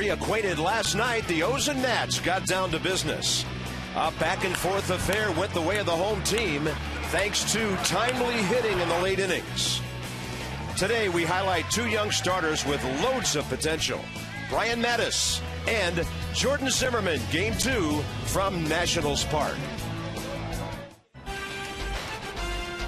reacquainted last night, the O's and Nats got down to business. A back-and-forth affair went the way of the home team, thanks to timely hitting in the late innings. Today, we highlight two young starters with loads of potential. Brian Mattis and Jordan Zimmermann, Game 2 from Nationals Park.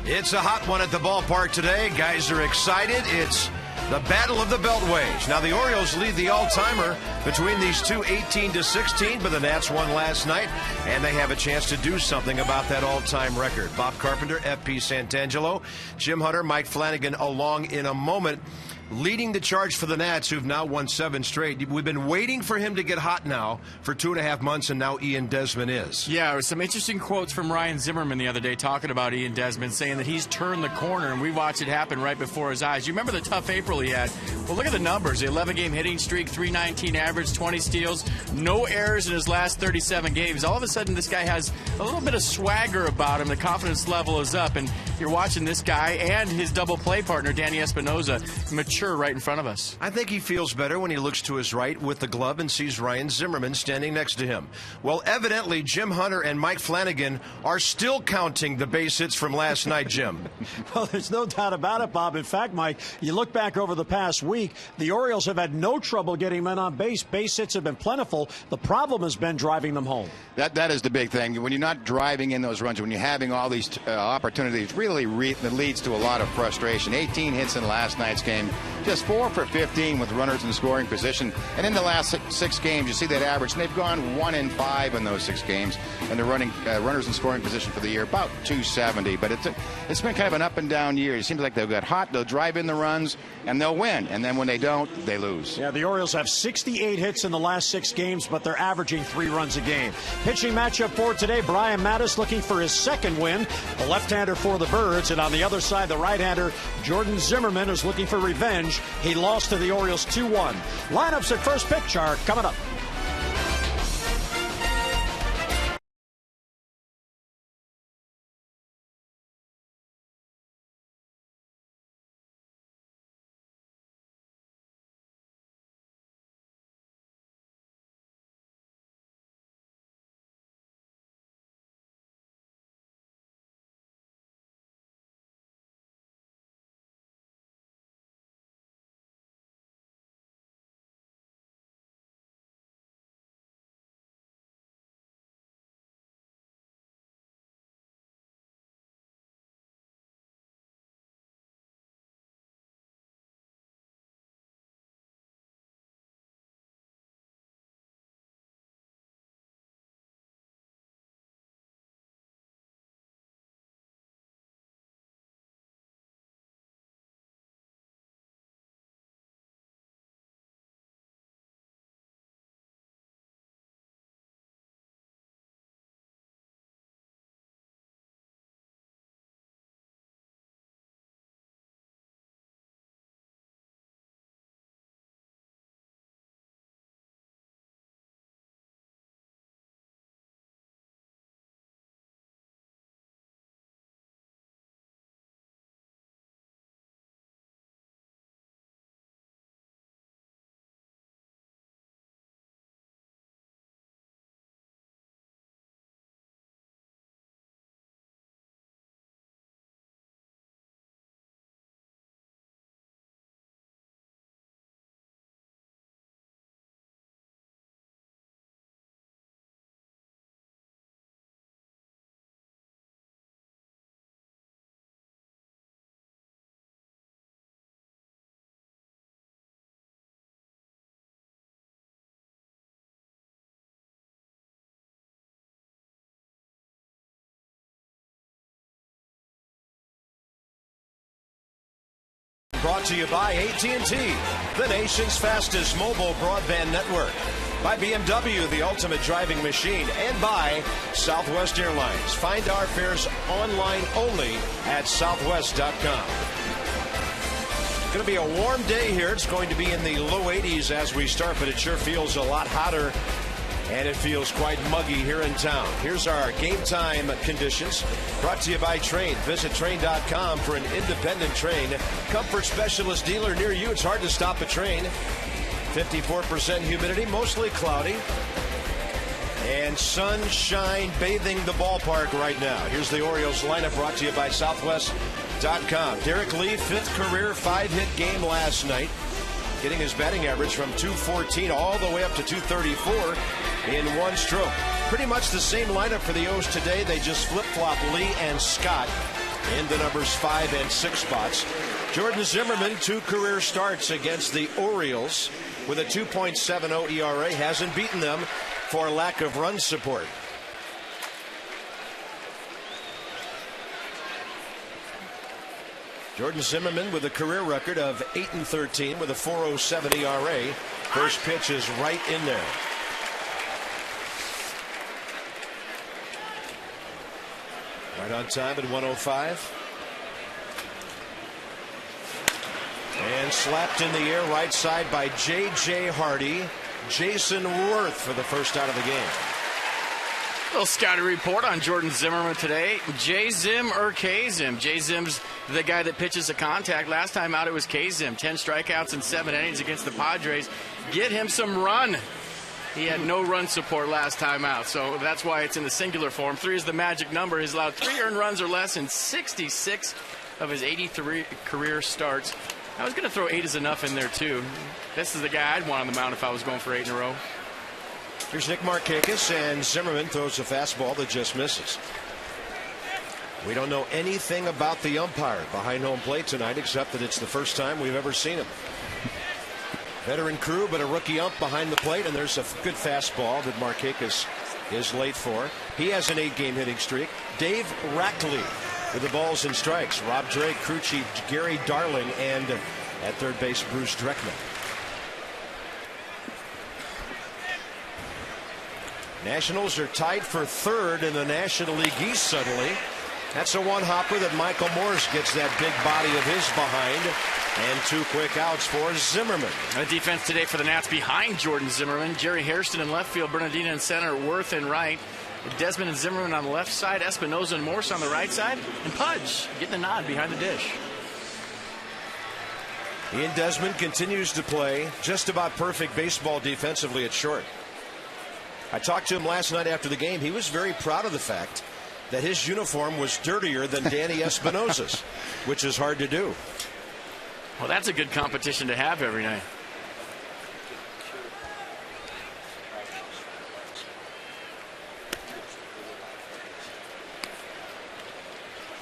It's a hot one at the ballpark today. Guys are excited. It's the Battle of the Beltways. Now, the Orioles lead the all-timer between these two, 18-16, but the Nats won last night, and they have a chance to do something about that all-time record. Bob Carpenter, F.P. Santangelo, Jim Hunter, Mike Flanagan along in a moment, leading the charge for the Nats, who've now won 7 straight. We've been waiting for him to get hot now for 2.5 months, and now Ian Desmond is. Yeah, there were some interesting quotes from Ryan Zimmerman the other day talking about Ian Desmond, saying that he's turned the corner, and we watched it happen right before his eyes. You remember the tough April he had? Well, look at the numbers. The 11-game hitting streak, .319 average, 20 steals, no errors in his last 37 games. All of a sudden, this guy has a little bit of swagger about him. The confidence level is up, and you're watching this guy and his double play partner, Danny Espinosa, mature right in front of us. I think he feels better when he looks to his right with the glove and sees Ryan Zimmerman standing next to him. Well, evidently, Jim Hunter and Mike Flanagan are still counting the base hits from last night, Jim. Well, there's no doubt about it, Bob. In fact, Mike, you look back over the past week, the Orioles have had no trouble getting men on base. Base hits have been plentiful. The problem has been driving them home. That is the big thing. When you're not driving in those runs, when you're having all these opportunities, really leads to a lot of frustration. 18 hits in last night's game, just 4 for 15 with runners in scoring position. And in the last 6 games, you see that average, and they've gone 1-5 in those 6 games, and they're running runners in scoring position for the year about 270. But it's been kind of an up and down year. It seems like they'll get hot, they'll drive in the runs, and they'll win. And then when they don't, they lose. Yeah, the Orioles have 68 hits in the last 6 games, but they're averaging 3 runs a game. Pitching matchup for today, Brian Mattis looking for his 2nd win, the left-hander for the Birds, and on the other side, the right-hander Jordan Zimmermann is looking for revenge. He lost to the Orioles 2-1. Lineups at first pitch are coming up. Brought to you by AT&T, the nation's fastest mobile broadband network. By BMW, the ultimate driving machine. And by Southwest Airlines. Find our fares online only at southwest.com. Going to be a warm day here. It's going to be in the low 80s as we start, but it sure feels a lot hotter. And it feels quite muggy here in town. Here's our game time conditions. Brought to you by Train. Visit train.com for an independent Train comfort specialist dealer near you. It's hard to stop a train. 54% humidity, mostly cloudy. And sunshine bathing the ballpark right now. Here's the Orioles lineup brought to you by Southwest.com. Derek Lee, 5th career 5-hit game last night, getting his batting average from .214 all the way up to .234 in one stroke. Pretty much the same lineup for the O's today. They just flip-flop Lee and Scott in the numbers 5 and 6 spots. Jordan Zimmermann, 2 career starts against the Orioles with a 2.70 ERA. Hasn't beaten them for lack of run support. Jordan Zimmermann with a career record of 8-13 with a 4.07 ERA. First pitch is right in there. Right on time at 105. And slapped in the air right side by J.J. Hardy. Jason Worth for the first out of the game. Little scouting report on Jordan Zimmermann today. J-Zim or K-Zim? J-Zim's the guy that pitches a contact. Last time out it was K-Zim. 10 strikeouts in 7 innings against the Padres. Get him some run. He had no run support last time out, so that's why it's in the singular form. 3 is the magic number. He's allowed 3 earned runs or less in 66 of his 83 career starts. I was going to throw 8 is enough in there, too. This is the guy I'd want on the mound if I was going for 8 in a row. Here's Nick Markakis, and Zimmermann throws a fastball that just misses. We don't know anything about the umpire behind home plate tonight, except that it's the first time we've ever seen him. Veteran crew, but a rookie ump behind the plate, and there's a good fastball that Markakis is late for. He has an 8-game hitting streak. Dave Rackley with the balls and strikes. Rob Drake, crew chief Gary Darling, and at third base Bruce Dreckman. Nationals are tied for 3rd in the National League East suddenly. That's a one-hopper that Michael Morse gets that big body of his behind. And 2 quick outs for Zimmermann. A defense today for the Nats behind Jordan Zimmermann. Jerry Hairston in left field, Bernardino in center, Worth in right. Desmond and Zimmermann on the left side, Espinoza and Morse on the right side, and Pudge getting the nod behind the dish. Ian Desmond continues to play just about perfect baseball defensively at short. I talked to him last night after the game. He was very proud of the fact that his uniform was dirtier than Danny Espinoza's, which is hard to do. Well, that's a good competition to have every night.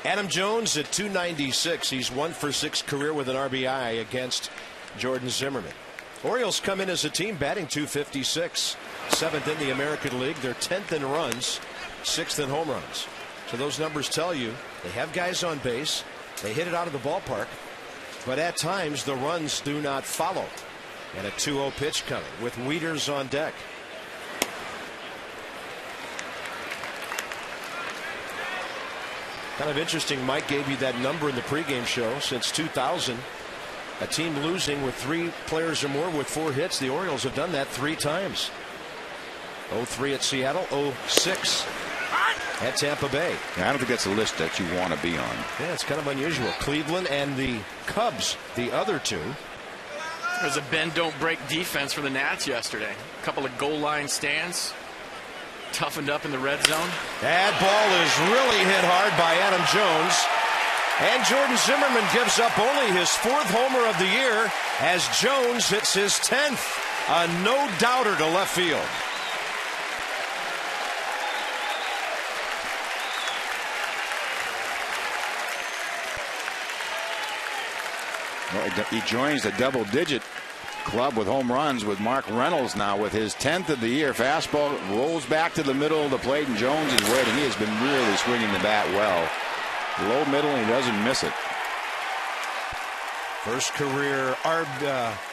Adam Jones at .296. He's 1 for 6 career with an RBI against Jordan Zimmermann. Orioles come in as a team batting .256. 7th in the American League. They're 10th in runs, 6th in home runs. So those numbers tell you they have guys on base. They hit it out of the ballpark. But at times the runs do not follow. And a 2-0 pitch coming with Wieters on deck. Kind of interesting. Mike gave you that number in the pregame show. Since 2000, a team losing with 3 players or more with 4 hits. The Orioles have done that 3 times. 0-3 at Seattle, 0-6 at Tampa Bay. Yeah, I don't think that's a list that you want to be on. Yeah, it's kind of unusual. Cleveland and the Cubs, the other 2. There's a bend don't break defense for the Nats yesterday. A couple of goal line stands. Toughened up in the red zone. That ball is really hit hard by Adam Jones. And Jordan Zimmermann gives up only his 4th homer of the year as Jones hits his 10th. A no-doubter to left field. He joins the double-digit club with home runs with Mark Reynolds now with his 10th of the year. Fastball rolls back to the middle of the plate, and Jones is waiting. He has been really swinging the bat well. Low middle, and he doesn't miss it.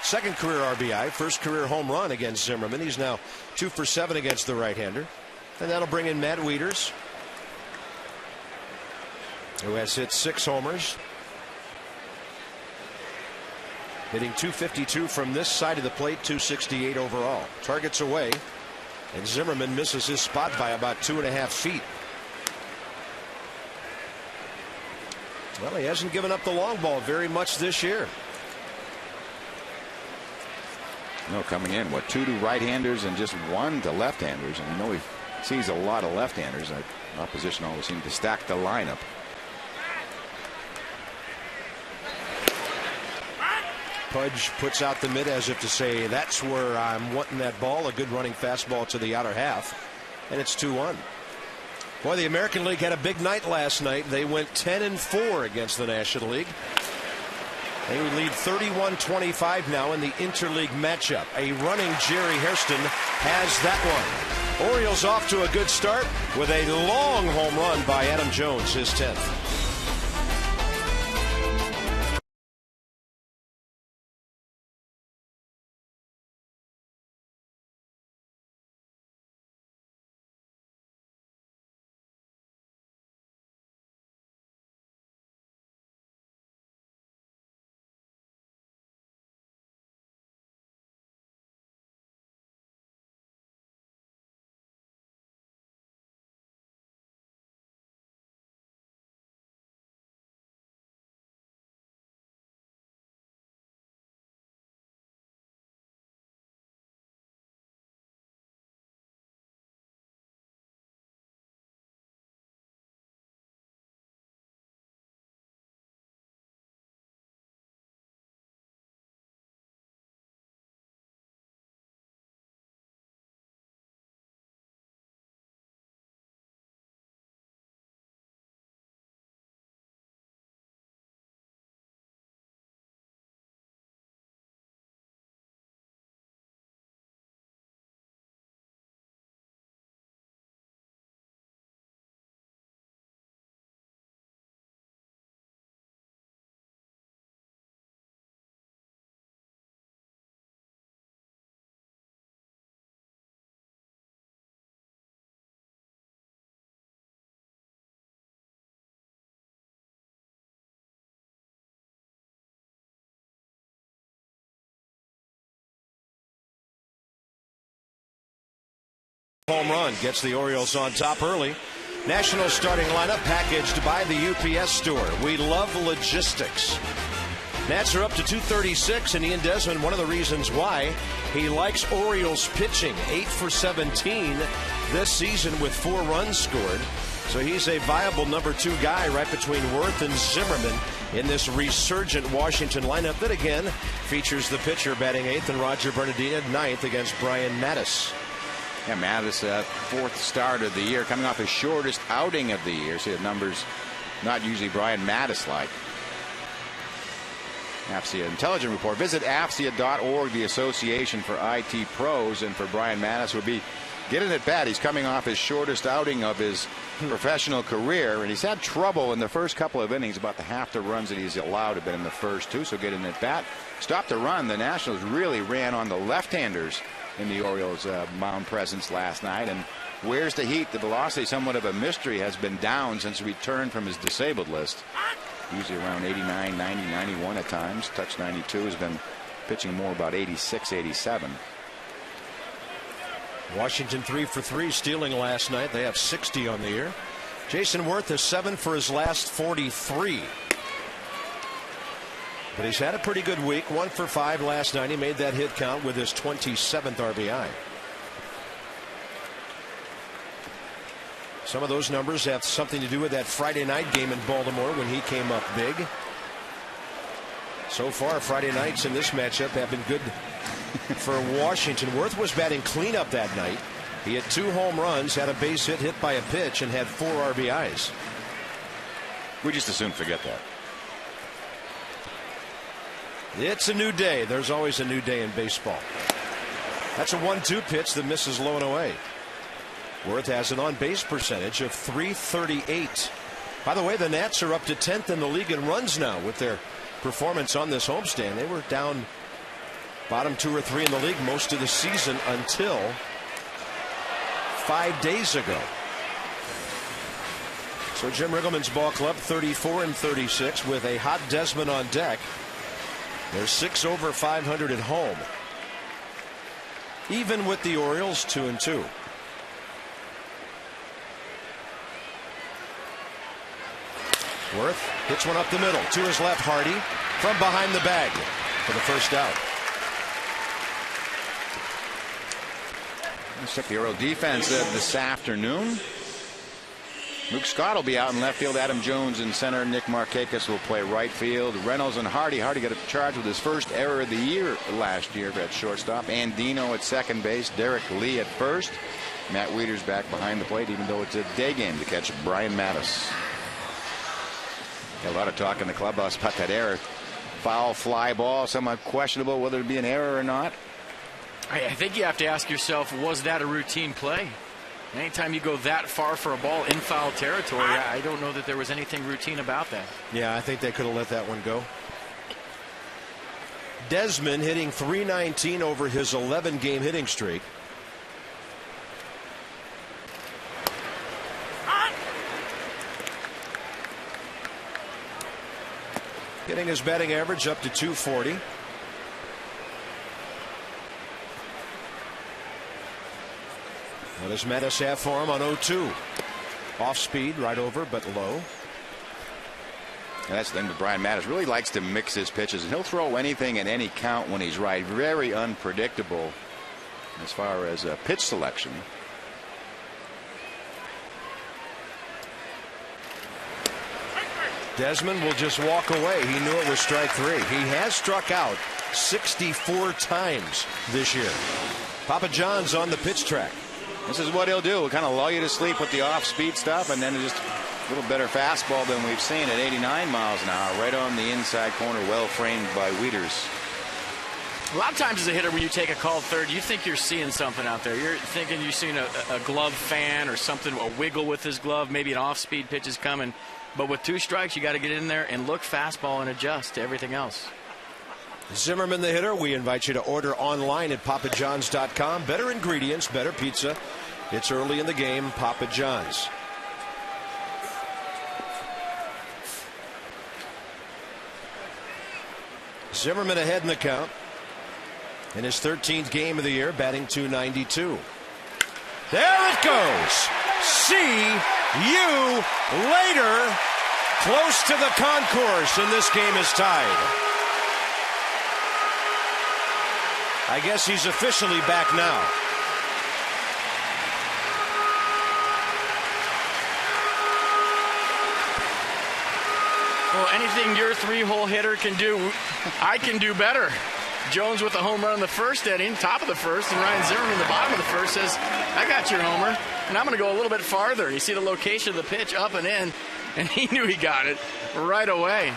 Second career RBI, first career home run against Zimmermann. He's now 2 for 7 against the right-hander. And that'll bring in Matt Wieters, who has hit 6 homers. Hitting .252 from this side of the plate, .268 overall. Targets away, and Zimmermann misses his spot by about 2.5 feet. Well, he hasn't given up the long ball very much this year. No, coming in, what, 2 to right-handers and just 1 to left-handers. And he sees a lot of left-handers. Opposition always seems to stack the lineup. Pudge puts out the mid as if to say, that's where I'm wanting that ball. A good running fastball to the outer half. And it's 2-1. Boy, the American League had a big night last night. They went 10-4 against the National League. They would lead 31-25 now in the interleague matchup. A running Jerry Hairston has that one. Orioles off to a good start with a long home run by Adam Jones, his 10th. Home run gets the Orioles on top early. National starting lineup packaged by the UPS store. We love logistics. Nats are up to 236, and Ian Desmond, one of the reasons why he likes Orioles pitching. 8 for 17 this season with 4 runs scored. So he's a viable number 2 guy right between Worth and Zimmerman in this resurgent Washington lineup that again features the pitcher batting 8th and Roger Bernardino 9th against Brian Mattis. Yeah, Mattis, 4th start of the year, coming off his shortest outing of the year. So he had numbers not usually Brian Mattis-like. AFCIA Intelligent Report. Visit AFCIA.org, the Association for IT Pros, and for Brian Mattis, who will be getting at bat. He's coming off his shortest outing of his professional career, and he's had trouble in the first couple of innings. About the half the runs that he's allowed have been in the first 2, so getting at bat. Stopped the run. The Nationals really ran on the left-handers in the Orioles' mound presence last night. And where's the heat? The velocity, somewhat of a mystery, has been down since he returned from his disabled list. Usually around 89, 90, 91 at times. Touch 92, has been pitching more about 86, 87. Washington 3 for 3 stealing last night. They have 60 on the year. Jason Worth is 7 for his last 43. But he's had a pretty good week. 1 for 5 last night. He made that hit count with his 27th RBI. Some of those numbers have something to do with that Friday night game in Baltimore when he came up big. So far, Friday nights in this matchup have been good for Washington. Worth was batting cleanup that night. He had 2 home runs, had a base hit by a pitch, and had 4 RBIs. We just as soon forget that. It's a new day. There's always a new day in baseball. That's a 1-2 pitch that misses low and away. Worth has an on-base percentage of .338. By the way, the Nats are up to 10th in the league in runs now with their performance on this homestand. They were down bottom 2 or 3 in the league most of the season until 5 days ago. So Jim Riggleman's ball club 34 and 36 with a hot Desmond on deck. They're 6 over 500 at home. Even with the Orioles 2-2. Worth hits one up the middle to his left. Hardy from behind the bag for the first out. Let's check the Oriole defense this afternoon. Luke Scott will be out in left field. Adam Jones in center. Nick Markakis will play right field. Reynolds and Hardy. Hardy got charged with his first error of the year last year at shortstop. Andino at second base. Derek Lee at first. Matt Wieters back behind the plate, even though it's a day game to catch Brian Mattis. A lot of talk in the clubhouse about that error. Foul fly ball, somewhat questionable whether it be an error or not. I think you have to ask yourself, was that a routine play? Anytime you go that far for a ball in foul territory, I don't know that there was anything routine about that. Yeah, I think they could have let that one go. Desmond hitting .319 over his 11-game hitting streak. Getting his batting average up to .240. What does Mattis have for him on 0-2? Off speed, right over, but low. And that's the thing with Brian Mattis. Really likes to mix his pitches, and he'll throw anything at any count when he's right. Very unpredictable as far as pitch selection. Desmond will just walk away. He knew it was strike three. He has struck out 64 times this year. Papa John's on the pitch track. This is what he'll do. He'll kind of lull you to sleep with the off-speed stuff, and then just a little better fastball than we've seen at 89 miles an hour, right on the inside corner, well framed by Wieters. A lot of times as a hitter, when you take a called third, you think you're seeing something out there. You're thinking you're seeing a glove fan or something, a wiggle with his glove, maybe an off-speed pitch is coming. But with 2 strikes, you got to get in there and look fastball and adjust to everything else. Zimmerman, the hitter. We invite you to order online at papajohns.com. Better ingredients, better pizza. It's early in the game. Papa John's. Zimmerman ahead in the count. In his 13th game of the year, batting .292. There it goes. See you later. Close to the concourse, and this game is tied. I guess he's officially back now. Well, anything your 3-hole hitter can do, I can do better. Jones with a home run in the first inning, top of the first, and Ryan Zimmerman in the bottom of the first says, I got your homer, and I'm going to go a little bit farther. You see the location of the pitch up and in, and he knew he got it right away.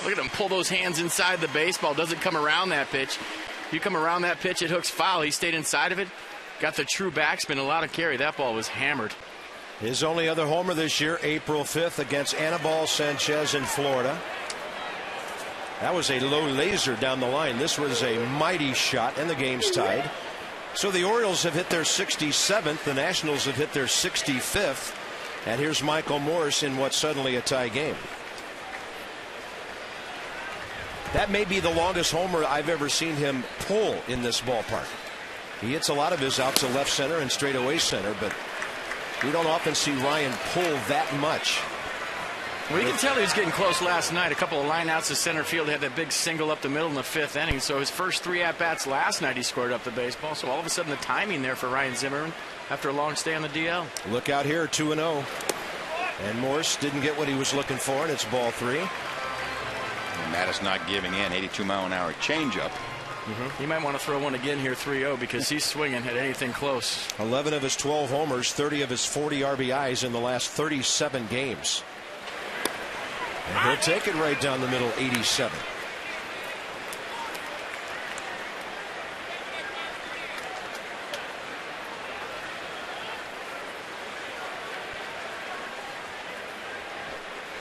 Look at him pull those hands inside the baseball. Doesn't come around that pitch. You come around that pitch, it hooks foul. He stayed inside of it, got the true backspin, a lot of carry. That ball was hammered. His only other homer this year, April 5th against Anibal Sanchez in Florida. That was a low laser down the line. This was a mighty shot, and the game's tied. So the Orioles have hit their 67th. The Nationals have hit their 65th. And here's Michael Morse in what's suddenly a tie game. That may be the longest homer I've ever seen him pull in this ballpark. He hits a lot of his out to left center and straightaway center, but we don't often see Ryan pull that much. Well, you can tell he was getting close last night. A couple of line outs to center field. He had that big single up the middle in the 5th inning. So his first 3 at-bats last night, he scored up the baseball. So all of a sudden the timing there for Ryan Zimmerman after a long stay on the DL. Look out here, 2-0. And Morse didn't get what he was looking for, and it's ball 3. And Mattis not giving in. 82-mile-an-hour changeup. You might want to throw one again here, 3-0, because he's swinging at anything close. 11 of his 12 homers, 30 of his 40 RBIs in the last 37 games. And he'll take it right down the middle, 87.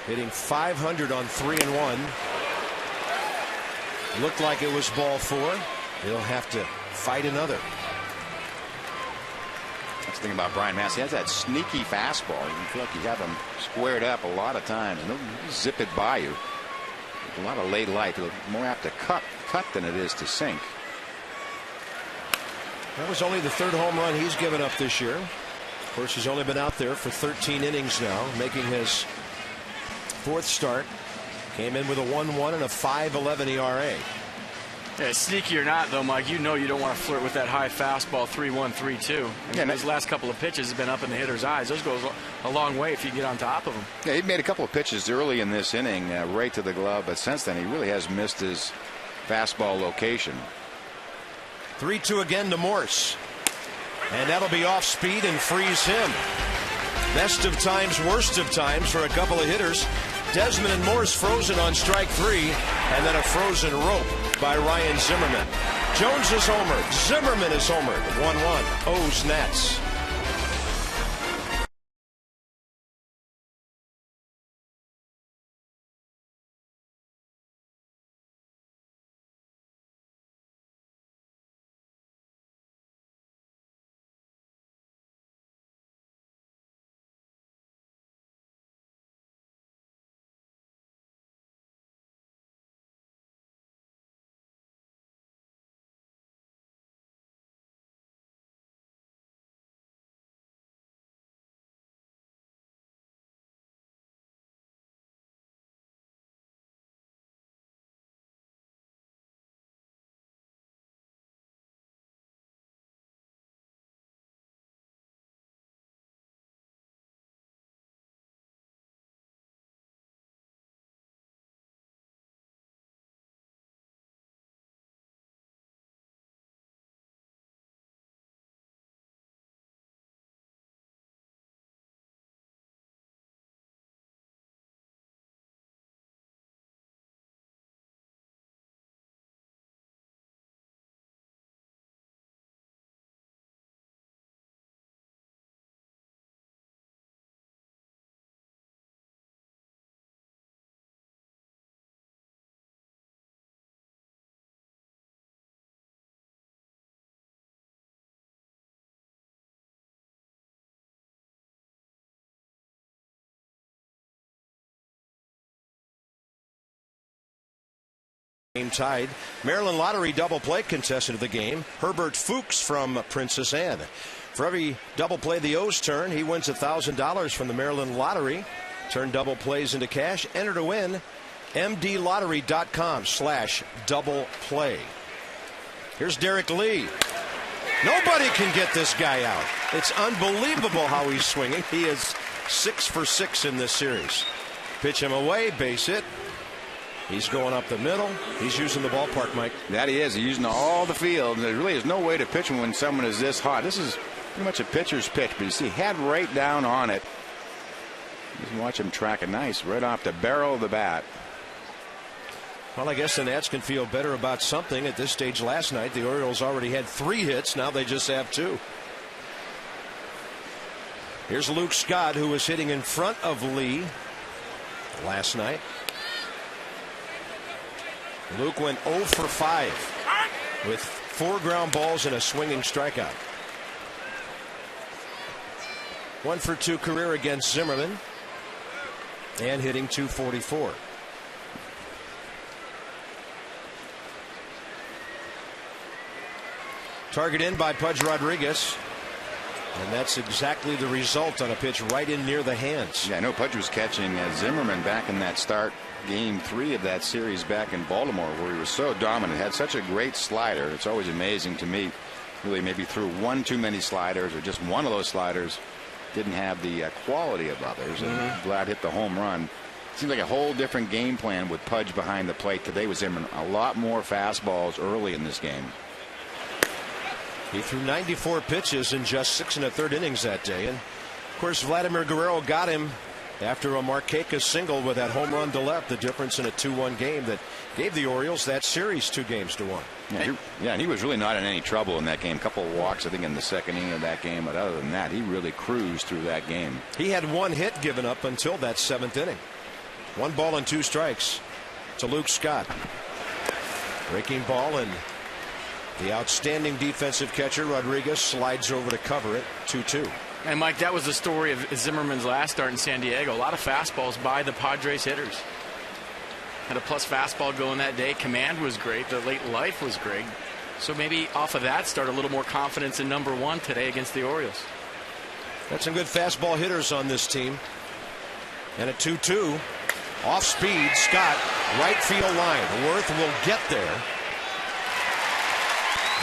Hitting .500 on 3-1. Looked like it was ball 4. He'll have to fight another. That's the thing about Brian Mattis. He has that sneaky fastball. You feel like you have him squared up a lot of times. And he'll zip it by you. A lot of late life. He'll more apt to cut than it is to sink. That was only the 3rd home run he's given up this year. Of course, he's only been out there for 13 innings now, making his 4th start. Came in with a 1-1 and a 5.11 ERA. Yeah, sneaky or not, though, Mike, you know you don't want to flirt with that high fastball 3-1, 3-2. And those last couple of pitches have been up in the hitter's eyes. Those goes a long way if you get on top of them. Yeah, he made a couple of pitches early in this inning right to the glove, but since then he really has missed his fastball location. 3-2 again to Morse. And that'll be off speed and frees him. Best of times, worst of times for a couple of hitters. Desmond and Morse frozen on strike 3, and then a frozen rope by Ryan Zimmerman. Jones is homered. Zimmerman is homered. 1-1. O's Nats. Game tied. Maryland Lottery double play contestant of the game, Herbert Fuchs from Princess Anne. For every double play the O's turn, he wins $1,000 from the Maryland Lottery. Turn double plays into cash. Enter to win. mdlottery.com/double play. Here's Derek Lee. Nobody can get this guy out. It's unbelievable how he's swinging. He is 6 for 6 in this series. Pitch him away, base hit. He's going up the middle. He's using the ballpark, Mike. That he is. He's using all the field. There really is no way to pitch him when someone is this hot. This is pretty much a pitcher's pitch, but you see, head right down on it. You can watch him track it nice right off the barrel of the bat. Well, I guess the Nats can feel better about something. At this stage last night, the Orioles already had 3 hits. Now they just have 2. Here's Luke Scott, who was hitting in front of Lee last night. Luke went 0 for 5 with 4 ground balls and a swinging strikeout. 1 for 2 career against Zimmerman and hitting .244. Target in by Pudge Rodriguez. And that's exactly the result on a pitch right in near the hands. Yeah, I know Pudge was catching Zimmerman back in that start game 3 of that series back in Baltimore, where he was so dominant, had such a great slider. It's always amazing to me. Really maybe threw one too many sliders, or just one of those sliders didn't have the quality of others. And Vlad hit the home run. Seems like a whole different game plan with Pudge behind the plate today with Zimmerman. A lot more fastballs early in this game. He threw 94 pitches in just 6 1/3 innings that day. And of course, Vladimir Guerrero got him after a Markakis single with that home run to left, the difference in a 2-1 game that gave the Orioles that series 2-1. Yeah, and he was really not in any trouble in that game. A couple of walks, I think, in the second inning of that game. But other than that, he really cruised through that game. He had 1 hit given up until that 7th inning. 1 ball and 2 strikes to Luke Scott. Breaking ball, and the outstanding defensive catcher Rodriguez slides over to cover it. 2-2. And Mike, that was the story of Zimmerman's last start in San Diego. A lot of fastballs by the Padres hitters. Had a plus fastball going that day. Command was great. The late life was great. So maybe off of that start, a little more confidence in number 1 today against the Orioles. Got some good fastball hitters on this team. And a 2-2. Off speed, Scott, right field line. Worth will get there.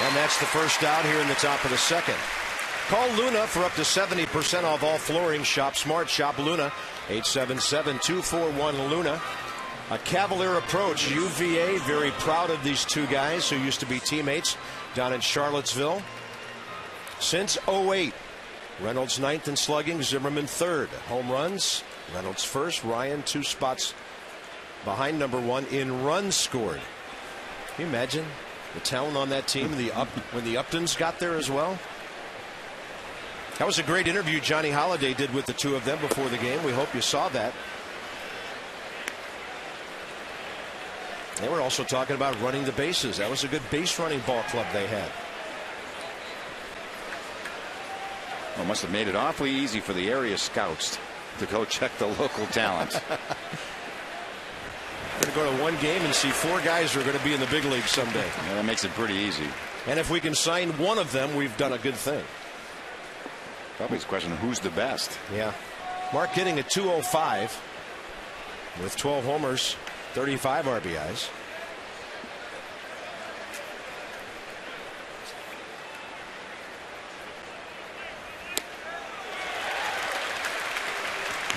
And that's the first out here in the top of the second. Call Luna for up to 70% off all flooring. Shop smart. Shop Luna. 877-241-LUNA. A cavalier approach. UVA very proud of these two guys who used to be teammates down in Charlottesville. Since 08. Reynolds 9th in slugging. Zimmerman 3rd. Home runs. Reynolds first. Ryan 2 spots behind number 1 in runs scored. Can you imagine the talent on that team when the Uptons got there as well? That was a great interview Johnny Holliday did with the two of them before the game. We hope you saw that. They were also talking about running the bases. That was a good base running ball club they had. Well, must have made it awfully easy for the area scouts to go check the local talent. We're going to go to one game and see 4 guys who are going to be in the big league someday. Yeah, that makes it pretty easy. And if we can sign one of them, we've done a good thing. Probably it's a question of who's the best. Yeah. Mark hitting at 205 with 12 homers, 35 RBIs.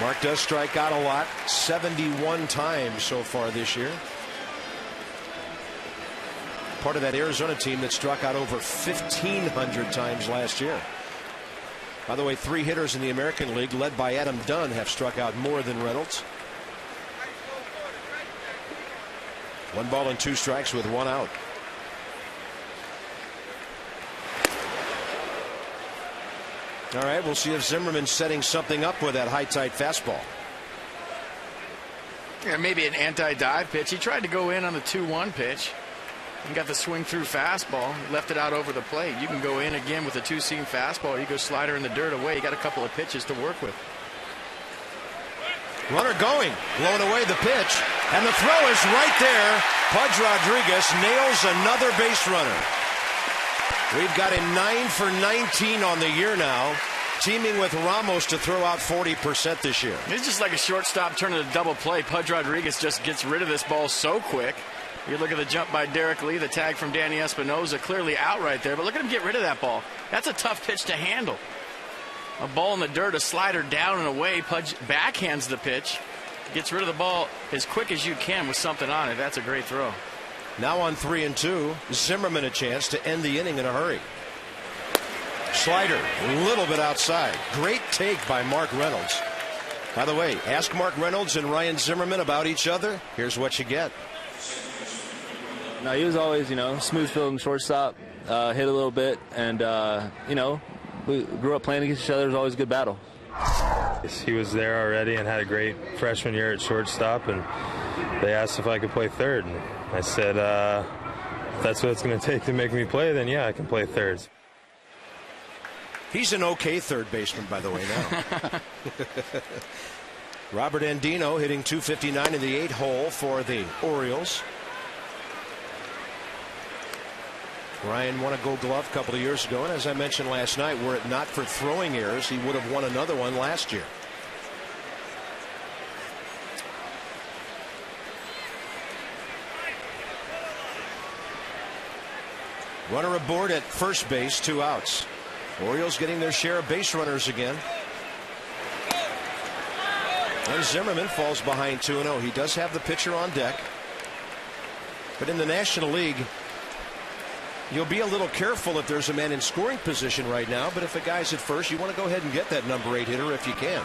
Mark does strike out a lot, 71 times so far this year. Part of that Arizona team that struck out over 1,500 times last year. By the way, 3 hitters in the American League, led by Adam Dunn, have struck out more than Reynolds. 1 ball and 2 strikes with 1 out. All right, we'll see if Zimmerman's setting something up with that high tight fastball. Yeah, maybe an anti-dive pitch. He tried to go in on the 2-1 pitch. He got the swing through fastball, left it out over the plate. You can go in again with a 2-seam fastball. You go slider in the dirt away. You got a couple of pitches to work with. Runner going, blowing away the pitch, and the throw is right there. Pudge Rodriguez nails another base runner. We've got him 9 for 19 on the year now, teaming with Ramos to throw out 40% this year. It's just like a shortstop turning a double play. Pudge Rodriguez just gets rid of this ball so quick. You look at the jump by Derek Lee, the tag from Danny Espinosa, clearly out right there. But look at him get rid of that ball. That's a tough pitch to handle. A ball in the dirt, a slider down and away. Pudge backhands the pitch, gets rid of the ball as quick as you can with something on it. That's a great throw. Now on 3-2, Zimmerman a chance to end the inning in a hurry. Slider, a little bit outside. Great take by Mark Reynolds. By the way, ask Mark Reynolds and Ryan Zimmerman about each other. Here's what you get. No, he was always, smooth fielding shortstop, hit a little bit, and, we grew up playing against each other. It was always a good battle. He was there already and had a great freshman year at shortstop, and they asked if I could play third. And I said, if that's what it's going to take to make me play, then yeah, I can play third. He's an okay third baseman, by the way, now. Robert Andino hitting .259 in the 8 hole for the Orioles. Ryan won a Gold Glove a couple of years ago, and as I mentioned last night, were it not for throwing errors, he would have won another one last year. Runner aboard at first base, 2 outs. Orioles getting their share of base runners again. And Zimmerman falls behind 2-0. He does have the pitcher on deck. But in the National League, you'll be a little careful if there's a man in scoring position right now. But if a guy's at first, you want to go ahead and get that number 8 hitter if you can.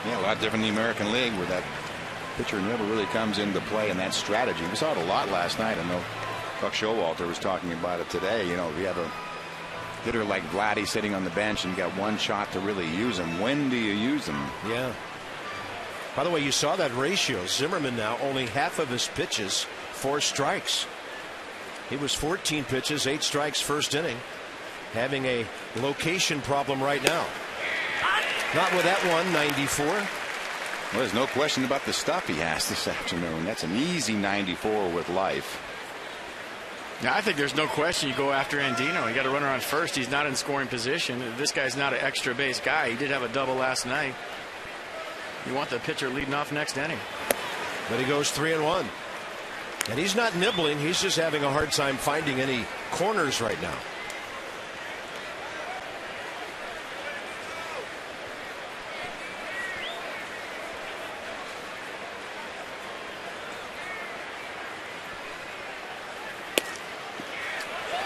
Yeah, a lot different in the American League where that pitcher never really comes into play in that strategy. We saw it a lot last night. I know Buck Showalter was talking about it today. If you have a hitter like Vladdy sitting on the bench and you got one shot to really use him, when do you use him? Yeah. By the way, you saw that ratio. Zimmerman now only half of his pitches, 4 strikes. He was 14 pitches, 8 strikes first inning. Having a location problem right now. Not with that one, 94. Well, there's no question about the stuff he has this afternoon. That's an easy 94 with life. Now, I think there's no question you go after Andino. You got a runner on first. He's not in scoring position. This guy's not an extra base guy. He did have a double last night. You want the pitcher leading off next inning. But he goes 3-1. And he's not nibbling. He's just having a hard time finding any corners right now.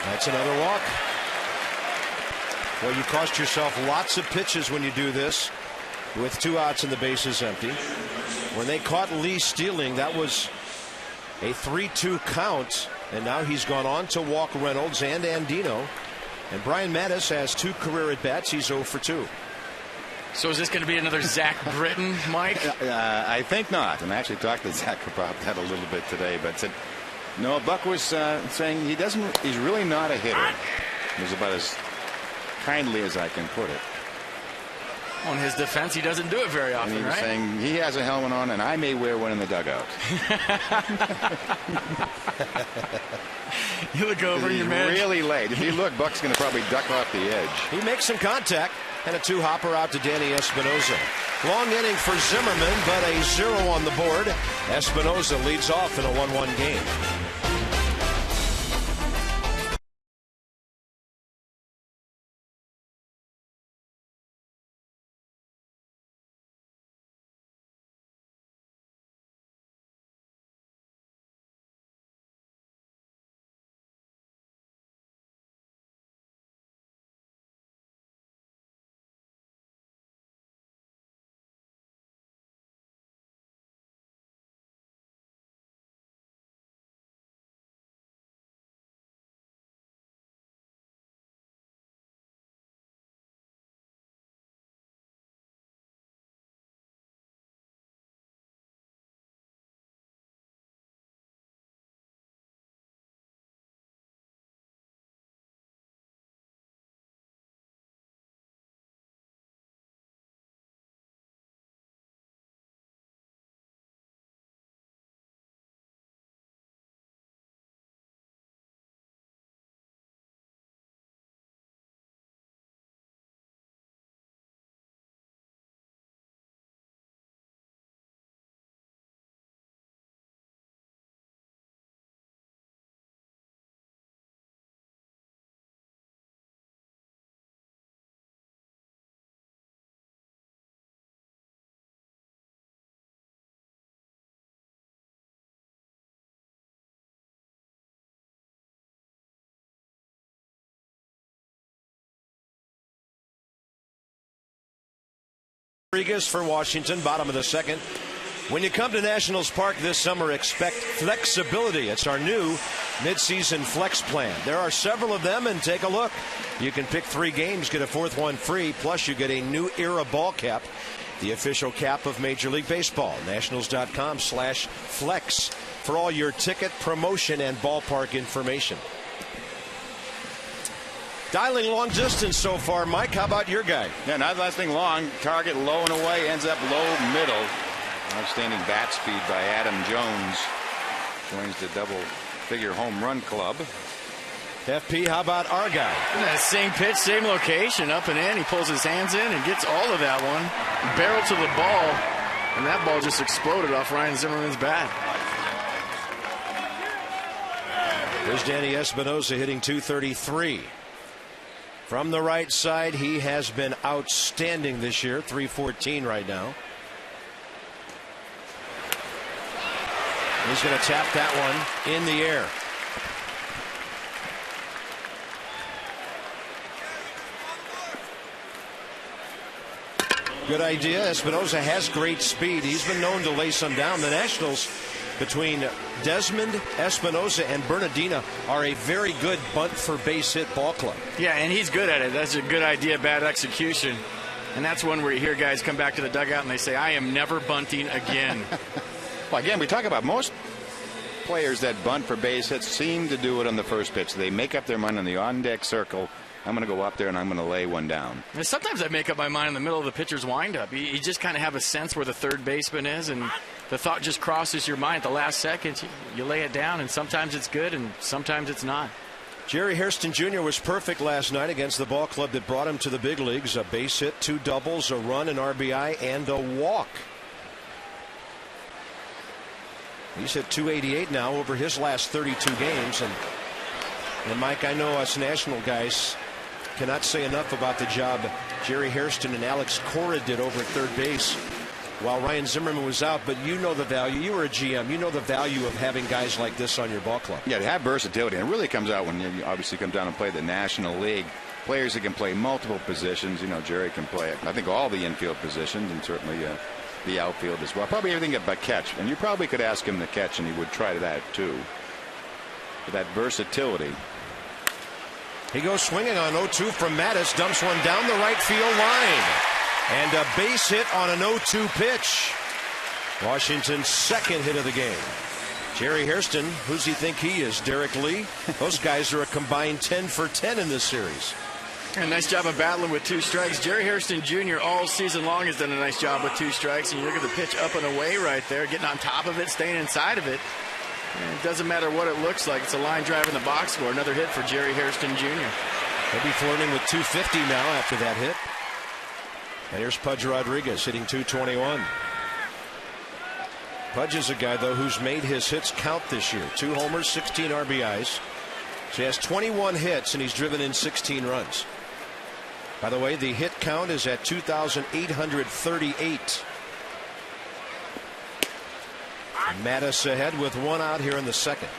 That's another walk. Well, you cost yourself lots of pitches when you do this with 2 outs and the bases empty. When they caught Lee stealing, that was a 3-2 count, and now he's gone on to walk Reynolds and Andino. And Brian Mattis has 2 career at-bats. He's 0 for 2. So is this going to be another Zach Britton, Mike? I think not. And I actually talked to Zach about that a little bit today, but said, no, Buck was saying he's really not a hitter. It was about as kindly as I can put it. On his defense, he doesn't do it very often, and he was right? saying he has a helmet on, and I may wear one in the dugout. You look over and your man really late. If you look, Buck's going to probably duck off the edge. He makes some contact and a 2-hopper out to Danny Espinosa. Long inning for Zimmerman, but a 0 on the board. Espinosa leads off in a 1-1 game. Rodriguez for Washington, bottom of the second. When you come to Nationals Park this summer, expect flexibility. It's our new midseason flex plan. There are several of them, and take a look. You can pick 3 games, get a 4th one free, plus you get a new era ball cap, the official cap of Major League Baseball. Nationals.com/flex for all your ticket, promotion, and ballpark information. Dialing long distance so far, Mike. How about your guy? Yeah, not lasting long. Target low and away, ends up low middle. Outstanding bat speed by Adam Jones. Joins the double-figure home run club. FP, how about our guy? That same pitch, same location, up and in. He pulls his hands in and gets all of that one. Barrel to the ball, and that ball just exploded off Ryan Zimmerman's bat. There's Danny Espinosa hitting .233. From the right side, he has been outstanding this year. .314 right now. He's going to tap that one in the air. Good idea. Espinosa has great speed. He's been known to lay some down. The Nationals, between Desmond, Espinosa, and Bernardina, are a very good bunt for base hit ball club. Yeah, and he's good at it. That's a good idea, bad execution. And that's one where you hear guys come back to the dugout and they say, I am never bunting again. Well, again, we talk about most players that bunt for base hits seem to do it on the first pitch. They make up their mind on the on-deck circle. I'm going to go up there and I'm going to lay one down. And sometimes I make up my mind in the middle of the pitcher's windup. You just kind of have a sense where the third baseman is, and the thought just crosses your mind at the last second. You lay it down, and sometimes it's good, and sometimes it's not. Jerry Hairston Jr. was perfect last night against the ball club that brought him to the big leagues. A base hit, 2 doubles, a run, an RBI, and a walk. He's hit .288 now over his last 32 games. And Mike, I know us national guys cannot say enough about the job Jerry Hairston and Alex Cora did over at third base while Ryan Zimmerman was out. But you know the value. You were a GM. You know the value of having guys like this on your ball club. Yeah, they have versatility. And it really comes out when you obviously come down and play the National League. Players that can play multiple positions. You know, Jerry can play, I think, all the infield positions and certainly the outfield as well. Probably everything but catch. And you probably could ask him to catch, and he would try that too. But that versatility. He goes swinging on 0-2 from Mattis, dumps one down the right field line. And a base hit on an 0-2 pitch. Washington's second hit of the game. Jerry Hairston, who's he think he is? Derek Lee? Those guys are a combined 10 for 10 in this series. And nice job of battling with 2 strikes. Jerry Hairston Jr. all season long has done a nice job with 2 strikes. And you look at the pitch up and away right there, getting on top of it, staying inside of it. And it doesn't matter what it looks like. It's a line drive in the box score. Another hit for Jerry Hairston Jr. He'll be flirting with 250 now after that hit. And here's Pudge Rodriguez hitting 221. Pudge is a guy, though, who's made his hits count this year. 2 homers, 16 RBIs. So he has 21 hits, and he's driven in 16 runs. By the way, the hit count is at 2,838. Mattis ahead with 1 out here in the second.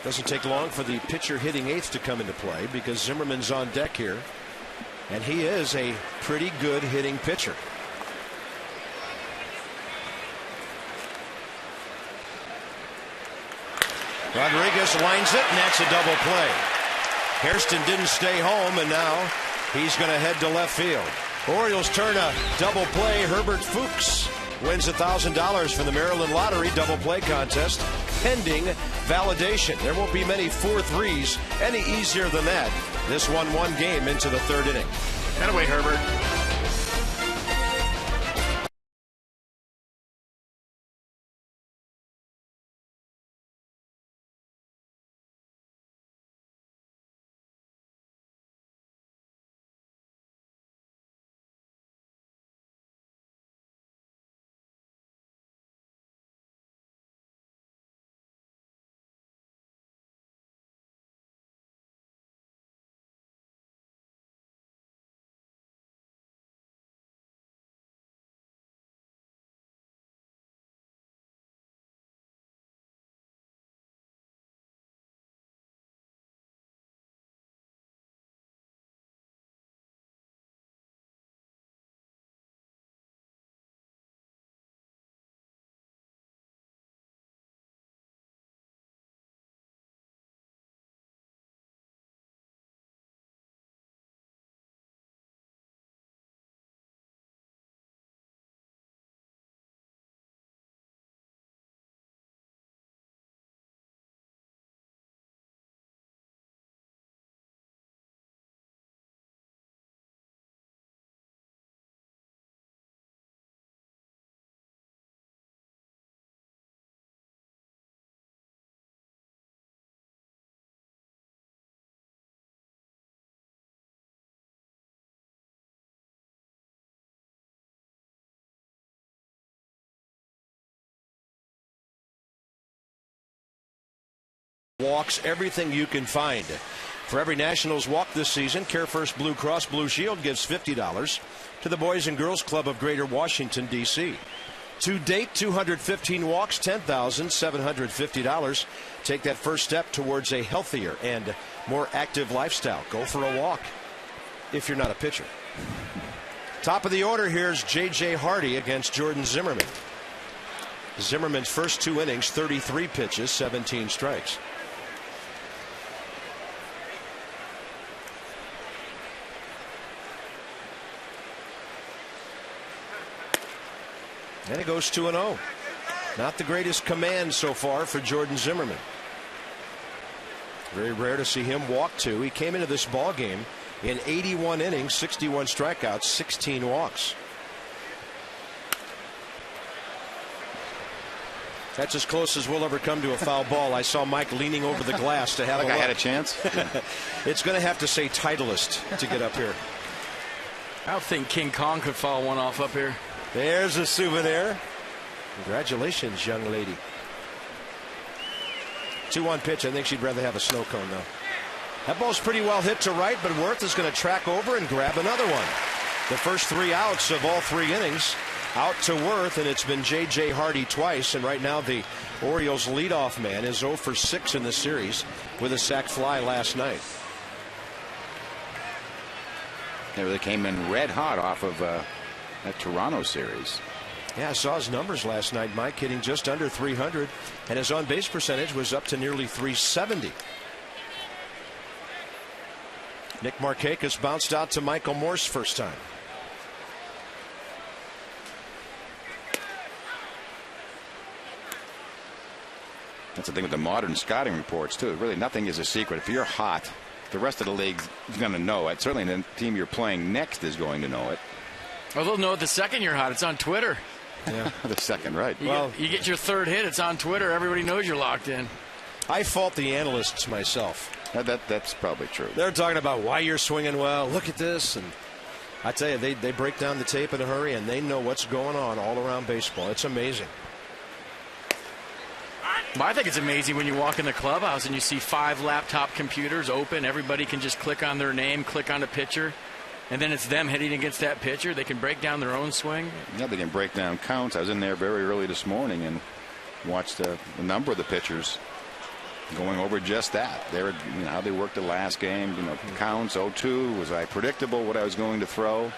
Doesn't take long for the pitcher hitting 8th to come into play because Zimmerman's on deck here. And he is a pretty good hitting pitcher. Rodriguez lines it, and that's a double play. Hairston didn't stay home, and now he's going to head to left field. Orioles turn a double play. Herbert Fuchs wins $1,000 from the Maryland Lottery double play contest pending validation. There won't be many 4-3s any easier than that. This 1-1 game into the 3rd inning. That away, Herbert. Walks, everything you can find. For every Nationals walk this season, Care First Blue Cross Blue Shield gives $50 to the Boys and Girls Club of Greater Washington, D.C. To date, 215 walks, $10,750. Take that first step towards a healthier and more active lifestyle. Go for a walk if you're not a pitcher. Top of the order, here's J.J. Hardy against Jordan Zimmerman. Zimmerman's first 2 innings, 33 pitches, 17 strikes. And it goes 2-0. Not the greatest command so far for Jordan Zimmerman. Very rare to see him walk 2. He came into this ball game in 81 innings, 61 strikeouts, 16 walks. That's as close as we'll ever come to a foul ball. I saw Mike leaning over the glass to have a look. I had a chance. It's going to have to say Titleist to get up here. I don't think King Kong could follow one off up here. There's a souvenir. Congratulations, young lady. 2-1 pitch. I think she'd rather have a snow cone, though. That ball's pretty well hit to right, but Worth is going to track over and grab another one. The first 3 outs of all 3 innings out to Worth, and it's been J.J. Hardy twice. And right now the Orioles leadoff man is 0 for 6 in the series with a sac fly last night. They really came in red hot off of that Toronto series. Yeah, I saw his numbers last night, Mike, hitting just under 300, and his on-base percentage was up to nearly 370. Nick Markakis bounced out to Michael Morse first time. That's the thing with the modern scouting reports, too. Really, nothing is a secret. If you're hot, the rest of the league's going to know it. Certainly the team you're playing next is going to know it. Well, they'll know it the second you're hot. It's on Twitter. Yeah, the second, right. You get your third hit, it's on Twitter. Everybody knows you're locked in. I fault the analysts myself. That's probably true. They're talking about why you're swinging well. Look at this. And I tell you, they break down the tape in a hurry, and they know what's going on all around baseball. It's amazing. Well, I think it's amazing when you walk in the clubhouse and you see 5 laptop computers open. Everybody can just click on their name, click on a pitcher, and then it's them hitting against that pitcher. They can break down their own swing. Yeah, they can break down counts. I was in there very early this morning and watched a number of the pitchers going over just that. They were, how they worked the last game. Counts 0-2. Was I predictable what I was going to throw?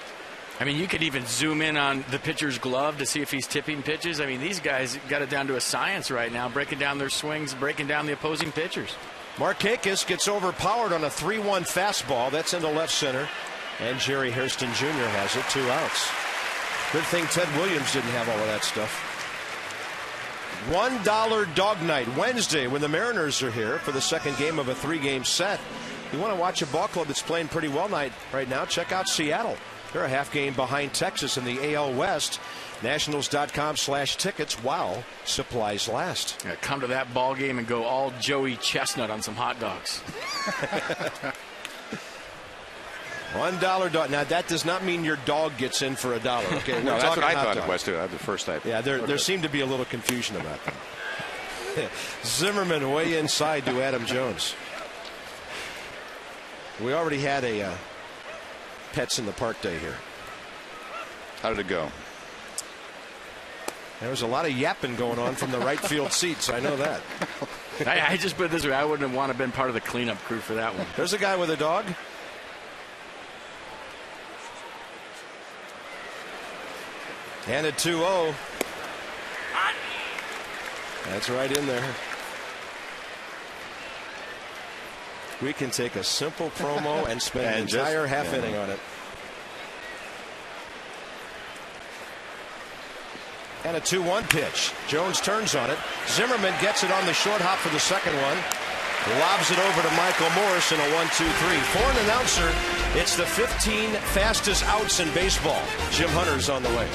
I mean, you could even zoom in on the pitcher's glove to see if he's tipping pitches. I mean, these guys got it down to a science right now, breaking down their swings, breaking down the opposing pitchers. Markakis gets overpowered on a 3-1 fastball. That's into left center. And Jerry Hairston Jr. has it. 2 outs. Good thing Ted Williams didn't have all of that stuff. $1 dog night Wednesday when the Mariners are here for the second game of a 3-game set. You want to watch a ball club that's playing pretty well right now, check out Seattle. They're a half game behind Texas in the AL West. Nationals.com/tickets while supplies last. Yeah, come to that ball game and go all Joey Chestnut on some hot dogs. $1 dog. Now that does not mean your dog gets in for $1. Okay, no, that's what I thought it was too. That's the first type. Yeah, there seemed to be a little confusion about that. Zimmerman way inside to Adam Jones. We already had a Pets in the Park day here. How did it go? There was a lot of yapping going on from the right field seats. I know that. I just put it this way. I wouldn't have want to have been part of the cleanup crew for that one. There's a guy with a dog. And a 2-0. That's right in there. We can take a simple promo and spend an entire half inning on it. And a 2-1 pitch. Jones turns on it. Zimmerman gets it on the short hop for the second one. Lobs it over to Michael Morris in a 1-2-3. For an announcer, it's the 15 fastest outs in baseball. Jim Hunter's on the way.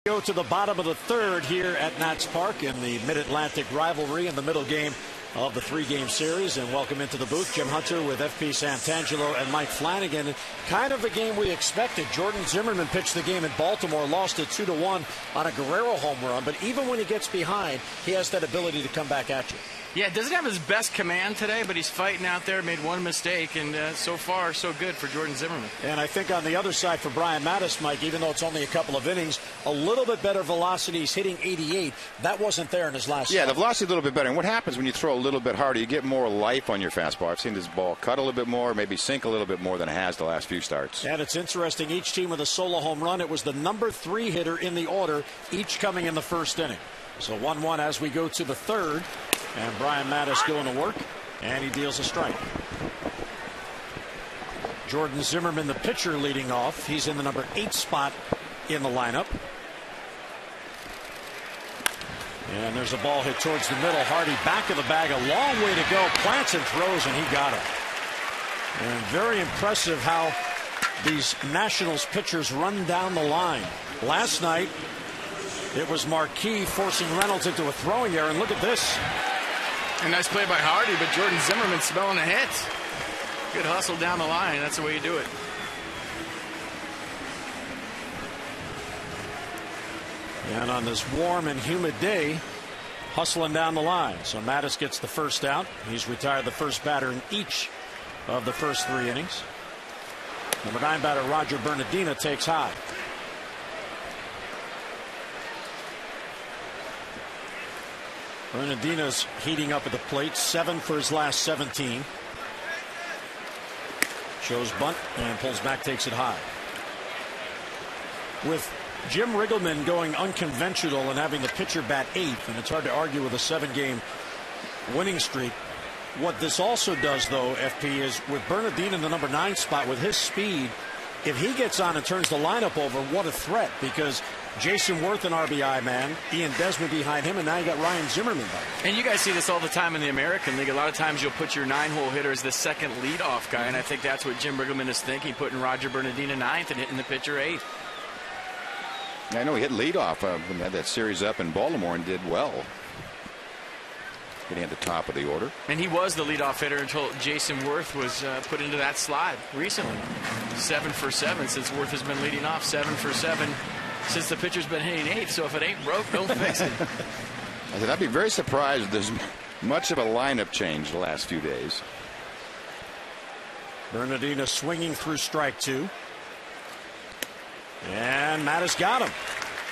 Go to the bottom of the third here at Nats Park in the Mid-Atlantic rivalry in the middle game of the 3-game series. And welcome into the booth, Jim Hunter with FP Santangelo and Mike Flanagan. Kind of the game we expected. Jordan Zimmerman pitched the game in Baltimore, lost it 2-1 on a Guerrero home run. But even when he gets behind, he has that ability to come back at you. Yeah, doesn't have his best command today, but he's fighting out there, made one mistake, and so far, so good for Jordan Zimmerman. And I think on the other side for Brian Mattis, Mike, even though it's only a couple of innings, a little bit better velocity. He's hitting 88. That wasn't there in his last Yeah, start. the velocity a little bit better. And what happens when you throw a little bit harder, you get more life on your fastball. I've seen this ball cut a little bit more, maybe sink a little bit more than it has the last few starts. And it's interesting, each team with a solo home run. It was the number 3 hitter in the order, each coming in the first inning. So 1-1 as we go to the third. And Brian Mattis going to work, and he deals a strike. Jordan Zimmerman, the pitcher, leading off. He's in the number 8 spot in the lineup. And there's a ball hit towards the middle. Hardy back of the bag, a long way to go. Plants and throws, and he got it. And very impressive how these Nationals pitchers run down the line. Last night, it was Marquis forcing Reynolds into a throwing error, and look at this. A nice play by Hardy, but Jordan Zimmerman smelling a hit. Good hustle down the line. That's the way you do it. And on this warm and humid day, hustling down the line. So Mattis gets the first out. He's retired the first batter in each of the first 3 innings. Number 9 batter Roger Bernardina takes high. Bernardina's heating up at the plate, 7 for his last 17. Shows bunt and pulls back, takes it high. With Jim Riggleman going unconventional and having the pitcher bat 8th, and it's hard to argue with a 7-game winning streak. What this also does, though, FP, is with Bernardino in the number 9 spot, with his speed, if he gets on and turns the lineup over, what a threat, because Jason Worth, an RBI man, Ian Desmond behind him, and now you got Ryan Zimmerman back. And you guys see this all the time in the American League. A lot of times you'll put your 9-hole hitter as the second leadoff guy, and I think that's what Jim Riggleman is thinking, putting Roger Bernardino 9th and hitting the pitcher 8th. I know he hit leadoff when he had that series up in Baltimore and did well. Getting at the top of the order. And he was the leadoff hitter until Jason Worth was put into that slide recently. 7 for 7 since Worth has been leading off. 7 for 7 since the pitcher's been hitting 8. So if it ain't broke, don't fix it. I said I'd be very surprised if there's much of a lineup change the last few days. Bernardino swinging through strike 2. And Mattis got him.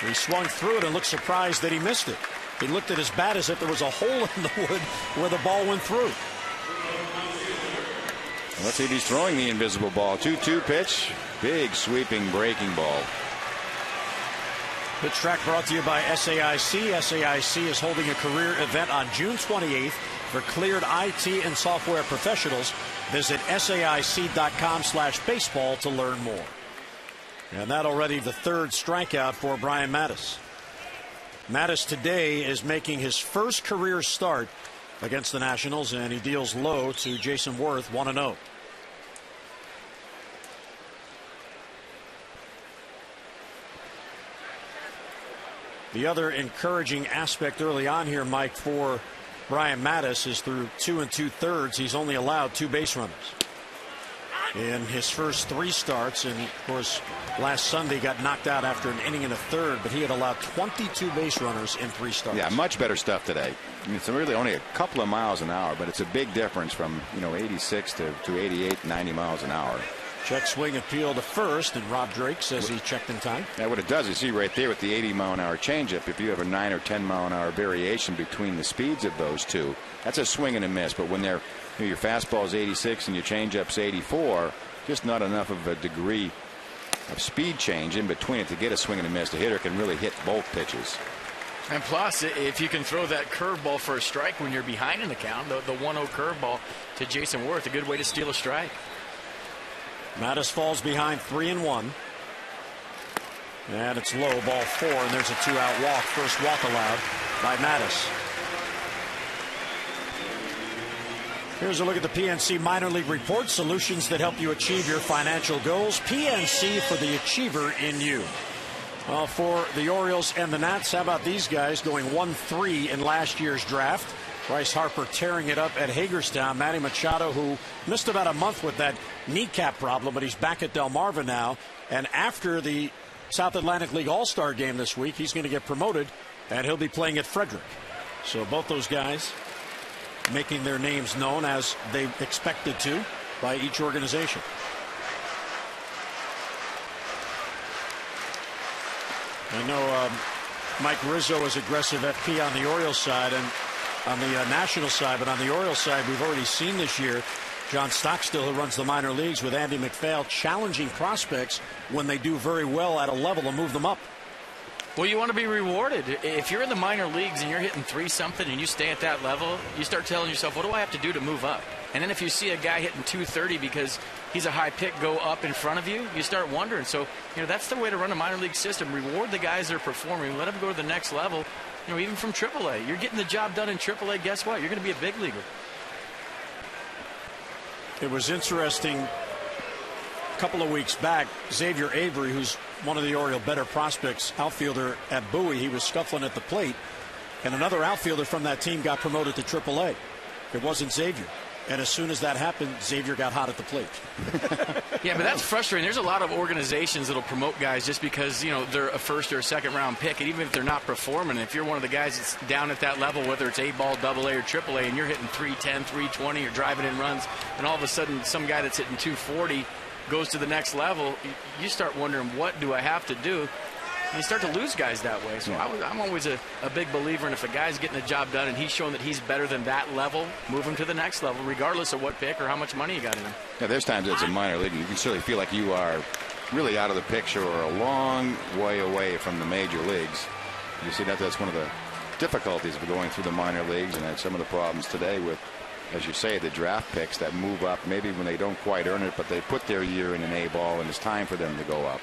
He swung through it and looked surprised that he missed it. He looked at his bat as if there was a hole in the wood where the ball went through. Let's see if he's throwing the invisible ball. 2-2 pitch. Big sweeping breaking ball. Pitch Track brought to you by SAIC. SAIC is holding a career event on June 28th for cleared IT and software professionals. Visit SAIC.com/baseball to learn more. And that already the 3rd strikeout for Brian Mattis. Mattis today is making his first career start against the Nationals, and he deals low to Jason Worth, 1-0. The other encouraging aspect early on here, Mike, for Brian Mattis is through 2 2/3, he's only allowed 2 base runners in his first 3 starts. And of course, last Sunday got knocked out after an inning and a third, but he had allowed 22 base runners in 3 starts. Yeah, much better stuff today. I mean, it's really only a couple of miles an hour, but it's a big difference from 86 to 88, 90 miles an hour. Check swing appeal to first, and Rob Drake says he checked in time. Yeah, what it does, you see right there with the 80-mile-an-hour changeup, if you have a 9 or 10-mile-an-hour variation between the speeds of those two, that's a swing and a miss. But when they're your fastball is 86 and your changeup's 84, just not enough of a degree of speed change in between it to get a swing and a miss. The hitter can really hit both pitches. And plus, if you can throw that curveball for a strike when you're behind in the count, the 1-0 curveball to Jason Worth, a good way to steal a strike. Mattis falls behind 3-1. And it's low, ball 4, and there's a 2-out walk. First walk allowed by Mattis. Here's a look at the PNC Minor League Report. Solutions that help you achieve your financial goals. PNC for the achiever in you. Well, for the Orioles and the Nats, how about these guys going 1-3 in last year's draft? Bryce Harper tearing it up at Hagerstown. Manny Machado, who missed about a month with that kneecap problem, but he's back at Delmarva now. And after the South Atlantic League All-Star game this week, he's going to get promoted, and he'll be playing at Frederick. So both those guys making their names known as they expected to by each organization. I know Mike Rizzo is aggressive FP on the Orioles side and on the national side, but on the Orioles side, we've already seen this year John Stockstill, who runs the minor leagues with Andy McPhail, challenging prospects when they do very well at a level to move them up. Well, you want to be rewarded. If you're in the minor leagues and you're hitting 3-something and you stay at that level, you start telling yourself, what do I have to do to move up? And then if you see a guy hitting 230 because he's a high pick go up in front of you, you start wondering. So, that's the way to run a minor league system. Reward the guys that are performing. Let them go to the next level. Even from AAA. You're getting the job done in AAA. Guess what? You're going to be a big leaguer. It was interesting a couple of weeks back. Xavier Avery, who's one of the Oriole better prospects, outfielder at Bowie, he was scuffling at the plate, and another outfielder from that team got promoted to AAA. It wasn't Xavier. And as soon as that happened, Xavier got hot at the plate. Yeah, but that's frustrating. There's a lot of organizations that'll promote guys just because, they're a first or a second round pick. And even if they're not performing, if you're one of the guys that's down at that level, whether it's A-ball, AA, or AAA, and you're hitting 310, 320, or driving in runs, and all of a sudden some guy that's hitting 240 goes to the next level, you start wondering, what do I have to do? And you start to lose guys that way. So I'm always a big believer in if a guy's getting the job done and he's showing that he's better than that level, move him to the next level, regardless of what pick or how much money you got in him. Yeah, there's times it's a minor league. You can certainly feel like you are really out of the picture or a long way away from the major leagues. You see that's one of the difficulties of going through the minor leagues, and that's some of the problems today with, as you say, the draft picks that move up maybe when they don't quite earn it, but they put their year in an A-ball, and it's time for them to go up.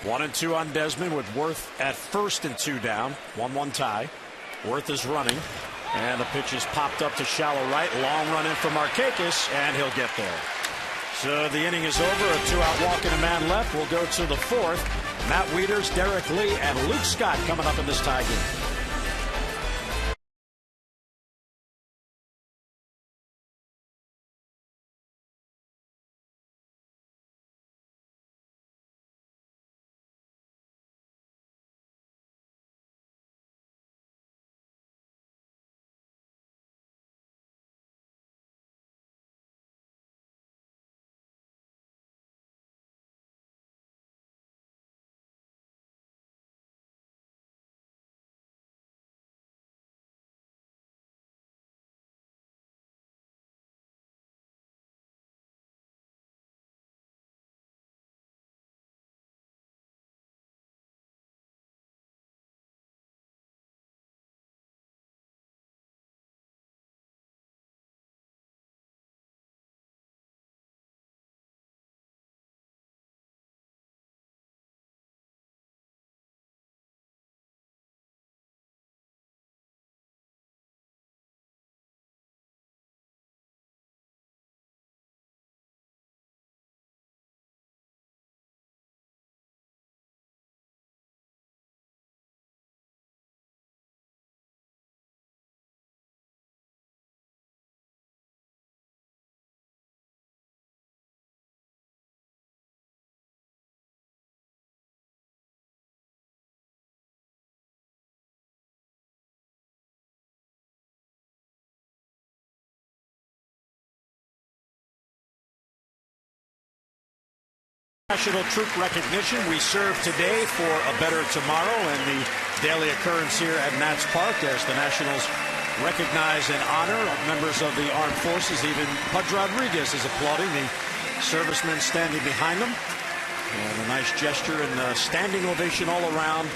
1-2 on Desmond with Worth at first and 2 down. 1-1 tie. Worth is running, and the pitch is popped up to shallow right. Long run in for Markakis, and he'll get there. So the inning is over. A 2-out walk and a man left. We'll go to the 4th. Matt Wieters, Derek Lee, and Luke Scott coming up in this tie game. National Troop Recognition. We serve today for a better tomorrow, and the daily occurrence here at Nats Park as the Nationals recognize and honor members of the armed forces. Even Pudge Rodriguez is applauding the servicemen standing behind them. And a nice gesture and a standing ovation all around.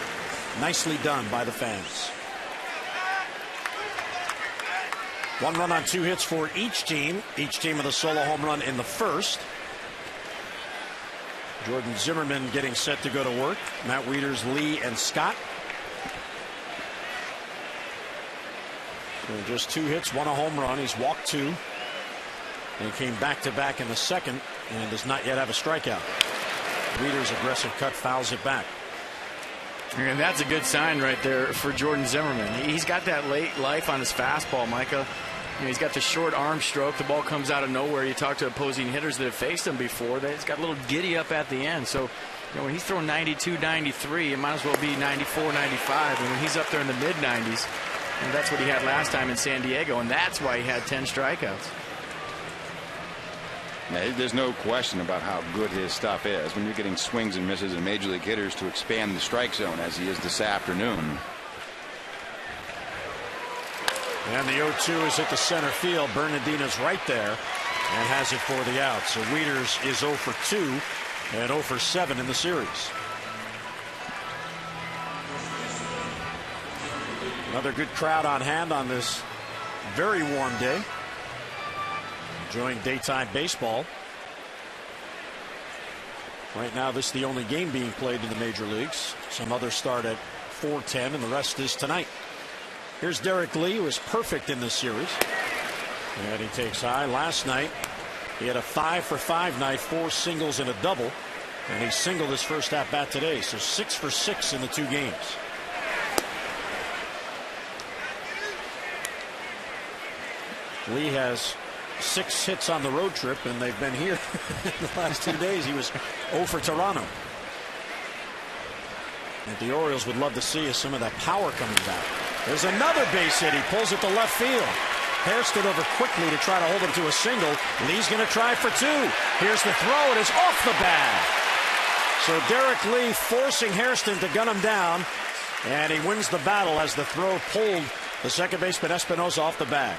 Nicely done by the fans. 1 run on 2 hits for each team with a solo home run in the first. Jordan Zimmerman getting set to go to work. Matt Wieters, Lee, and Scott. So just 2 hits, 1 a home run. He's walked 2. And he came back-to-back in the second and does not yet have a strikeout. Wieters' aggressive cut fouls it back. And that's a good sign right there for Jordan Zimmerman. He's got that late life on his fastball, Micah. He's got the short arm stroke. The ball comes out of nowhere. You talk to opposing hitters that have faced him before. It's got a little giddy up at the end. So when he's throwing 92, 93, it might as well be 94, 95. And when he's up there in the mid-90s, and that's what he had last time in San Diego, and that's why he had 10 strikeouts. Yeah, there's no question about how good his stuff is when you're getting swings and misses and major league hitters to expand the strike zone as he is this afternoon. And the 0-2 is at the center field. Bernardina's right there and has it for the out. So Wieters is 0 for 2 and 0 for 7 in the series. Another good crowd on hand on this very warm day. Enjoying daytime baseball. Right now, this is the only game being played in the major leagues. Some others start at 4:10, and the rest is tonight. Here's Derek Lee, who was perfect in this series. And he takes high. Last night, he had a 5 for 5 night, 4 singles and a double. And he singled his first at bat today. So 6 for 6 in the 2 games. Lee has 6 hits on the road trip, and they've been here the last 2 days. He was 0 for Toronto. And the Orioles would love to see some of that power coming back. There's another base hit. He pulls it to left field. Hairston over quickly to try to hold him to a single. Lee's going to try for 2. Here's the throw. It is off the bag. So Derek Lee forcing Hairston to gun him down, and he wins the battle as the throw pulled the second baseman Espinosa off the bag.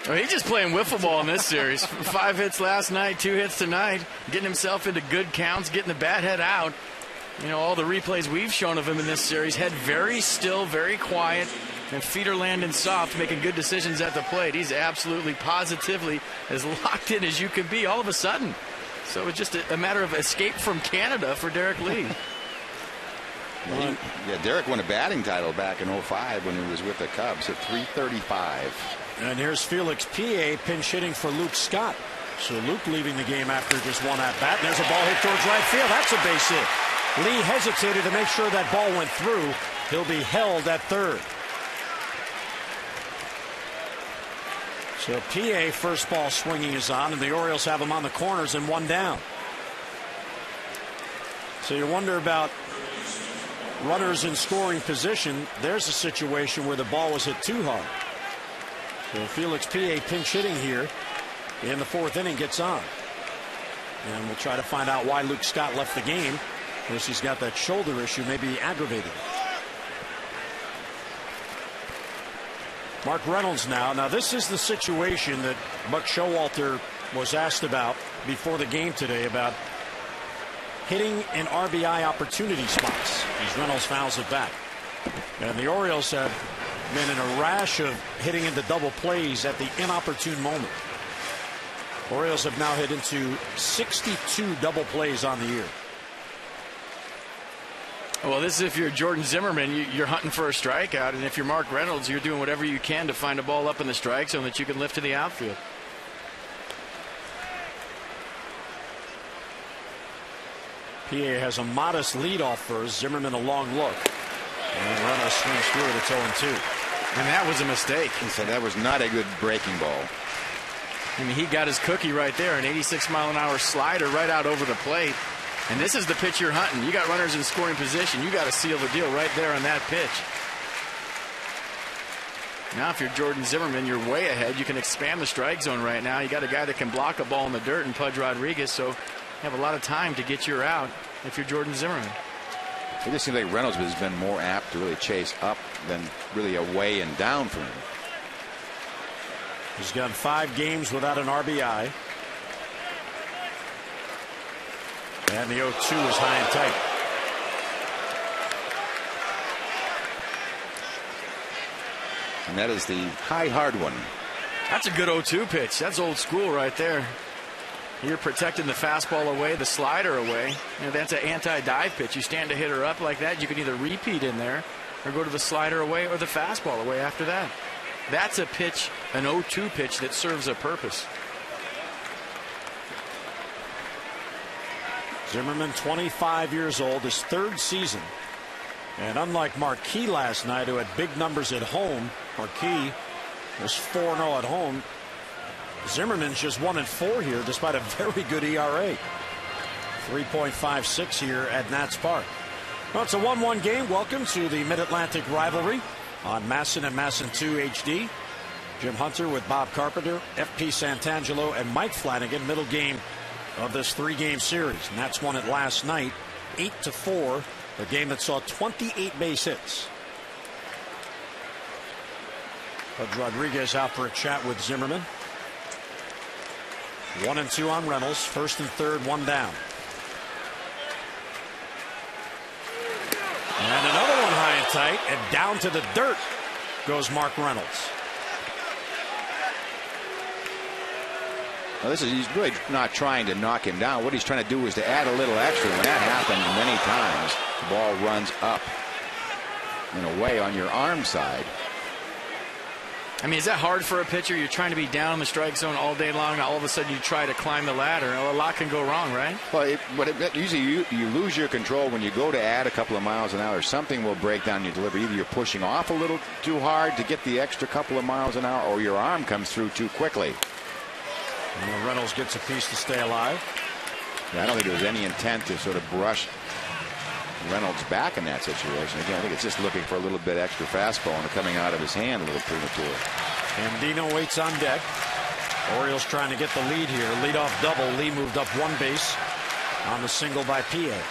Well, he's just playing wiffle ball in this series. 5 hits last night, 2 hits tonight, getting himself into good counts, getting the bat head out. You know, all the replays we've shown of him in this series, head very still, very quiet, and feet are landing soft, making good decisions at the plate. He's absolutely, positively as locked in as you can be all of a sudden. So it's just a matter of escape from Canada for Derek Lee. Yeah, Derek won a batting title back in 05 when he was with the Cubs at .335. And here's Felix P.A. pinch hitting for Luke Scott. So Luke leaving the game after just 1 at bat. There's a ball hit towards right field. That's a base hit. Lee hesitated to make sure that ball went through. He'll be held at third. So P.A. first ball swinging is on, and the Orioles have him on the corners and 1 down. So you wonder about runners in scoring position. There's a situation where the ball was hit too hard. So Felix P.A. pinch hitting here in the 4th inning gets on. And we'll try to find out why Luke Scott left the game. Of course, he's got that shoulder issue, maybe aggravated. Mark Reynolds now. Now, this is the situation that Buck Showalter was asked about before the game today about hitting in RBI opportunity spots as Reynolds fouls it back. And the Orioles have been in a rash of hitting into double plays at the inopportune moment. Orioles have now hit into 62 double plays on the year. Well, this is if you're Jordan Zimmerman, you're hunting for a strikeout, and if you're Mark Reynolds, you're doing whatever you can to find a ball up in the strike zone that you can lift to the outfield. PA has a modest leadoff first. Zimmerman a long look. And Reynolds swings through it. It's 0-2. And that was a mistake. He said that was not a good breaking ball. I mean, he got his cookie right there, an 86-mile-an-hour slider right out over the plate. And this is the pitch you're hunting. You got runners in scoring position. You got to seal the deal right there on that pitch. Now, if you're Jordan Zimmerman, you're way ahead. You can expand the strike zone right now. You got a guy that can block a ball in the dirt in Pudge Rodriguez, so you have a lot of time to get your out if you're Jordan Zimmerman. It just seems like Reynolds has been more apt to really chase up than really away and down for him. He's gone 5 games without an RBI. And the 0-2 is high and tight. And that is the high hard one. That's a good 0-2 pitch. That's old school right there. You're protecting the fastball away, the slider away. You know, that's an anti-dive pitch. You stand a hitter up like that, you can either repeat in there or go to the slider away or the fastball away after that. That's a pitch, an 0-2 pitch that serves a purpose. Zimmerman, 25 years old, his third season. And unlike Marquis last night, who had big numbers at home, Marquis was 4-0 at home. Zimmerman's just 1-4 here, despite a very good ERA. 3.56 here at Nats Park. Well, it's a 1-1 game. Welcome to the Mid-Atlantic rivalry on Masson and Masson 2 HD. Jim Hunter with Bob Carpenter, FP Santangelo, and Mike Flanagan. Middle game of this 3-game series. Nats won it last night, 8-4. A game that saw 28 base hits. Pudge Rodriguez out for a chat with Zimmerman. 1-2 on Reynolds. First and third, one down. And another one high and tight, and down to the dirt goes Mark Reynolds. Well, he's really not trying to knock him down. What he's trying to do is to add a little extra. When that happens many times, the ball runs up and away on your arm side. I mean, is that hard for a pitcher? You're trying to be down in the strike zone all day long. All of a sudden, you try to climb the ladder. A lot can go wrong, right? Well, usually you lose your control when you go to add a couple of miles an hour. Something will break down your delivery. Either you're pushing off a little too hard to get the extra couple of miles an hour, or your arm comes through too quickly. And Reynolds gets a piece to stay alive. Yeah, I don't think there was any intent to sort of brush Reynolds back in that situation. Again, I think it's just looking for a little bit extra fastball and coming out of his hand a little premature. Andino waits on deck. Orioles trying to get the lead here. Leadoff double. Lee moved up one base on the single by PA.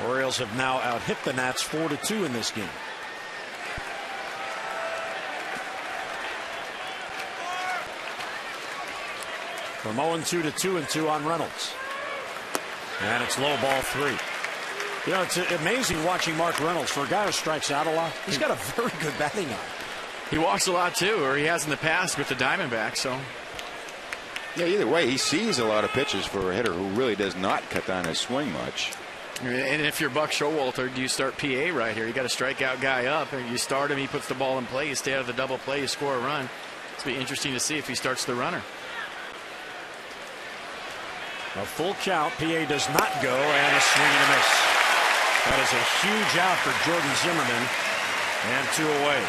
Orioles have now out-hit the Nats 4-2 in this game. From 0-2 to 2-2 on Reynolds. And it's low, ball 3. You know, it's amazing watching Mark Reynolds. For a guy who strikes out a lot, he's got a very good batting eye. He walks a lot, too, or he has in the past with the Diamondbacks. So, yeah, either way, he sees a lot of pitches for a hitter who really does not cut down his swing much. And if you're Buck Showalter, do you start PA right here? You got a strikeout guy up, and you start him, he puts the ball in play, you stay out of the double play, you score a run. It's going to be interesting to see if he starts the runner. A full count. PA does not go, and a swing and a miss. That is a huge out for Jordan Zimmerman, and 2 away.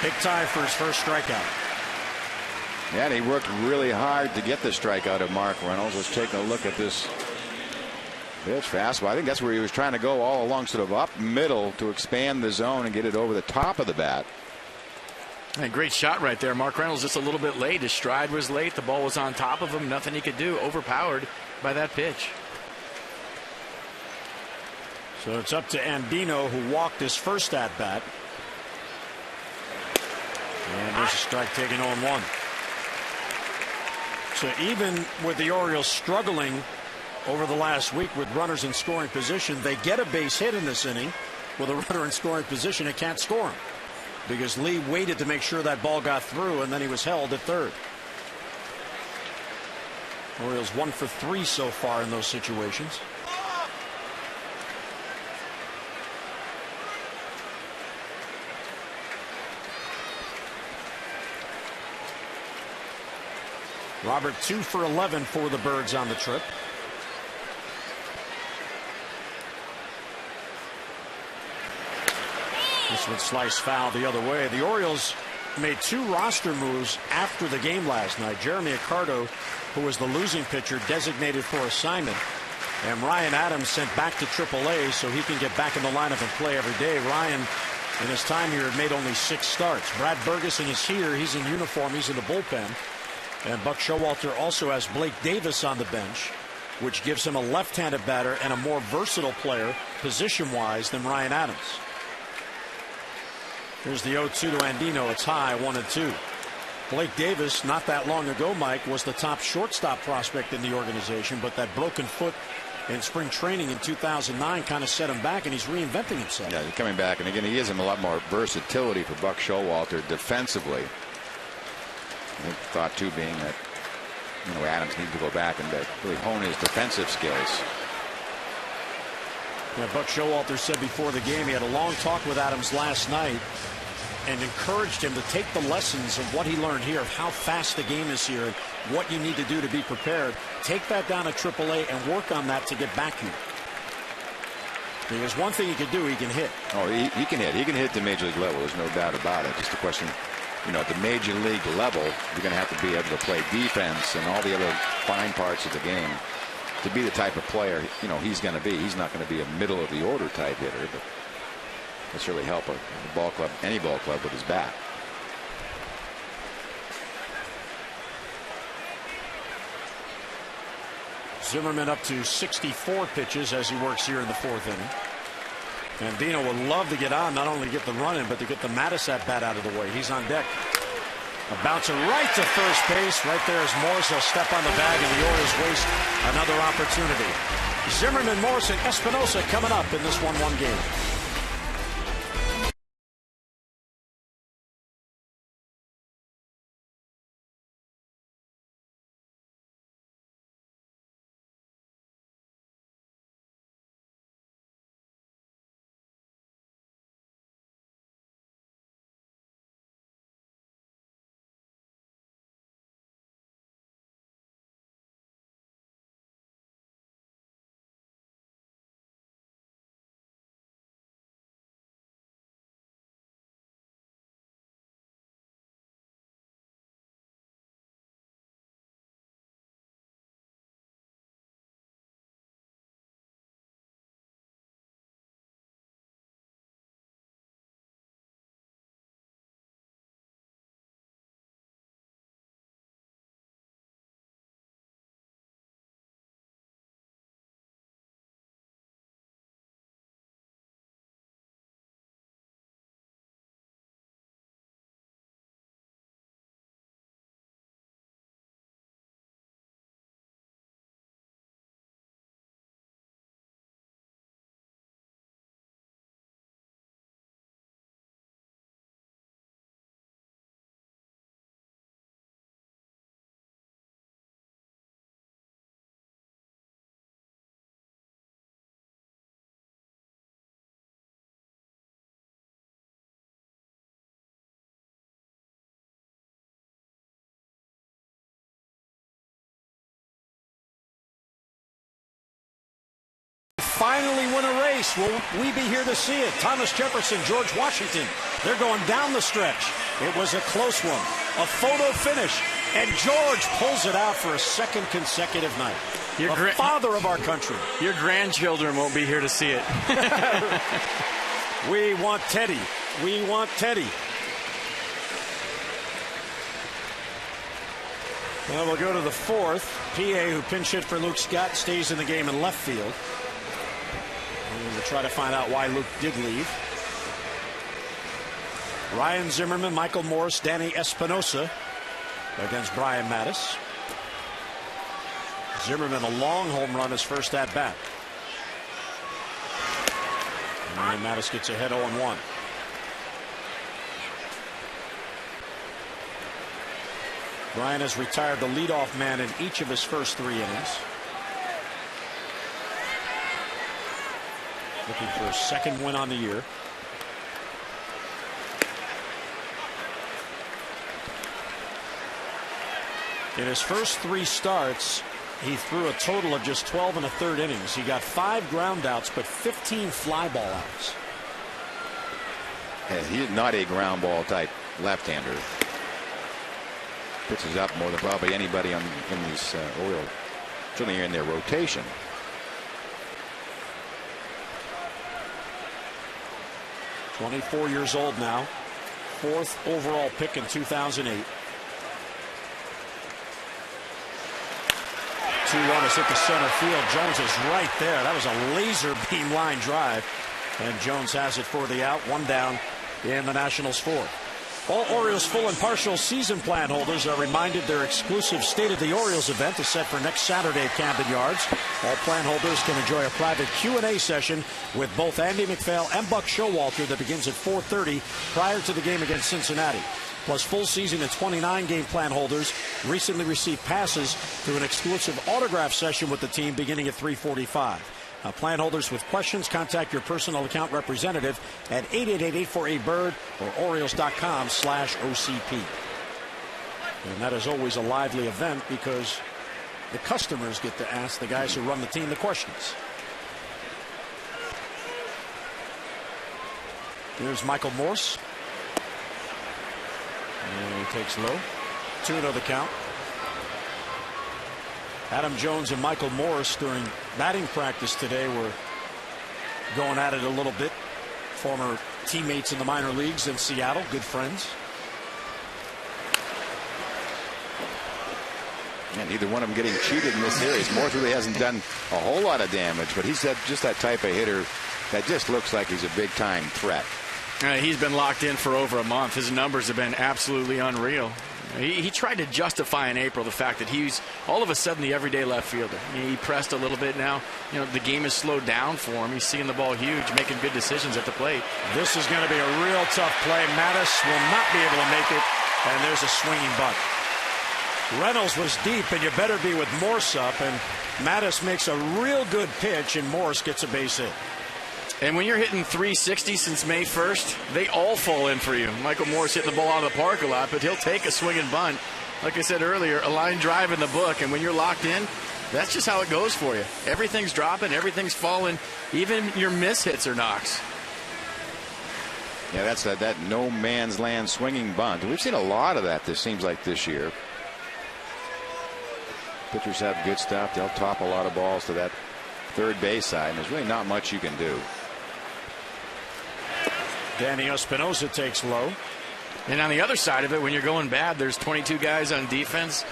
Big time for his first strikeout. Yeah, and he worked really hard to get the strikeout of Mark Reynolds. Let's take a look at this pitch fastball. I think that's where he was trying to go all along, sort of up middle to expand the zone and get it over the top of the bat. And great shot right there. Mark Reynolds just a little bit late. His stride was late. The ball was on top of him. Nothing he could do. Overpowered by that pitch. So it's up to Andino, who walked his first at bat. And there's a strike taken 0-1. So even with the Orioles struggling over the last week with runners in scoring position, they get a base hit in this inning with a runner in scoring position and can't score him because Lee waited to make sure that ball got through, and then he was held at third. Orioles 1 for 3 so far in those situations. Robert 2 for 11 for the Birds on the trip. This would slice foul the other way. The Orioles made 2 roster moves after the game last night. Jeremy Accardo, who was the losing pitcher, designated for assignment, and Ryan Adams sent back to AAA so he can get back in the lineup and play every day. Ryan, in his time here, had made only 6 starts. Brad Bergeson is here. He's in uniform. He's in the bullpen. And Buck Showalter also has Blake Davis on the bench, which gives him a left-handed batter and a more versatile player position-wise than Ryan Adams. Here's the 0-2 to Andino. It's high, 1-2. Blake Davis, not that long ago, Mike, was the top shortstop prospect in the organization, but that broken foot in spring training in 2009 kind of set him back, and he's reinventing himself. Yeah, he's coming back, and again, he gives him a lot more versatility for Buck Showalter defensively. The thought, too, being that, you know, Adams needs to go back and really hone his defensive skills. Yeah, Buck Showalter said before the game he had a long talk with Adams last night and encouraged him to take the lessons of what he learned here of how fast the game is here what you need to do to be prepared. Take that down at AAA and work on that to get back here. Because one thing he can do, he can hit. Oh, he can hit. He can hit at the major league level. There's no doubt about it. Just a question, at the major league level, you're going to have to be able to play defense and all the other fine parts of the game to be the type of player, he's going to be. He's not going to be a middle of the order type hitter, but that's really help a ball club, any ball club, with his bat. Zimmerman up to 64 pitches as he works here in the 4th inning. And Dino would love to get on, not only to get the run in, but to get the Mattis at bat out of the way. He's on deck. A bouncer right to first base. Right there is Morris. He'll step on the bag, and the Orioles waste another opportunity. Zimmerman, Morris, and Espinosa coming up in this 1-1 game. Finally win a race. Will we be here to see it? Thomas Jefferson, George Washington, they're going down the stretch. It was a close one, a photo finish, and George pulls it out for a second consecutive night. The father of our country. Your grandchildren won't be here to see it. We want Teddy. We want Teddy. Well, we'll go to the 4th. PA, who pinch hit for Luke Scott, stays in the game in left field. We'll try to find out why Luke did leave. Ryan Zimmerman, Michael Morris, Danny Espinosa against Brian Mattis. Zimmerman, a long home run, his first at bat. And Mattis gets ahead 0-1. Brian has retired the leadoff man in each of his first 3 innings. Looking for a second win on the year. In his first 3 starts, he threw a total of just 12 1/3 innings. He got 5 ground outs, but 15 fly ball outs. Yeah, he is not a ground ball type left-hander. Pitches up more than probably anybody in these Orioles, certainly in their rotation. "24 years old now, 4th overall pick in 2008. 2-1 is hit to center field. Jones is right there. That was a laser beam line drive, and Jones has it for the out. 1 down in the Nationals' 4th. All Orioles full and partial season plan holders are reminded their exclusive State of the Orioles event is set for next Saturday at Camden Yards. All plan holders can enjoy a private Q&A session with both Andy McPhail and Buck Showalter that begins at 4:30 prior to the game against Cincinnati. Plus, full season and 29-game plan holders recently received passes to an exclusive autograph session with the team beginning at 3:45. Plan holders with questions, contact your personal account representative at 888-848-BIRD or Orioles.com/OCP. And that is always a lively event because the customers get to ask the guys who run the team the questions. Here's Michael Morse. And he takes low. 2-0 the count. Adam Jones and Michael Morse during batting practice today were going at it a little bit. Former teammates in the minor leagues in Seattle, good friends. And neither one of them getting cheated in this series. Morse really hasn't done a whole lot of damage, but he's just that type of hitter that just looks like he's a big-time threat. He's been locked in for over a month. His numbers have been absolutely unreal. He tried to justify in April the fact that he's all of a sudden the everyday left fielder. He pressed a little bit now. The game has slowed down for him. He's seeing the ball huge, making good decisions at the plate. This is going to be a real tough play. Mattis will not be able to make it, and there's a swinging bunt. Reynolds was deep, and you better be with Morse up, and Mattis makes a real good pitch, and Morse gets a base hit. And when you're hitting 360 since May 1st, they all fall in for you. Michael Morse hitting the ball out of the park a lot, but he'll take a swing and bunt. Like I said earlier, a line drive in the book, and when you're locked in, that's just how it goes for you. Everything's dropping, everything's falling, even your miss hits or knocks. Yeah, that's that no man's land swinging bunt. We've seen a lot of that, this seems like, this year. Pitchers have good stuff. They'll top a lot of balls to that third base side, and there's really not much you can do. Danny Espinosa takes low. And on the other side of it, when you're going bad, there's 22 guys on defense.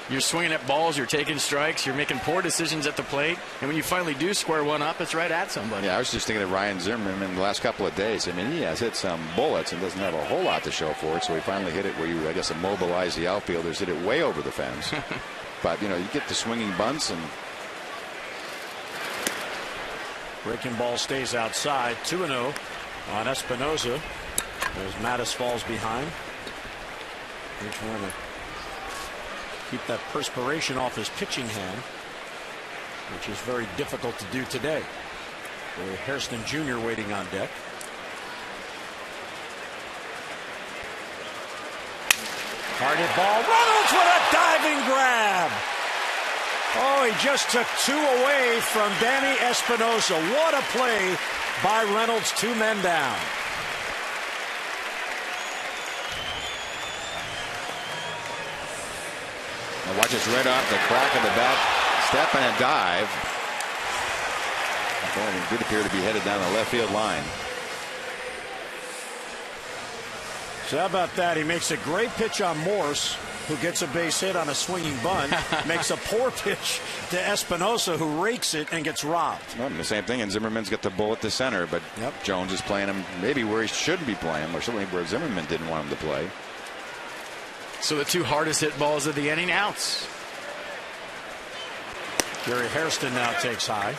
You're swinging at balls, you're taking strikes, you're making poor decisions at the plate. And when you finally do square one up, it's right at somebody. Yeah, I was just thinking of Ryan Zimmerman in the last couple of days. I mean, he has hit some bullets and doesn't have a whole lot to show for it. So he finally hit it where you, I guess, immobilize the outfielders, hit it way over the fence. But, you get the swinging bunts and. Breaking ball stays outside. 2-0 on Espinosa. As Mattis falls behind. He's trying to keep that perspiration off his pitching hand, which is very difficult to do today. Hairston Jr. waiting on deck. Hard hit ball. Reynolds with a diving grab. Oh, he just took two away from Danny Espinosa. What a play by Reynolds. 2 men down. Now watch this right off the crack of the bat. Step and a dive. It did appear to be headed down the left field line. So how about that? He makes a great pitch on Morse, who gets a base hit on a swinging bunt. Makes a poor pitch to Espinosa, who rakes it and gets robbed. Well, the same thing, and Zimmerman's got the bull at the center, but Jones is playing him maybe where he shouldn't be playing, or certainly where Zimmerman didn't want him to play. So the 2 hardest hit balls of the inning, outs. Gary Hairston now takes high.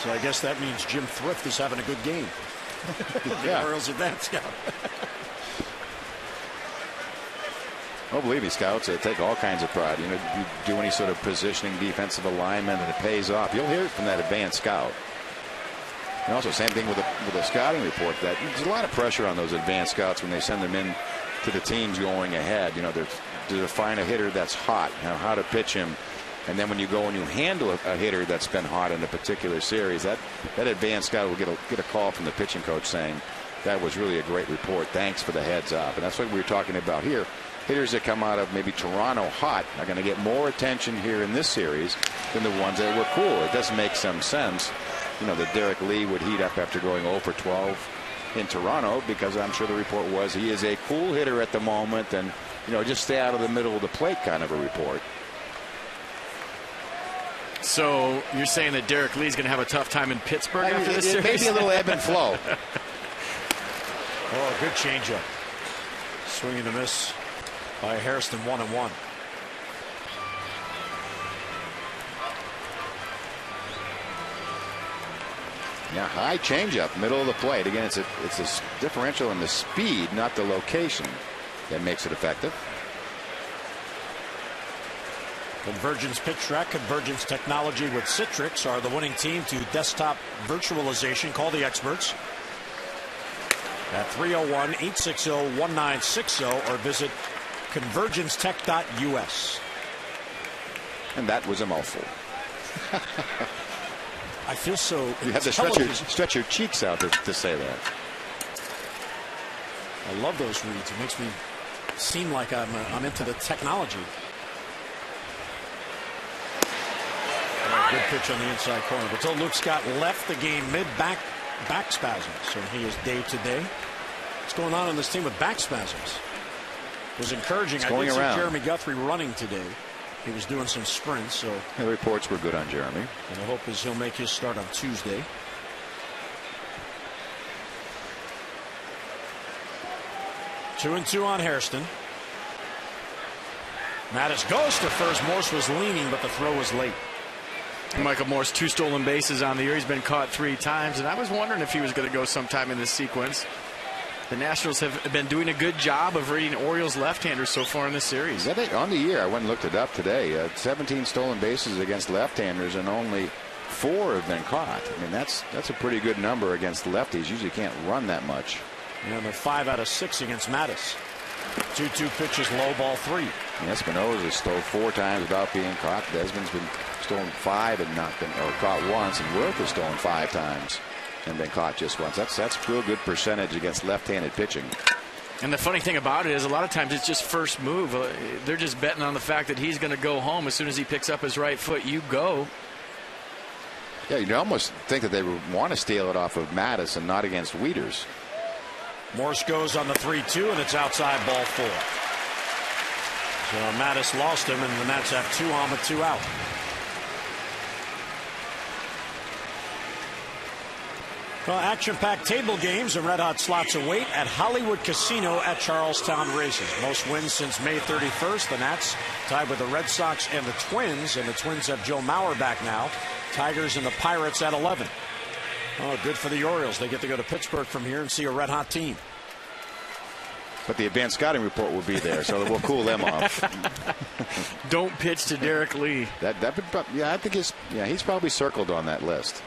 So I guess that means Jim Thrift is having a good game. The Orioles advance scout. Oh, believe me, scouts take all kinds of pride. You do any sort of positioning, defensive alignment, and it pays off. You'll hear it from that advanced scout. And also, same thing with a scouting report. That there's a lot of pressure on those advanced scouts when they send them in to the teams going ahead. To find a hitter that's hot, how to pitch him. And then when you go and you handle a hitter that's been hot in a particular series, that advanced scout will get a call from the pitching coach saying that was really a great report. Thanks for the heads up. And that's what we were talking about here. Hitters that come out of maybe Toronto hot are going to get more attention here in this series than the ones that were cool. It does make some sense, that Derek Lee would heat up after going 0 for 12 in Toronto, because I'm sure the report was he is a cool hitter at the moment, and just stay out of the middle of the plate kind of a report. So you're saying that Derek Lee's going to have a tough time in Pittsburgh after this series? Maybe a little ebb and flow. Oh, good changeup. Swing and a miss by Hairston. 1-1. Yeah, high changeup, middle of the plate. Again, it's a differential in the speed, not the location, that makes it effective. Convergence Pitch Track, Convergence technology with Citrix are the winning team to desktop virtualization. Call the experts. at 301-860-1960 or visit convergencetech.us. And that was a mouthful. I feel so. You had to stretch your cheeks out to say that. I love those reads. It makes me seem like I'm into the technology. Good pitch on the inside corner. But so Luke Scott left the game mid-back spasm. So he is day to day. What's going on this team with back spasms? It was encouraging. I did see Jeremy Guthrie running today. He was doing some sprints. So the reports were good on Jeremy. And the hope is he'll make his start on Tuesday. Two and two on Hairston. Mattis goes to first. Morse was leaning, but the throw was late. Michael Morse, 2 stolen bases on the year. He's been caught 3 times, and I was wondering if he was going to go sometime in this sequence. The Nationals have been doing a good job of reading Orioles left-handers so far in this series. On the year, I went and looked it up today. 17 stolen bases against left-handers, and only 4 have been caught. I mean, that's a pretty good number against lefties. Usually can't run that much. Yeah, they're 5 out of 6 against Mattis. 2-2 pitches, low ball 3. Espinoza stole 4 times without being caught. Desmond's been stolen 5 and not been caught once, and Worth has stolen 5 times and been caught just once. That's real good percentage against left-handed pitching. And the funny thing about it is a lot of times it's just first move. They're just betting on the fact that he's going to go home. As soon as he picks up his right foot, you go. Yeah, you'd almost think that they would want to steal it off of Mattis and not against Wieters. Morse goes on the 3-2, and it's outside ball 4. So Mattis lost him, and the Nats have 2 on with 2 out. Well, action-packed table games and red-hot slots await at Hollywood Casino at Charlestown Races. Most wins since May 31st. The Nats tied with the Red Sox and the Twins have Joe Mauer back now. Tigers and the Pirates at 11. Oh, good for the Orioles. They get to go to Pittsburgh from here and see a red-hot team. But the advanced scouting report will be there, so we'll cool them off. Don't pitch to Derek Lee. I think he's probably circled on that list.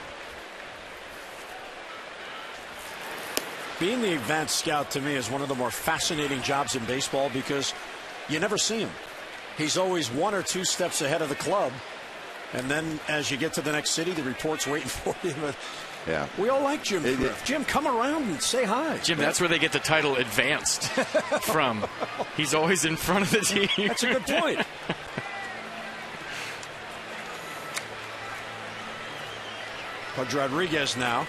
Being the advanced scout to me is one of the more fascinating jobs in baseball because you never see him. He's always 1 or 2 steps ahead of the club. And then as you get to the next city, the report's waiting for you. But yeah, we all like Jim. Jim, come around and say hi. Jim, that's where they get the title advanced from. He's always in front of the team. That's a good point. Pudge Rodriguez now.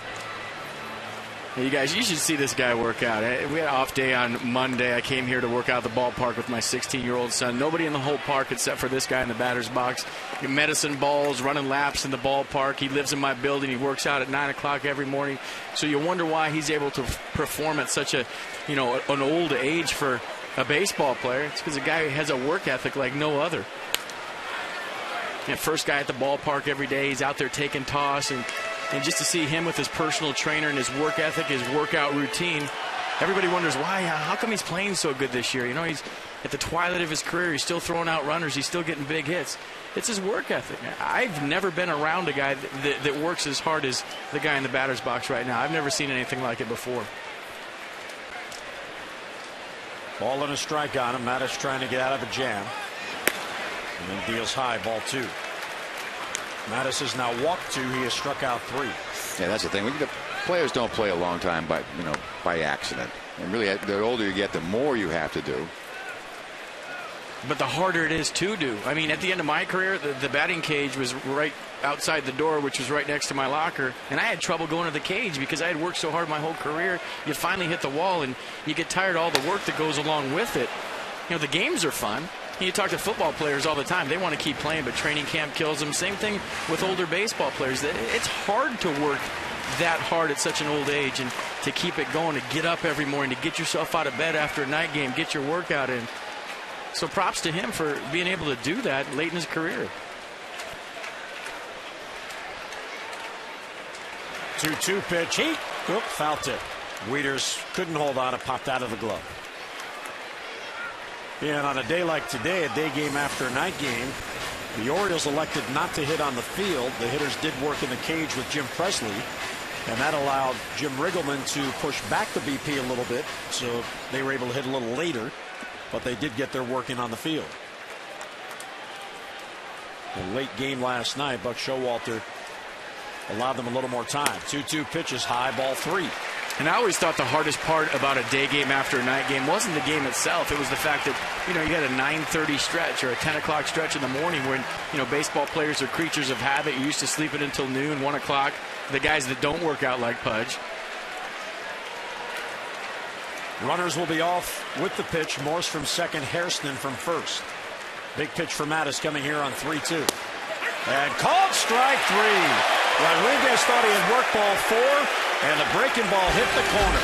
Hey, you guys, you should see this guy work out. We had an off day on Monday. I came here to work out at the ballpark with my 16-year-old son. Nobody in the whole park except for this guy in the batter's box. Medicine balls, running laps in the ballpark. He lives in my building. He works out at 9 o'clock every morning. So you wonder why he's able to perform at such an old age for a baseball player. It's because the guy has a work ethic like no other. First guy at the ballpark every day. He's out there taking toss, and just to see him with his personal trainer and his work ethic, his workout routine, everybody wonders why. How come he's playing so good this year? He's at the twilight of his career. He's still throwing out runners. He's still getting big hits. It's his work ethic. I've never been around a guy that works as hard as the guy in the batter's box right now. I've never seen anything like it before. Ball and a strike on him. Mattis trying to get out of a jam. And then deals high, ball 2. Mattis has now walked 2. He has struck out 3. Yeah, that's the thing. The players don't play a long time by accident. And really, the older you get, the more you have to do. But the harder it is to do. I mean, at the end of my career, the batting cage was right outside the door, which was right next to my locker. And I had trouble going to the cage because I had worked so hard my whole career. You finally hit the wall, and you get tired of all the work that goes along with it. The games are fun. You talk to football players all the time. They want to keep playing, but training camp kills them. Same thing with older baseball players. It's hard to work that hard at such an old age and to keep it going, to get up every morning, to get yourself out of bed after a night game, get your workout in. So props to him for being able to do that late in his career. 2-2 pitch. Foul tip. Wieters couldn't hold on. It popped out of the glove. Yeah, and on a day like today, a day game after a night game, the Orioles elected not to hit on the field. The hitters did work in the cage with Jim Presley. And that allowed Jim Riggleman to push back the BP a little bit, so they were able to hit a little later, but they did get their work in on the field. The late game last night, Buck Showalter allowed them a little more time. 2-2 pitches, high, ball 3. And I always thought the hardest part about a day game after a night game wasn't the game itself. It was the fact that, you had a 9:30 stretch or a 10 o'clock stretch in the morning when, baseball players are creatures of habit. You're used to sleeping until noon, 1 o'clock. The guys that don't work out like Pudge. Runners will be off with the pitch. Morse from second, Hairston from first. Big pitch for Mattis coming here on 3-2. And called strike 3. Rodriguez thought he had worked ball 4, and the breaking ball hit the corner.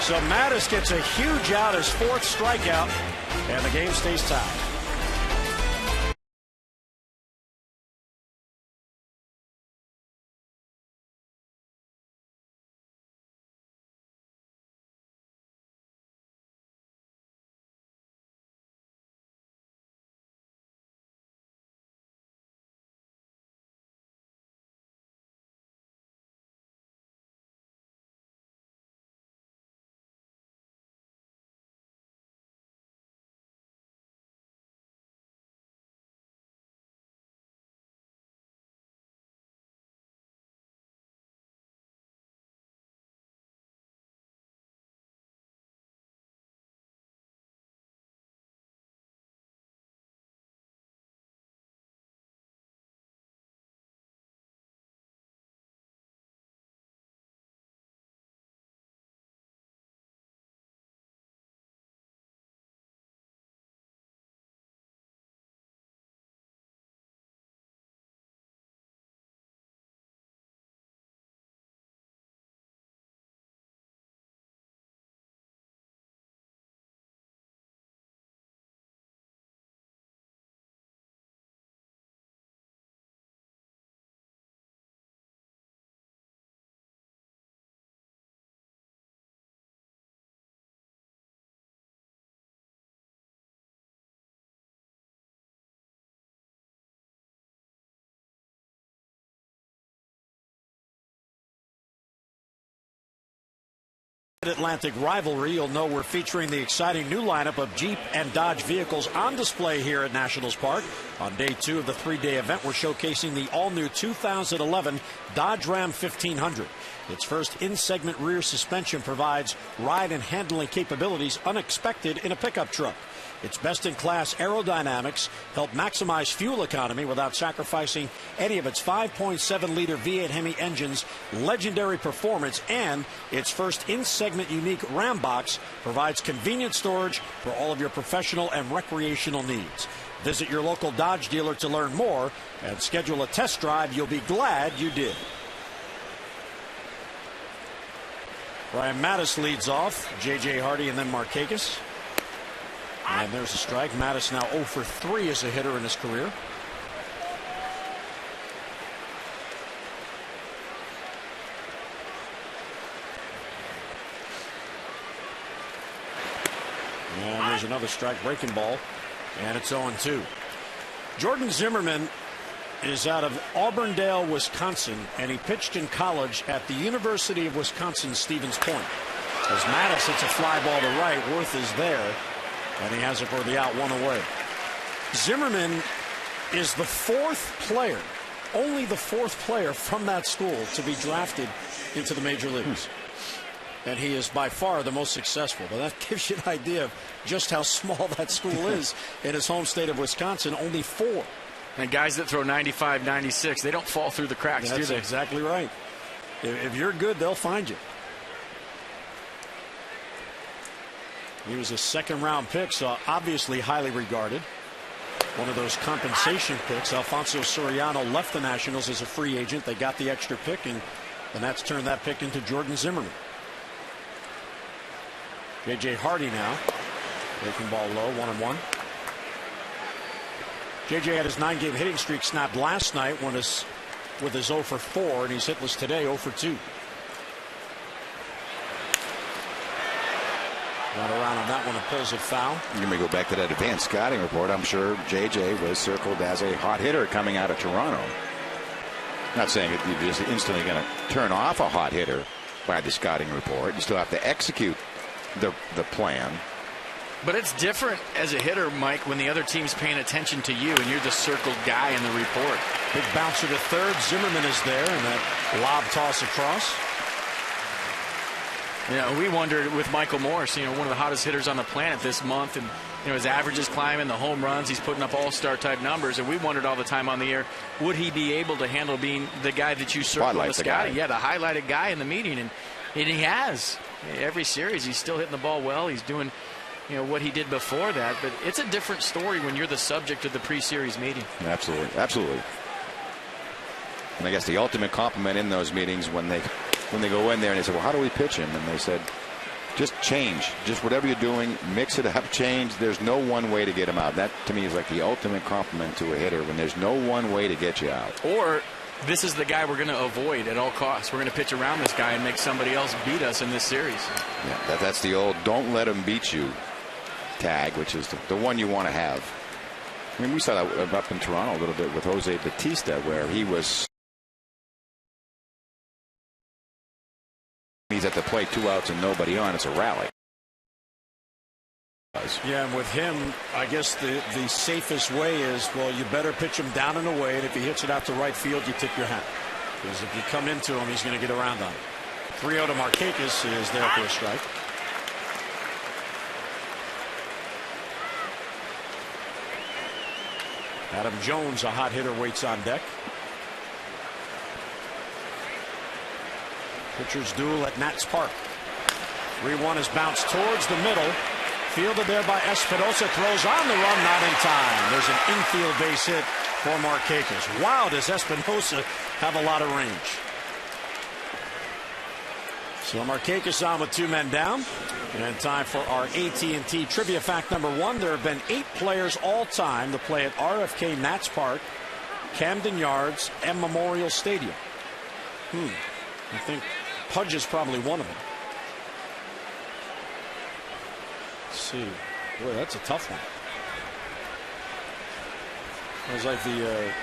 So Mattis gets a huge out, his 4th strikeout, and the game stays tied. Atlantic rivalry, you'll know we're featuring the exciting new lineup of Jeep and Dodge vehicles on display here at Nationals Park. On day 2 of the 3-day event, we're showcasing the all-new 2011 Dodge Ram 1500. Its first in-segment rear suspension provides ride and handling capabilities unexpected in a pickup truck. Its best-in-class aerodynamics help maximize fuel economy without sacrificing any of its 5.7-liter V8 Hemi engine's legendary performance, and its first in-segment unique Ram box provides convenient storage for all of your professional and recreational needs. Visit your local Dodge dealer to learn more and schedule a test drive. You'll be glad you did. Brian Mattis leads off, J.J. Hardy and then Markakis. And there's a strike. Mattis now 0 for 3 as a hitter in his career. And there's another strike, breaking ball, and it's 0-2. Jordan Zimmerman is out of Auburndale, Wisconsin, and he pitched in college at the University of Wisconsin Stevens Point. As Mattis hits a fly ball to right, Worth is there, and he has it for the out, 1 away. Zimmerman is the 4th player, only the 4th player from that school to be drafted into the major leagues. And he is by far the most successful. But that gives you an idea of just how small that school is in his home state of Wisconsin, only 4. And guys that throw 95, 96, they don't fall through the cracks, do they? That's exactly right. If you're good, they'll find you. He was a 2nd-round pick, so obviously highly regarded. One of those compensation picks. Alfonso Soriano left the Nationals as a free agent. They got the extra pick, and the Nats turned that pick into Jordan Zimmerman. J.J. Hardy now. Breaking ball low, 1-1. J.J. had his 9-game hitting streak snapped last night with his 0 for 4, and he's hitless today, 0 for 2. Not around on that one, and pulls it foul. You may go back to that advanced scouting report. I'm sure J.J. was circled as a hot hitter coming out of Toronto. Not saying that you're just instantly going to turn off a hot hitter by the scouting report. You still have to execute the plan. But it's different as a hitter, Mike, when the other team's paying attention to you and you're the circled guy in the report. Big bouncer to third. Zimmerman is there, and that lob toss across. You know, we wondered with Michael Morse, you know, one of the hottest hitters on the planet this month, and you know his average is climbing, the home runs, he's putting up all-star type numbers, and we wondered all the time on the air, would he be able to handle being the guy that you circle on the scouting? Yeah, the highlighted guy in the meeting, and he has. Every series, he's still hitting the ball well. He's doing, you know, what he did before that, but it's a different story when you're the subject of the pre-series meeting. Absolutely, absolutely. And I guess the ultimate compliment in those meetings when they go in there and they say, well, how do we pitch him? And they said, just change. Just whatever you're doing, mix it up, change. There's no one way to get him out. That, to me, is like the ultimate compliment to a hitter when there's no one way to get you out. Or this is the guy we're going to avoid at all costs. We're going to pitch around this guy and make somebody else beat us in this series. Yeah, that's the old don't let him beat you tag, which is the one you want to have. I mean, we saw that up in Toronto a little bit with Jose Bautista, where he was. He's at the plate, 2 outs and nobody on. It's a rally. Yeah, and with him, I guess the safest way is, well, you better pitch him down and away, and if he hits it out to right field, you tip your hat. Because if you come into him, he's going to get around on it. 3-0 to Markakis is there for a strike. Adam Jones, a hot hitter, waits on deck. Pitchers duel at Nats Park. 3-1 is bounced towards the middle. Fielded there by Espinosa. Throws on the run, not in time. There's an infield base hit for Markakis. Wow, does Espinosa have a lot of range. So Markakis on with 2 men down. And time for our AT&T trivia fact number 1. There have been 8 players all time to play at RFK Nats Park, Camden Yards, and Memorial Stadium. I think Pudge is probably one of them. Let's see. Boy, that's a tough one. It was like the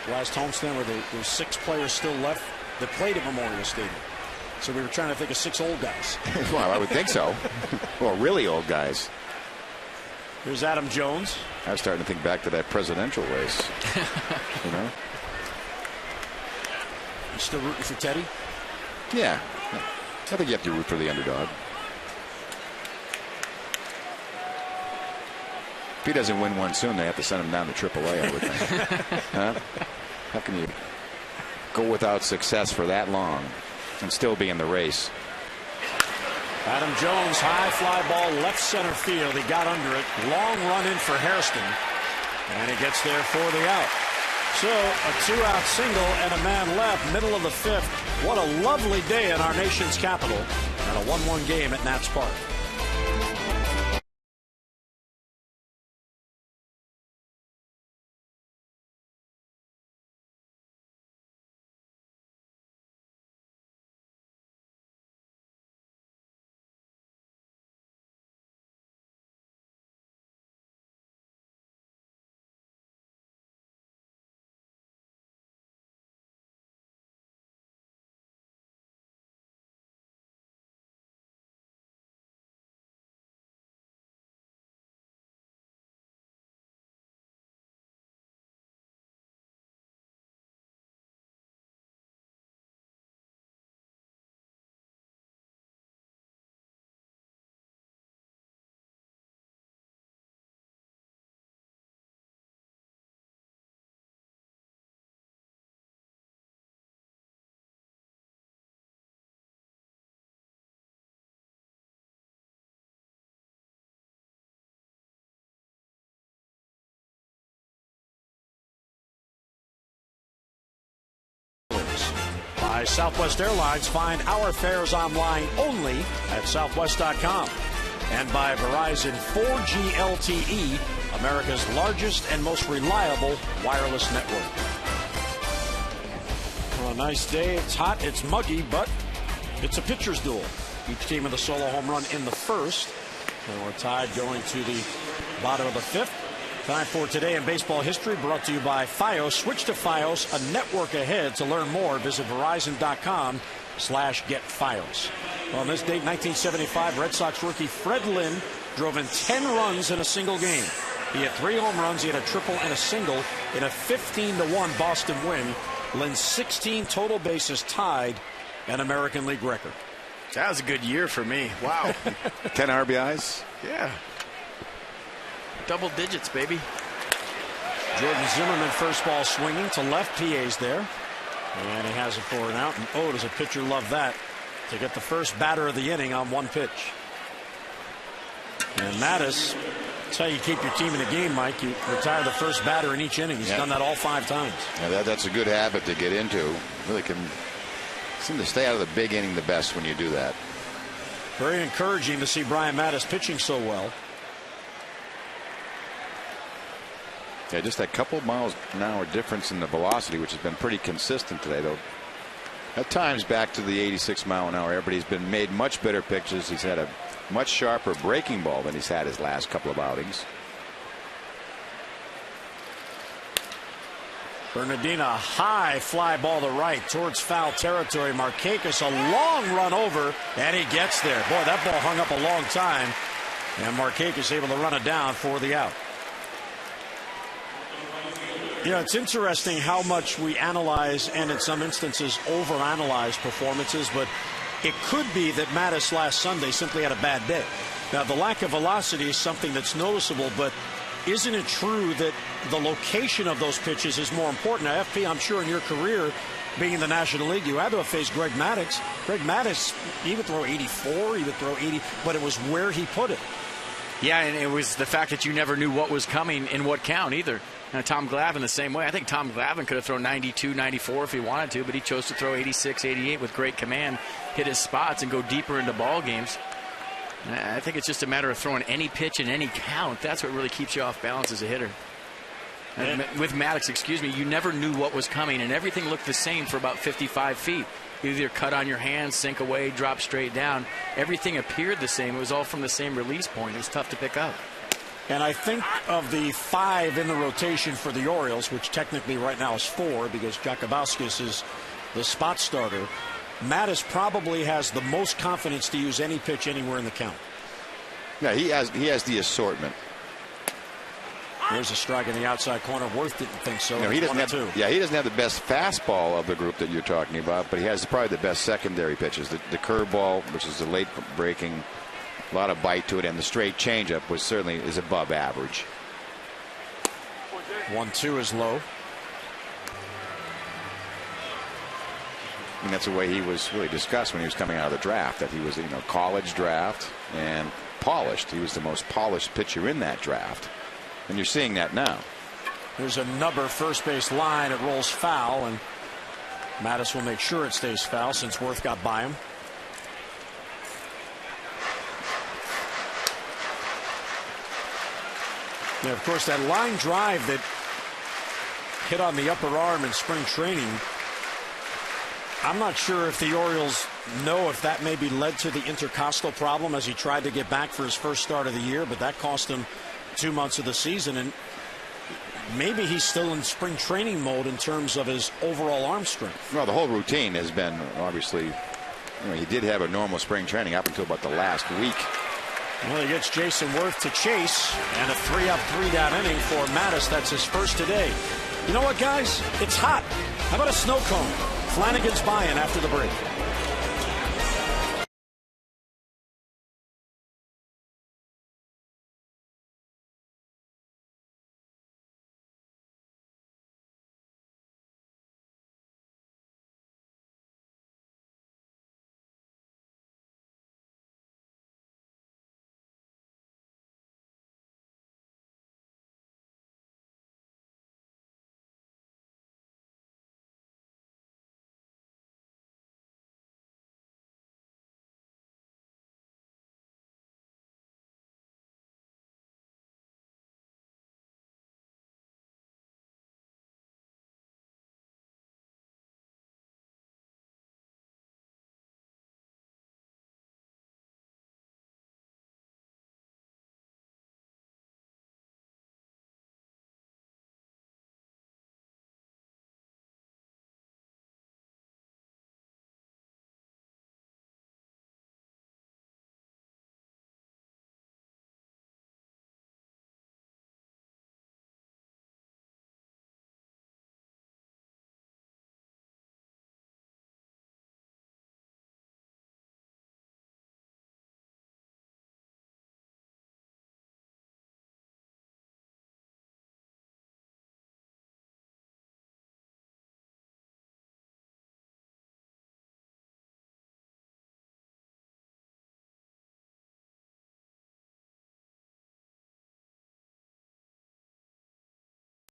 last homestand where there were 6 players still left that played at Memorial Stadium. So we were trying to think of 6 old guys. Well, I would think so. Well, really old guys. Here's Adam Jones. I was starting to think back to that presidential race. You know? You still rooting for Teddy? Yeah. I think you have to root for the underdog. If he doesn't win one soon, they have to send him down to AAA, I would think. Huh? How can you go without success for that long and still be in the race? Adam Jones, high fly ball, left center field. He got under it. Long run in for Hairston. And he gets there for the out. So a 2-out single and a man left, middle of the 5th. What a lovely day in our nation's capital. And a 1-1 game at Nats Park. By Southwest Airlines. Find our fares online only at southwest.com. And by Verizon 4G LTE, America's largest and most reliable wireless network. Well, a nice day. It's hot, it's muggy, but it's a pitcher's duel. Each team with a solo home run in the 1st. And we're tied going to the bottom of the 5th. Time for Today in Baseball History, brought to you by Fios. Switch to Fios, a network ahead. To learn more, visit Verizon.com/getFios. Well, on this date, 1975, Red Sox rookie Fred Lynn drove in 10 runs in a single game. He had 3 home runs, he had a triple and a single in a 15-1 Boston win. Lynn's 16 total bases tied an American League record. That was a good year for me. Wow. 10 RBIs? Yeah. Double digits, baby. Jordan Zimmerman, first ball swinging to left. PA's there. And he has it for an out. And oh, does a pitcher love that, to get the first batter of the inning on one pitch. And Mattis, that's how you keep your team in the game, Mike. You retire the first batter in each inning. He's done that all 5 times. Yeah, that's a good habit to get into. Really can seem to stay out of the big inning the best when you do that. Very encouraging to see Brian Mattis pitching so well. Yeah, just that couple of miles an hour difference in the velocity, which has been pretty consistent today, though. At times back to the 86 mile an hour air, but he's been made much better pitches. He's had a much sharper breaking ball than he's had his last couple of outings. Bernardina, high fly ball to right towards foul territory. Markakis, a long run over, and he gets there. Boy, that ball hung up a long time, and Markakis able to run it down for the out. You know, it's interesting how much we analyze and in some instances overanalyze performances, but it could be that Mattis last Sunday simply had a bad day. Now, the lack of velocity is something that's noticeable, but isn't it true that the location of those pitches is more important? Now, FP, I'm sure in your career, being in the National League, you had to have faced Greg Maddux. Greg Maddux, he would throw 84, he would throw 80, but it was where he put it. Yeah, and it was the fact that you never knew what was coming in what count either. Now, Tom Glavine the same way. I think Tom Glavine could have thrown 92, 94 if he wanted to, but he chose to throw 86, 88 with great command, hit his spots, and go deeper into ball games. I think it's just a matter of throwing any pitch in any count. That's what really keeps you off balance as a hitter. And with Maddux, excuse me, you never knew what was coming, and everything looked the same for about 55 feet. You either cut on your hand, sink away, drop straight down. Everything appeared the same. It was all from the same release point. It was tough to pick up. And I think of the 5 in the rotation for the Orioles, which technically right now is 4 because Jakubowskis is the spot starter, Mattis probably has the most confidence to use any pitch anywhere in the count. Yeah, he has the assortment. There's a strike in the outside corner. Worth didn't think so. No, he doesn't have. Yeah, he doesn't have the best fastball of the group that you're talking about, but he has probably the best secondary pitches. The curveball, which is the late breaking, a lot of bite to it, and the straight changeup, which certainly is above average. 1-2 is low. And that's the way he was really discussed when he was coming out of the draft, that he was, college draft and polished. He was the most polished pitcher in that draft. And you're seeing that now. There's a Nubber first base line. It rolls foul, and Mattis will make sure it stays foul since Worth got by him. Yeah, of course, that line drive that hit on the upper arm in spring training, I'm not sure if the Orioles know if that maybe led to the intercostal problem as he tried to get back for his first start of the year, but that cost him 2 months of the season, and maybe he's still in spring training mode in terms of his overall arm strength. Well, the whole routine has been obviously, he did have a normal spring training up until about the last week. Well, he gets Jason Worth to chase, and a 3-up, 3-down inning for Mattis. That's his first today. You know what, guys? It's hot. How about a snow cone? Flanagan's buy-in after the break.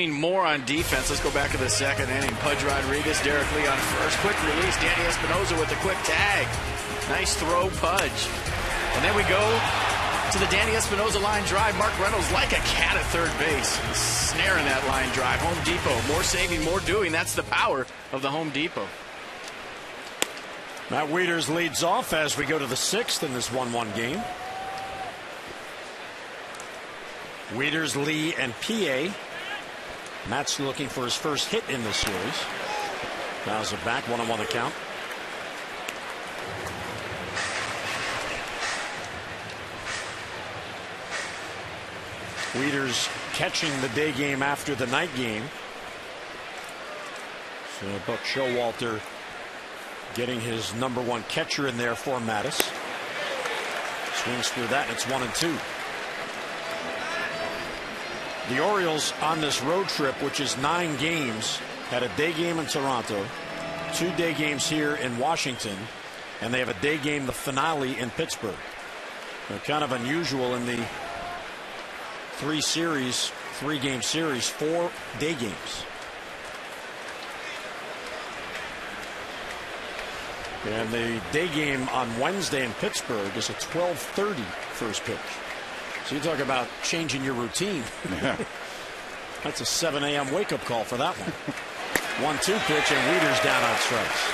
More on defense. Let's go back to the second inning. Pudge Rodriguez, Derek Lee on first. Quick release. Danny Espinosa with the quick tag. Nice throw, Pudge. And then we go to the Danny Espinosa line drive. Mark Reynolds like a cat at third base. Snaring that line drive. Home Depot. More saving, more doing. That's the power of the Home Depot. Matt Wieters leads off as we go to the sixth in this 1-1 game. Wieters, Lee, and PA. Matt's looking for his first hit in this series. Fouls it back, 1-1 the count. Wieters catching the day game after the night game. So Buck Showalter getting his #1 catcher in there for Mattis. Swings through that, and it's 1-2. The Orioles on this road trip, which is 9 games, had a day game in Toronto, 2 day games here in Washington, and they have a day game, the finale, in Pittsburgh. They're kind of unusual in the 3-game series, 4 day games. And the day game on Wednesday in Pittsburgh is a 12:30 first pitch. So you talk about changing your routine. Yeah. That's a 7 a.m. wake-up call for that one. 1-2 pitch, and Wieters down on strikes.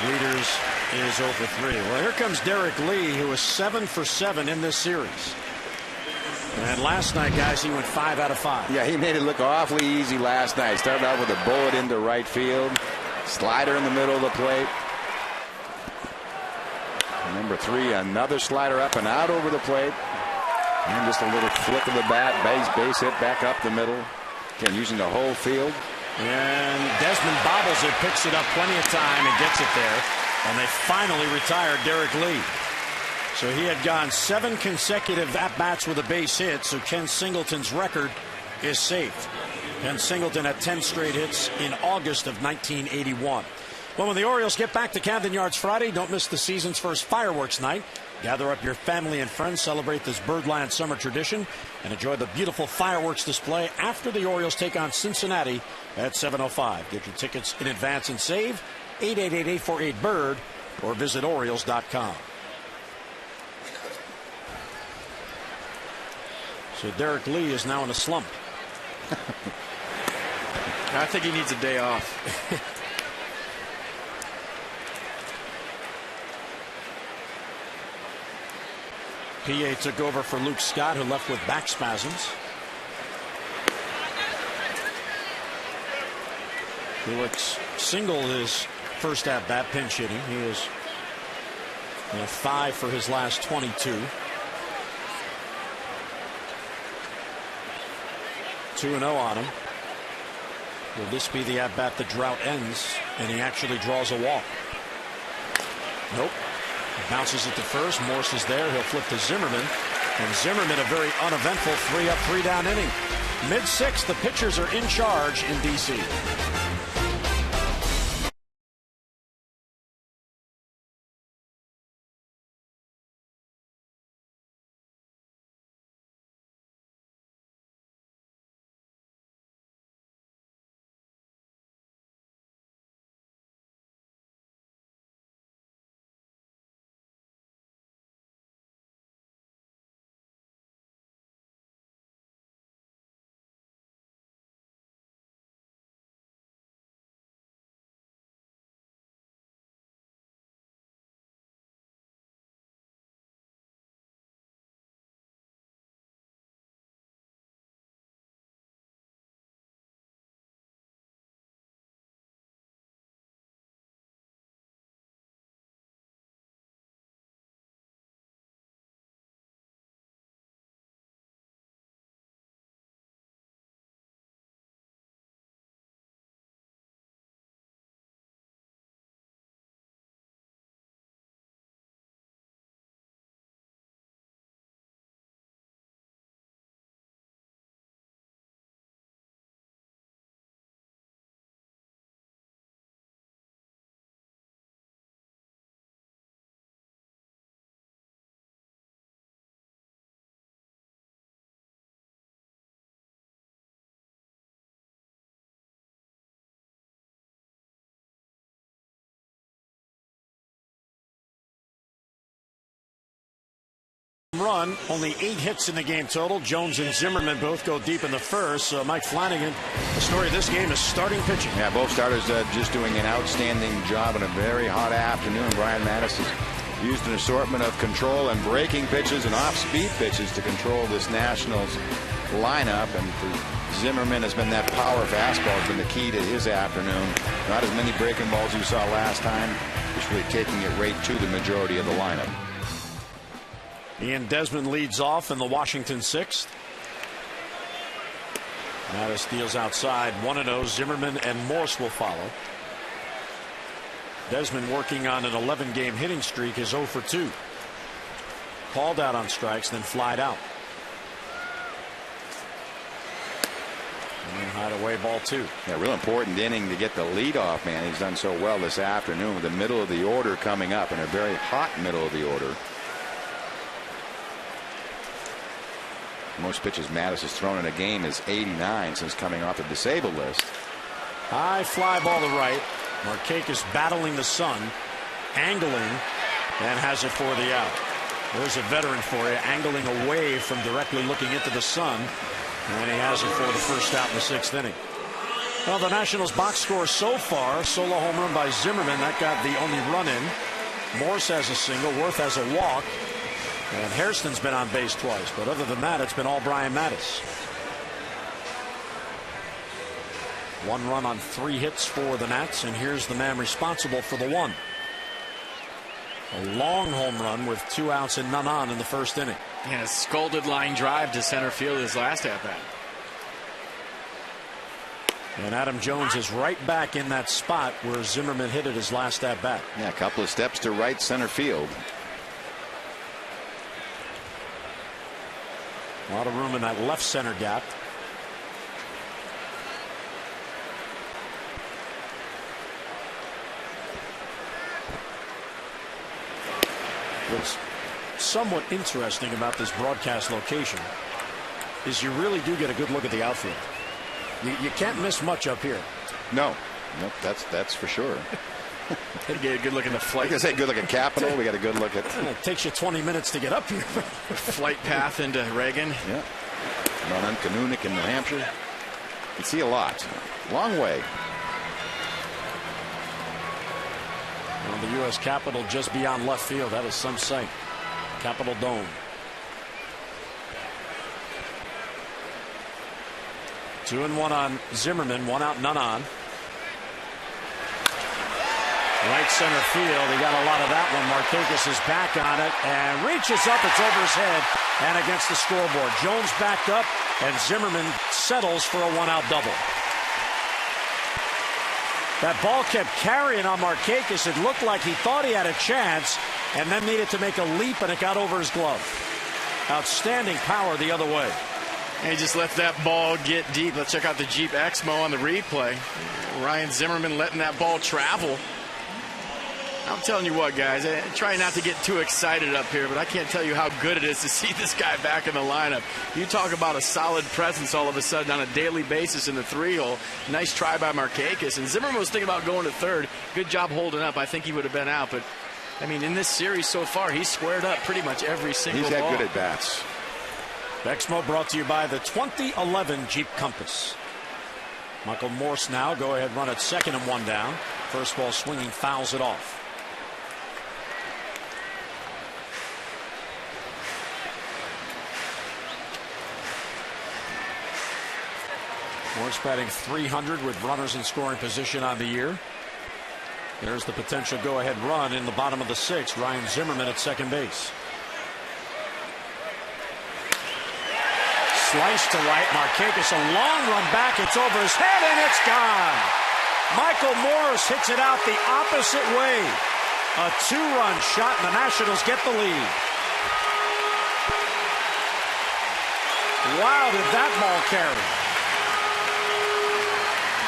Wieters is 0 for 3. Well, here comes Derek Lee, who is 7 for 7 in this series. And last night, guys, he went 5 out of 5. Yeah, he made it look awfully easy last night. Started out with a bullet into right field. Slider in the middle of the plate. Number 3, another slider up and out over the plate. And just a little flick of the bat, base hit back up the middle. Again, using the whole field. And Desmond bobbles it, picks it up plenty of time, and gets it there. And they finally retired Derek Lee. So he had gone 7 consecutive at-bats with a base hit, so Ken Singleton's record is safe. Ken Singleton had 10 straight hits in August of 1981. Well, when the Orioles get back to Camden Yards Friday, don't miss the season's first fireworks night. Gather up your family and friends, celebrate this Birdland summer tradition, and enjoy the beautiful fireworks display after the Orioles take on Cincinnati at 7:05. Get your tickets in advance and save 888-848-BIRD or visit Orioles.com. So Derek Lee is now in a slump. I think he needs a day off. PA took over for Luke Scott, who left with back spasms. Felix singled his first at-bat, pinch hitting. He is 5 for his last 22. 2-0 on him. Will this be the at-bat the drought ends, and he actually draws a walk? Nope. Bounces it to first. Morse is there. He'll flip to Zimmerman. And Zimmerman, a very uneventful 3-up, 3-down inning. Mid-6, the pitchers are in charge in D.C. run. Only 8 hits in the game total. Jones and Zimmerman both go deep in the first. So Mike Flanagan, the story of this game is starting pitching. Yeah, both starters just doing an outstanding job on a very hot afternoon. Brian Mattis has used an assortment of control and breaking pitches and off-speed pitches to control this Nationals lineup. And for Zimmerman has been that power fastball has been the key to his afternoon. Not as many breaking balls you saw last time. Just really taking it right to the majority of the lineup. Ian Desmond leads off in the Washington 6th. Mattis deals outside 1-0. Zimmerman and Morse will follow. Desmond working on an 11-game hitting streak is 0 for 2. Called out on strikes, then flied out. And hideaway ball 2. Yeah, real important inning to get the lead off man. He's done so well this afternoon with the middle of the order coming up in a very hot middle of the order. Most pitches Mattis has thrown in a game is 89 since coming off the disabled list. High fly ball to right. Markakis battling the sun, angling, and has it for the out. There's a veteran for you, angling away from directly looking into the sun, and he has it for the first out in the 6th inning. Well, the Nationals box score so far: solo home run by Zimmerman, that got the only run in. Morse has a single, Worth has a walk, and Hairston's been on base twice. But other than that, it's been all Brian Mattis. 1 run on 3 hits for the Nats, and here's the man responsible for the 1. A long home run with 2 outs and none on in the 1st inning. And a scolded line drive to center field his last at bat. And Adam Jones is right back in that spot where Zimmerman hit it his last at bat. Yeah, a couple of steps to right center field. A lot of room in that left center gap. What's somewhat interesting about this broadcast location is you really do get a good look at the outfield. You can't miss much up here. No, nope, that's for sure. You get a good look at the flight. Like I say, good look at Capitol. We got a good look at. It takes you 20 minutes to get up here. Flight path into Reagan. Yeah. Run on Kanunick in New Hampshire. You can see a lot. Long way. Well, the U.S. Capitol just beyond left field. That is some sight. Capitol Dome. 2-1 on Zimmerman. 1 out, none on. Right center field. He got a lot of that one. Markakis is back on it and reaches up. It's over his head and against the scoreboard. Jones backed up and Zimmerman settles for a 1-out double. That ball kept carrying on Markakis. It looked like he thought he had a chance and then needed to make a leap, and it got over his glove. Outstanding power the other way. And he just let that ball get deep. Let's check out the Jeep Exmo on the replay. Ryan Zimmerman letting that ball travel. I'm telling you what, guys, I try not to get too excited up here, but I can't tell you how good it is to see this guy back in the lineup. You talk about a solid presence all of a sudden on a daily basis in the 3-hole. Nice try by Markakis. And Zimmerman was thinking about going to third. Good job holding up. I think he would have been out. But, I mean, in this series so far, he's squared up pretty much every single ball. He's had good at-bats. Exmo brought to you by the 2011 Jeep Compass. Michael Morse now go ahead run at second and 1 down. First ball swinging, fouls it off. Morse batting .300 with runners in scoring position on the year. There's the potential go-ahead run in the bottom of the 6th. Ryan Zimmerman at second base. Slice to right. Markakis a long run back. It's over his head and it's gone. Michael Morse hits it out the opposite way. A 2-run shot and the Nationals get the lead. Wow, did that ball carry?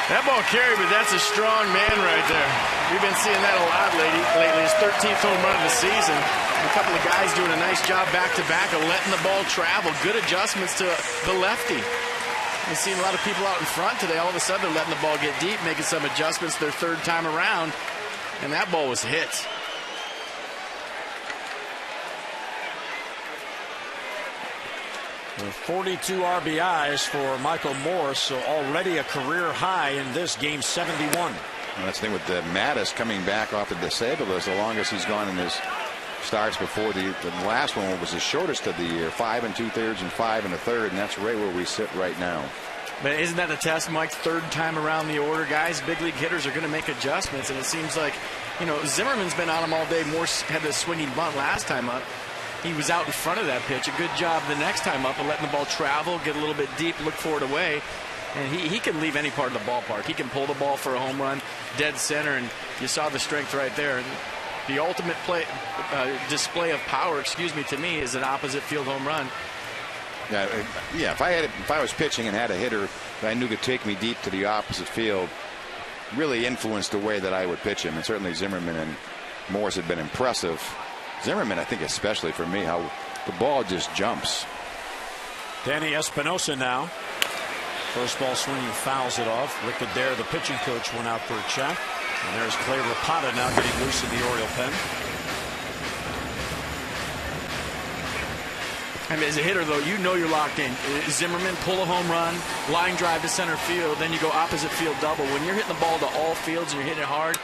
That ball carried, but that's a strong man right there. We've been seeing that a lot lately. His 13th home run of the season. A couple of guys doing a nice job back-to-back of letting the ball travel. Good adjustments to the lefty. We've seen a lot of people out in front today. All of a sudden, they're letting the ball get deep, making some adjustments their 3rd time around. And that ball was hit. 42 RBIs for Michael Morse, so already a career high in this game, 71. Well, that's the thing with Mattis coming back off the disabled list. The longest he's gone in his starts before the last one was the shortest of the year, 5 2/3 and 5 1/3, and that's right where we sit right now. But isn't that a test, Mike? Third time around the order, guys. Big league hitters are going to make adjustments, and it seems like, Zimmerman's been on him all day. Morse had the swinging bunt last time up. He was out in front of that pitch. A good job the next time up of letting the ball travel, get a little bit deep, look for it away. And he can leave any part of the ballpark. He can pull the ball for a home run, dead center, and you saw the strength right there. The ultimate display of power, to me, is an opposite field home run. Yeah. If I was pitching and had a hitter that I knew could take me deep to the opposite field, really influenced the way that I would pitch him. And certainly Zimmerman and Morse had been impressive. Zimmerman, I think, especially for me, how the ball just jumps. Danny Espinosa now. First ball swinging, fouls it off. Rick Adair, the pitching coach, went out for a check. And there's Clay Rapata now getting loose in the Oriole pen. I mean, as a hitter, though, you're locked in. Zimmerman, pull a home run, line drive to center field, then you go opposite field double. When you're hitting the ball to all fields and you're hitting it hard,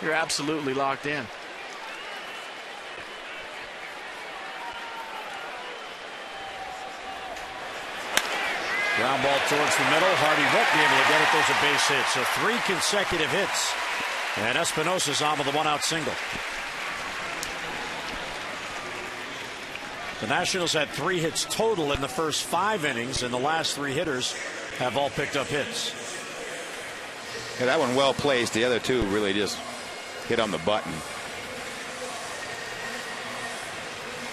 you're absolutely locked in. Ground ball towards the middle. Hardy won't be able to get it. There's a base hit. So 3 consecutive hits. And Espinosa's on with a 1-out single. The Nationals had 3 hits total in the first 5 innings, and the last 3 hitters have all picked up hits. Yeah, that one well placed. The other 2 really just hit on the button.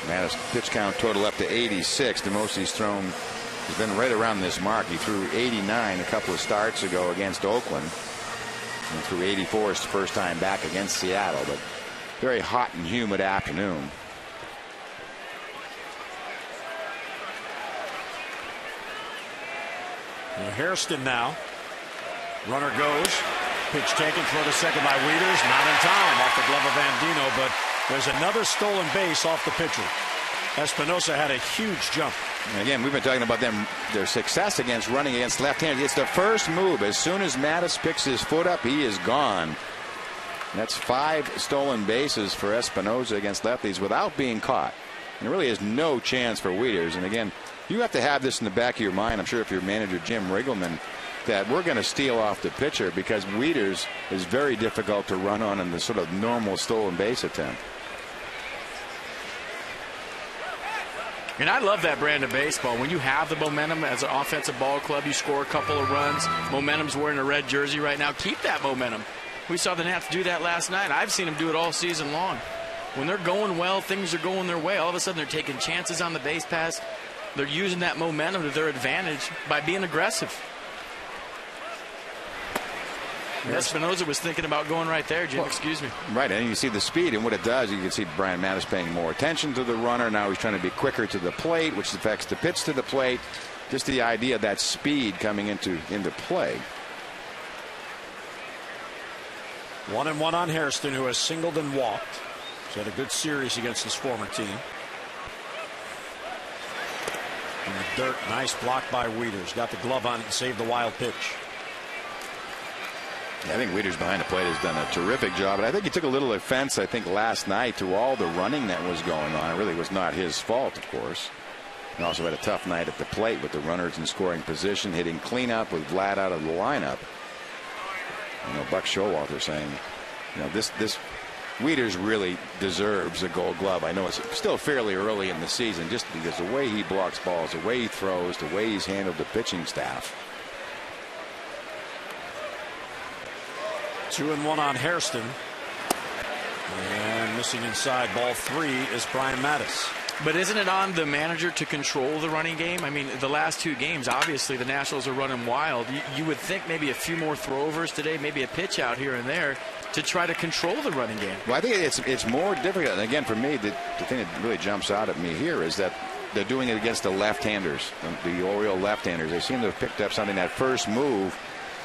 Mattis pitch count total up to 86. The most he's thrown has been right around this mark. He threw 89 a couple of starts ago against Oakland, and threw 84 his first time back against Seattle. But very hot and humid afternoon. Hairston now. Runner goes. Pitch taken, throw to second by Wieters. Not in time off the glove of Andino, but there's another stolen base off the pitcher. Espinosa had a huge jump. And again, we've been talking about their success against running against left-handed. It's the first move. As soon as Mattis picks his foot up, he is gone. That's 5 stolen bases for Espinosa against lefties without being caught. And there really is no chance for Wieters. And again, you have to have this in the back of your mind. I'm sure if you're manager Jim Riggleman, that we're going to steal off the pitcher, because Wieters is very difficult to run on in the sort of normal stolen base attempt. And I love that brand of baseball. When you have the momentum as an offensive ball club, you score a couple of runs. Momentum's wearing a red jersey right now. Keep that momentum. We saw the Nats do that last night. I've seen them do it all season long. When they're going well, things are going their way. All of a sudden, they're taking chances on the base pass. They're using that momentum to their advantage by being aggressive. Espinosa was thinking about going right there, Jim. Excuse me. Right, and you see the speed, and what it does, you can see Brian Mattis paying more attention to the runner. Now he's trying to be quicker to the plate, which affects the pitch to the plate. Just the idea of that speed coming into play. 1-1 on Hairston, who has singled and walked. He's had a good series against his former team. In the dirt, nice block by Wieters. Got the glove on it and saved the wild pitch. I think Wieters behind the plate has done a terrific job, and I think he took a little offense, last night to all the running that was going on. It really was not his fault, of course. He also had a tough night at the plate with the runners in scoring position, hitting cleanup with Vlad out of the lineup. Buck Showalter saying, this Wieters really deserves a Gold Glove. I know it's still fairly early in the season, just because the way he blocks balls, the way he throws, the way he's handled the pitching staff. 2-1 on Hairston. And missing inside, ball 3 is Brian Mattis. But isn't it on the manager to control the running game? I mean, the last 2 games, obviously, the Nationals are running wild. You would think maybe a few more throwovers today, maybe a pitch out here and there to try to control the running game. Well, I think it's more difficult. And again, for me, the thing that really jumps out at me here is that they're doing it against the left-handers, the Oriole left-handers. They seem to have picked up something that first move.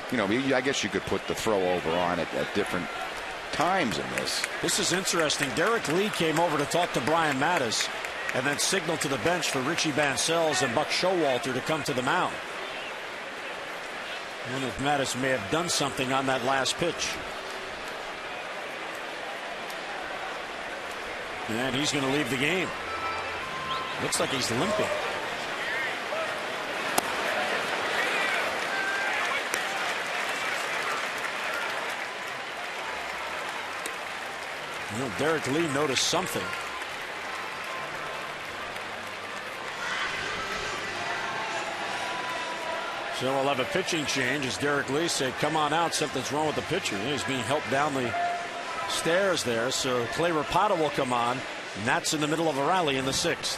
I guess you could put the throw over on it at different times in this. This is interesting. Derek Lee came over to talk to Brian Mattis. and then signal to the bench for Richie Bancells and Buck Showalter to come to the mound. I wonder if Mattis may have done something on that last pitch. And he's going to leave the game. Looks like he's limping. You know, Derek Lee noticed something. So we'll have a pitching change as Derek Lee said, come on out, something's wrong with the pitcher. He's being helped down the stairs there. So Clay Rapata will come on, and that's in the middle of a rally in the 6th.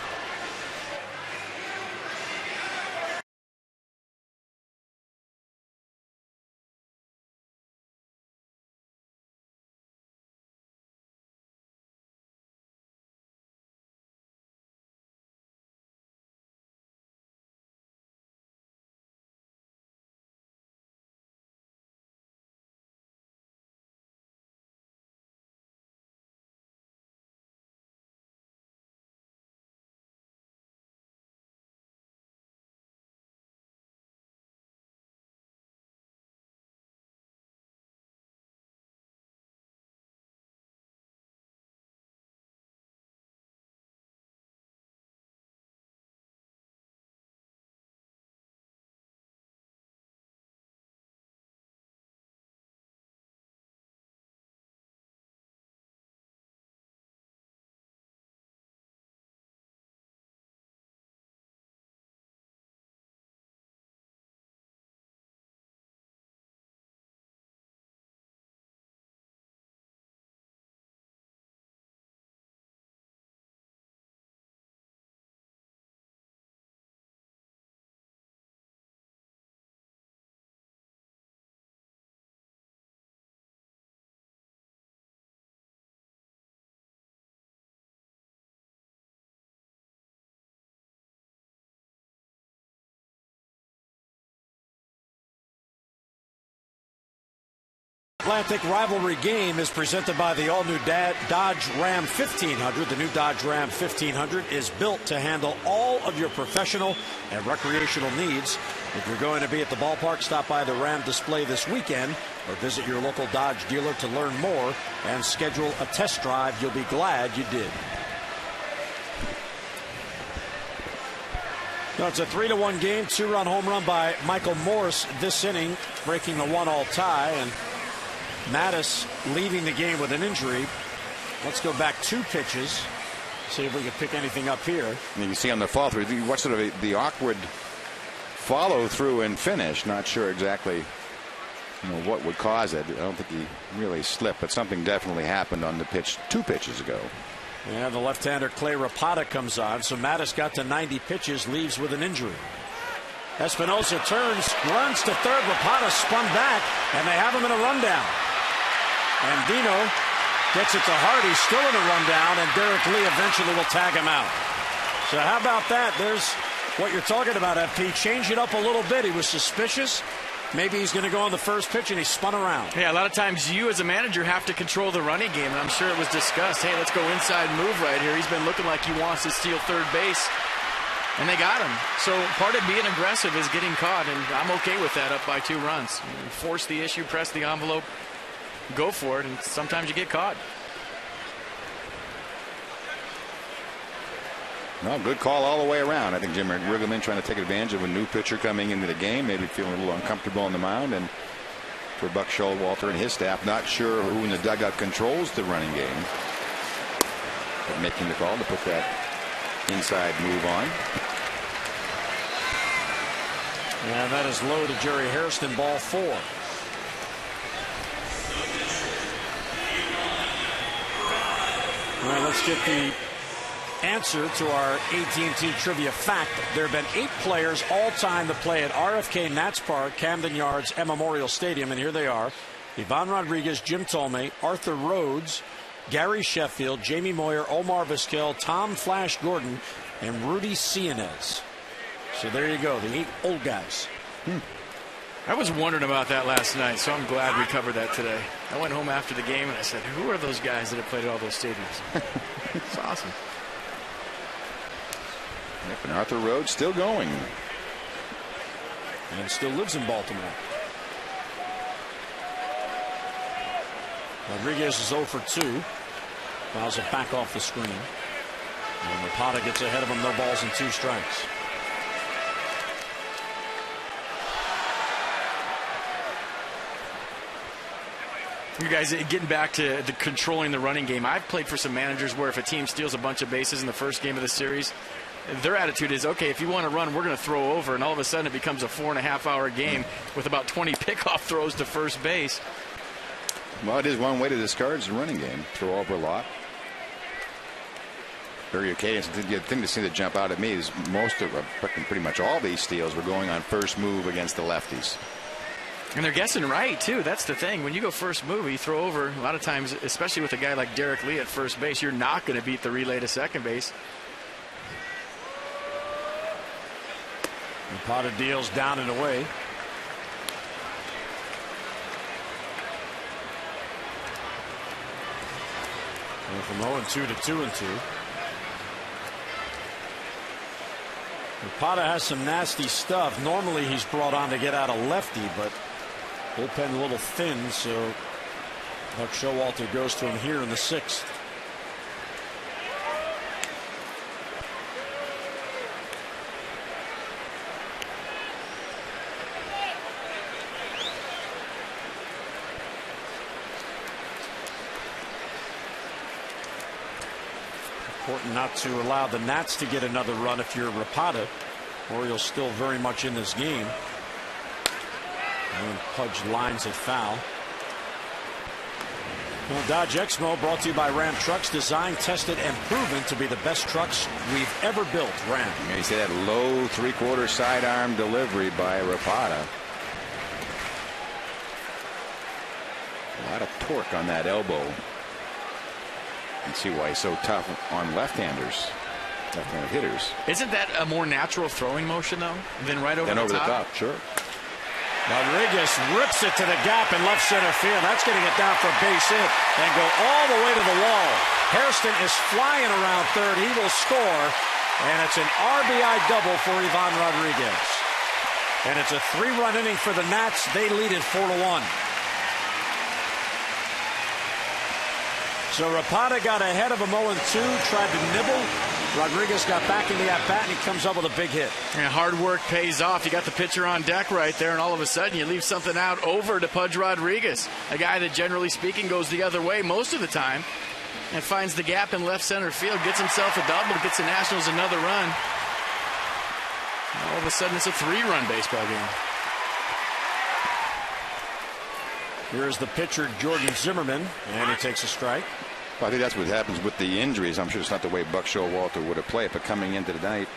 Atlantic rivalry game is presented by the all-new Dodge Ram 1500. The new Dodge Ram 1500 is built to handle all of your professional and recreational needs. If you're going to be at the ballpark, stop by the Ram display this weekend or visit your local Dodge dealer to learn more and schedule a test drive. You'll be glad you did. No, it's a 3-1 game. 2-run home run by Michael Morse this inning, breaking the 1-all tie. And Mattis leaving the game with an injury. Let's go back 2 pitches. See if we can pick anything up here. And you can see on the fall through, you watch sort of the awkward follow through and finish. Not sure exactly, what would cause it. I don't think he really slipped, but something definitely happened on the pitch 2 pitches ago. Yeah, the left-hander Clay Rapata comes on. So Mattis got to 90 pitches, leaves with an injury. Espinosa turns, runs to third. Rapata spun back, and they have him in a rundown. And Dino gets it to Hardy, still in a rundown, and Derek Lee eventually will tag him out. So how about that? There's what you're talking about, FP. Change it up a little bit. He was suspicious. Maybe he's going to go on the first pitch, and he spun around. Yeah, a lot of times you as a manager have to control the running game, and I'm sure it was discussed. Hey, let's go inside move right here. He's been looking like he wants to steal third base, and they got him. So part of being aggressive is getting caught, and I'm okay with that up by 2 runs. Force the issue, press the envelope, go for it, and sometimes you get caught. Well, good call all the way around. I think Jim Riggleman trying to take advantage of a new pitcher coming into the game, maybe feeling a little uncomfortable on the mound, and for Buck Showalter and his staff, not sure who in the dugout controls the running game, but making the call to put that inside move on. And that is low to Jerry Hairston, ball 4. All right, let's get the answer to our AT&T trivia fact. There have been 8 players all time to play at RFK Nats Park, Camden Yards, and Memorial Stadium, and here they are: Ivan Rodriguez, Jim Thome, Arthur Rhodes, Gary Sheffield, Jamie Moyer, Omar Vizquel, Tom Flash Gordon, and Rudy Sionez. So there you go, the 8 old guys. I was wondering about that last night, so I'm glad we covered that today. I went home after the game and I said, who are those guys that have played at all those stadiums? It's awesome. Yep, and Arthur Rhodes still going. And still lives in Baltimore. Rodriguez is 0 for 2. Fouls it back off the screen. And Rapata gets ahead of him. No balls and 2 strikes. You guys, getting back to the controlling the running game, I've played for some managers where if a team steals a bunch of bases in the first game of the series, their attitude is, okay, if you want to run, we're going to throw over. And all of a sudden it becomes a 4.5-hour game with about 20 pickoff throws to first base. Well, it is one way to discourage the running game. Throw over a lot. Very occasional. The thing that seemed to jump out at me is pretty much all these steals were going on first move against the lefties. And they're guessing right, too. That's the thing. When you go first move, you throw over. A lot of times, especially with a guy like Derek Lee at first base, you're not going to beat the relay to second base. Rapata deals down and away. And from 0-2 to 2-2. Rapata has some nasty stuff. Normally he's brought on to get out a lefty, but bullpen a little thin, so Buck Showalter goes to him here in the 6th. Important not to allow the Nats to get another run if you're Rapata. Orioles still very much in this game. And Pudge lines it foul. Well, Dodge Exmo brought to you by Ram Trucks, designed, tested, and proven to be the best trucks we've ever built. Ram. Yeah, you see that low 3/4 sidearm delivery by Rapata. A lot of torque on that elbow. And see why he's so tough on left-handers, left-handed hitters. Isn't that a more natural throwing motion, though, than right over, the top? Sure. Rodriguez rips it to the gap in left center field. That's getting it down for a base hit and go all the way to the wall. Hairston is flying around third. He will score, and it's an RBI double for Ivan Rodriguez. And it's a 3-run inning for the Nats. They lead it 4-1. So Rapata got ahead of him 0-2, tried to nibble. Rodriguez got back in the at-bat, and he comes up with a big hit. And hard work pays off. You got the pitcher on deck right there, and all of a sudden you leave something out over to Pudge Rodriguez, a guy that generally speaking goes the other way most of the time, and finds the gap in left center field, gets himself a double, gets the Nationals another run. And all of a sudden it's a 3-run baseball game. Here's the pitcher, Jordan Zimmerman, and he takes a strike. Well, I think that's what happens with the injuries. I'm sure it's not the way Buck Showalter would have played, but coming into the night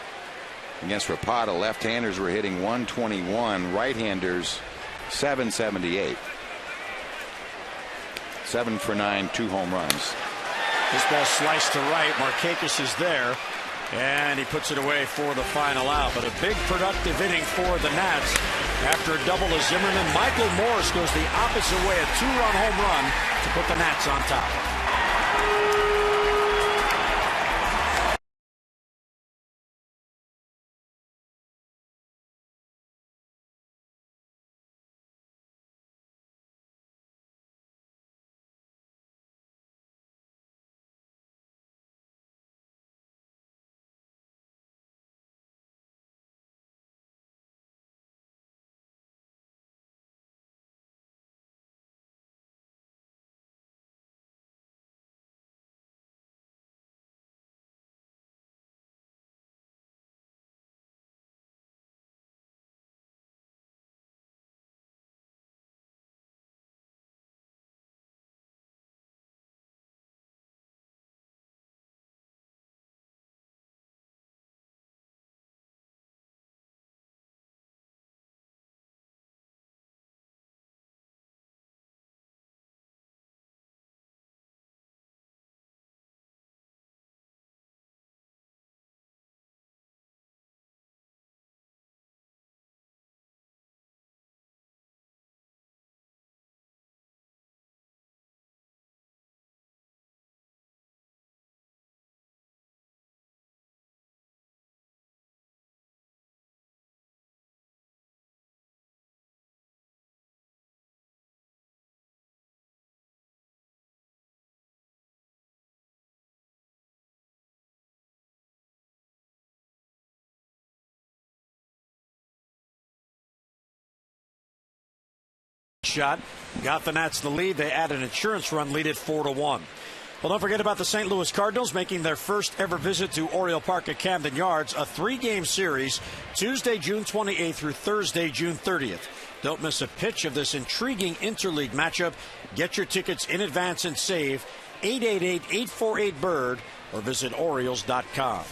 against Rapata, left-handers were hitting 121, right-handers 778. 7 for 9, 2 home runs. This ball sliced to right. Markakis is there, and he puts it away for the final out. But a big productive inning for the Nats. After a double of Zimmerman, Michael Morris goes the opposite way, a 2-run home run to put the Nats on top. shot. Got the Nats the lead. They add an insurance run, lead it 4-1. Well, don't forget about the St. Louis Cardinals making their first ever visit to Oriole Park at Camden Yards. A 3-game series, Tuesday, June 28th through Thursday, June 30th. Don't miss a pitch of this intriguing interleague matchup. Get your tickets in advance and save 888-848-BIRD or visit Orioles.com.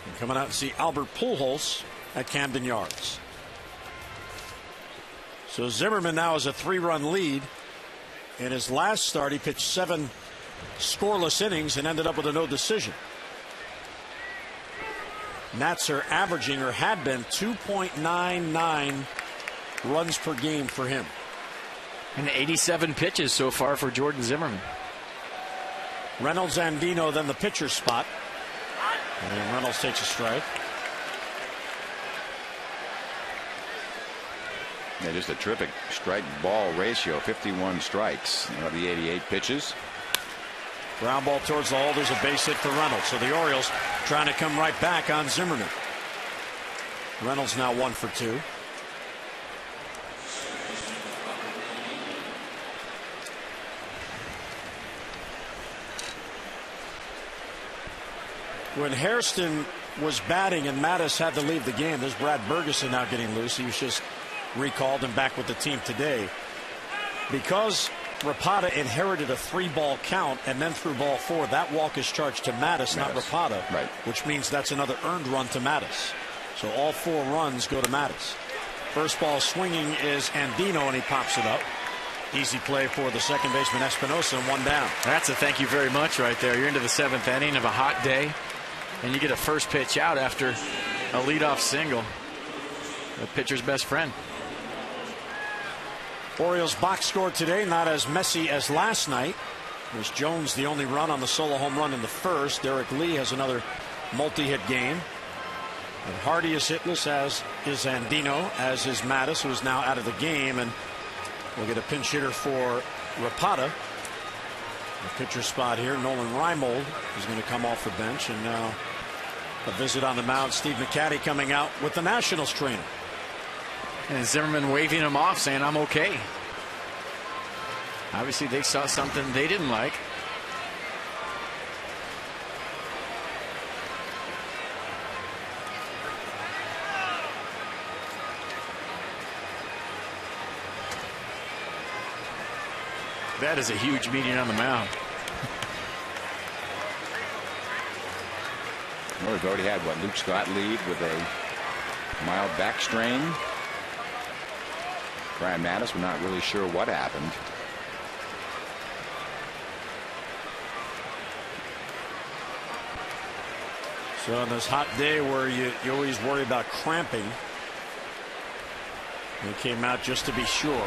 And coming out and see Albert Pujols at Camden Yards. So Zimmerman now has a 3-run lead. In his last start, he pitched 7 scoreless innings and ended up with a no decision. Nats are averaging, or had been, 2.99 runs per game for him. And 87 pitches so far for Jordan Zimmerman. Reynolds, Andino, then the pitcher spot. And Reynolds takes a strike. Yeah, just a terrific strike ball ratio, 51 strikes of the 88 pitches. Ground ball towards the hole. There's a base hit for Reynolds. So the Orioles trying to come right back on Zimmerman. Reynolds now 1 for 2. When Hairston was batting and Mattis had to leave the game, there's Brad Bergeson now getting loose. He was just recalled and back with the team today. Because Rapata inherited a 3-ball count and then threw ball 4, that walk is charged to Mattis, not Rapata, right. Which means that's another earned run to Mattis. So all 4 runs go to Mattis. First ball swinging is Andino, and he pops it up. Easy play for the second baseman Espinosa, and 1 down. That's a thank you very much right there. You're into the 7th inning of a hot day, and you get a first pitch out after a leadoff single. The pitcher's best friend. Orioles box score today not as messy as last night. There's Jones the only run on the solo home run in the first. Derek Lee has another multi-hit game. And Hardy is hitless, as is Andino, as is Mattis, who is now out of the game. And we'll get a pinch hitter for Rapata. The pitcher spot here, Nolan Reimold is going to come off the bench. And now a visit on the mound, Steve McCatty coming out with the Nationals trainer. And Zimmerman waving him off, saying, I'm okay. Obviously, they saw something they didn't like. That is a huge meeting on the mound. Well, we've already had, Luke Scott lead with a mild back strain. Brian Mattis, we're not really sure what happened. So on this hot day where you always worry about cramping, they came out just to be sure.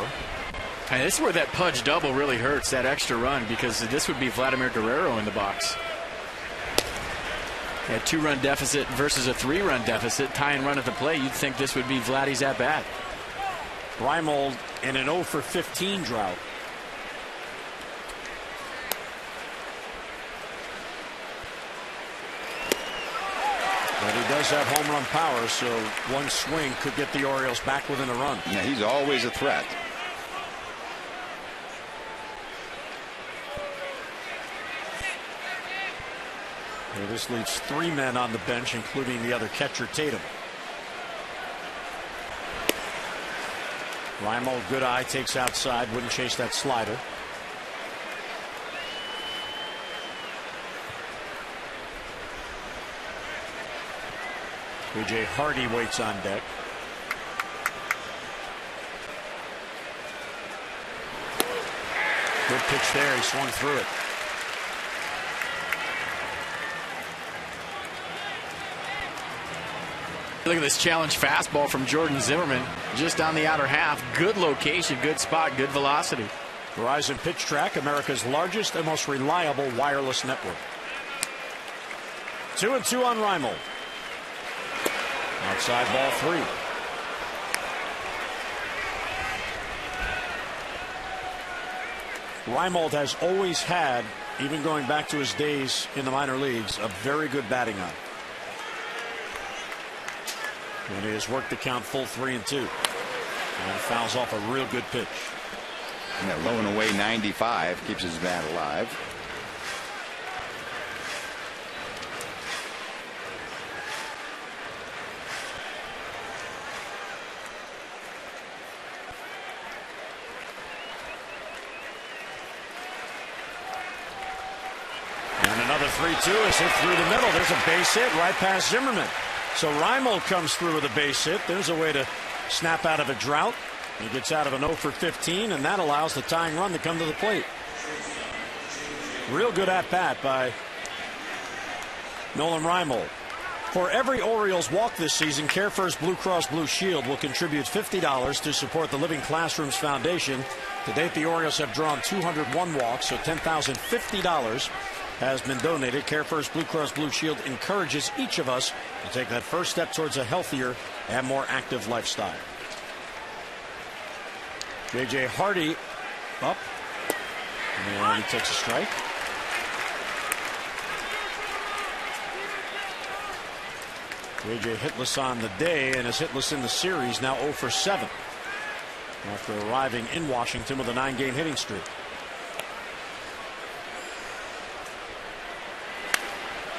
And this is where that Pudge double really hurts, that extra run, because this would be Vladimir Guerrero in the box. A 2-run deficit versus a 3-run deficit, tying run at the plate. You'd think this would be Vladdy's at bat. Reimold in an 0 for 15 drought. But he does have home run power, so one swing could get the Orioles back within a run. Yeah, he's always a threat. Well, this leaves 3 men on the bench, including the other catcher, Tatum. Reimold, good eye, takes outside, wouldn't chase that slider. A.J. Hardy waits on deck. Good pitch there. He swung through it. Look at this challenge fastball from Jordan Zimmerman. Just on the outer half. Good location, good spot, good velocity. Verizon Pitch Track, America's largest and most reliable wireless network. 2-2 on Reimold. Outside ball 3. Reimold has always had, even going back to his days in the minor leagues, a very good batting eye. And he has worked the count full 3-2. And fouls off a real good pitch. And that low and away 95 keeps his bat alive. And another 3-2 is hit through the middle. There's a base hit right past Zimmerman. So Reimold comes through with a base hit. There's a way to snap out of a drought. He gets out of an 0 for 15, and that allows the tying run to come to the plate. Real good at-bat by Nolan Reimold. For every Orioles walk this season, Care First Blue Cross Blue Shield will contribute $50 to support the Living Classrooms Foundation. To date, the Orioles have drawn 201 walks, so $10,050 has been donated. Care First Blue Cross Blue Shield encourages each of us to take that first step towards a healthier and more active lifestyle. J.J. Hardy up, and he takes a strike. J.J. hitless on the day and is hitless in the series, now 0 for 7 after arriving in Washington with a 9-game hitting streak.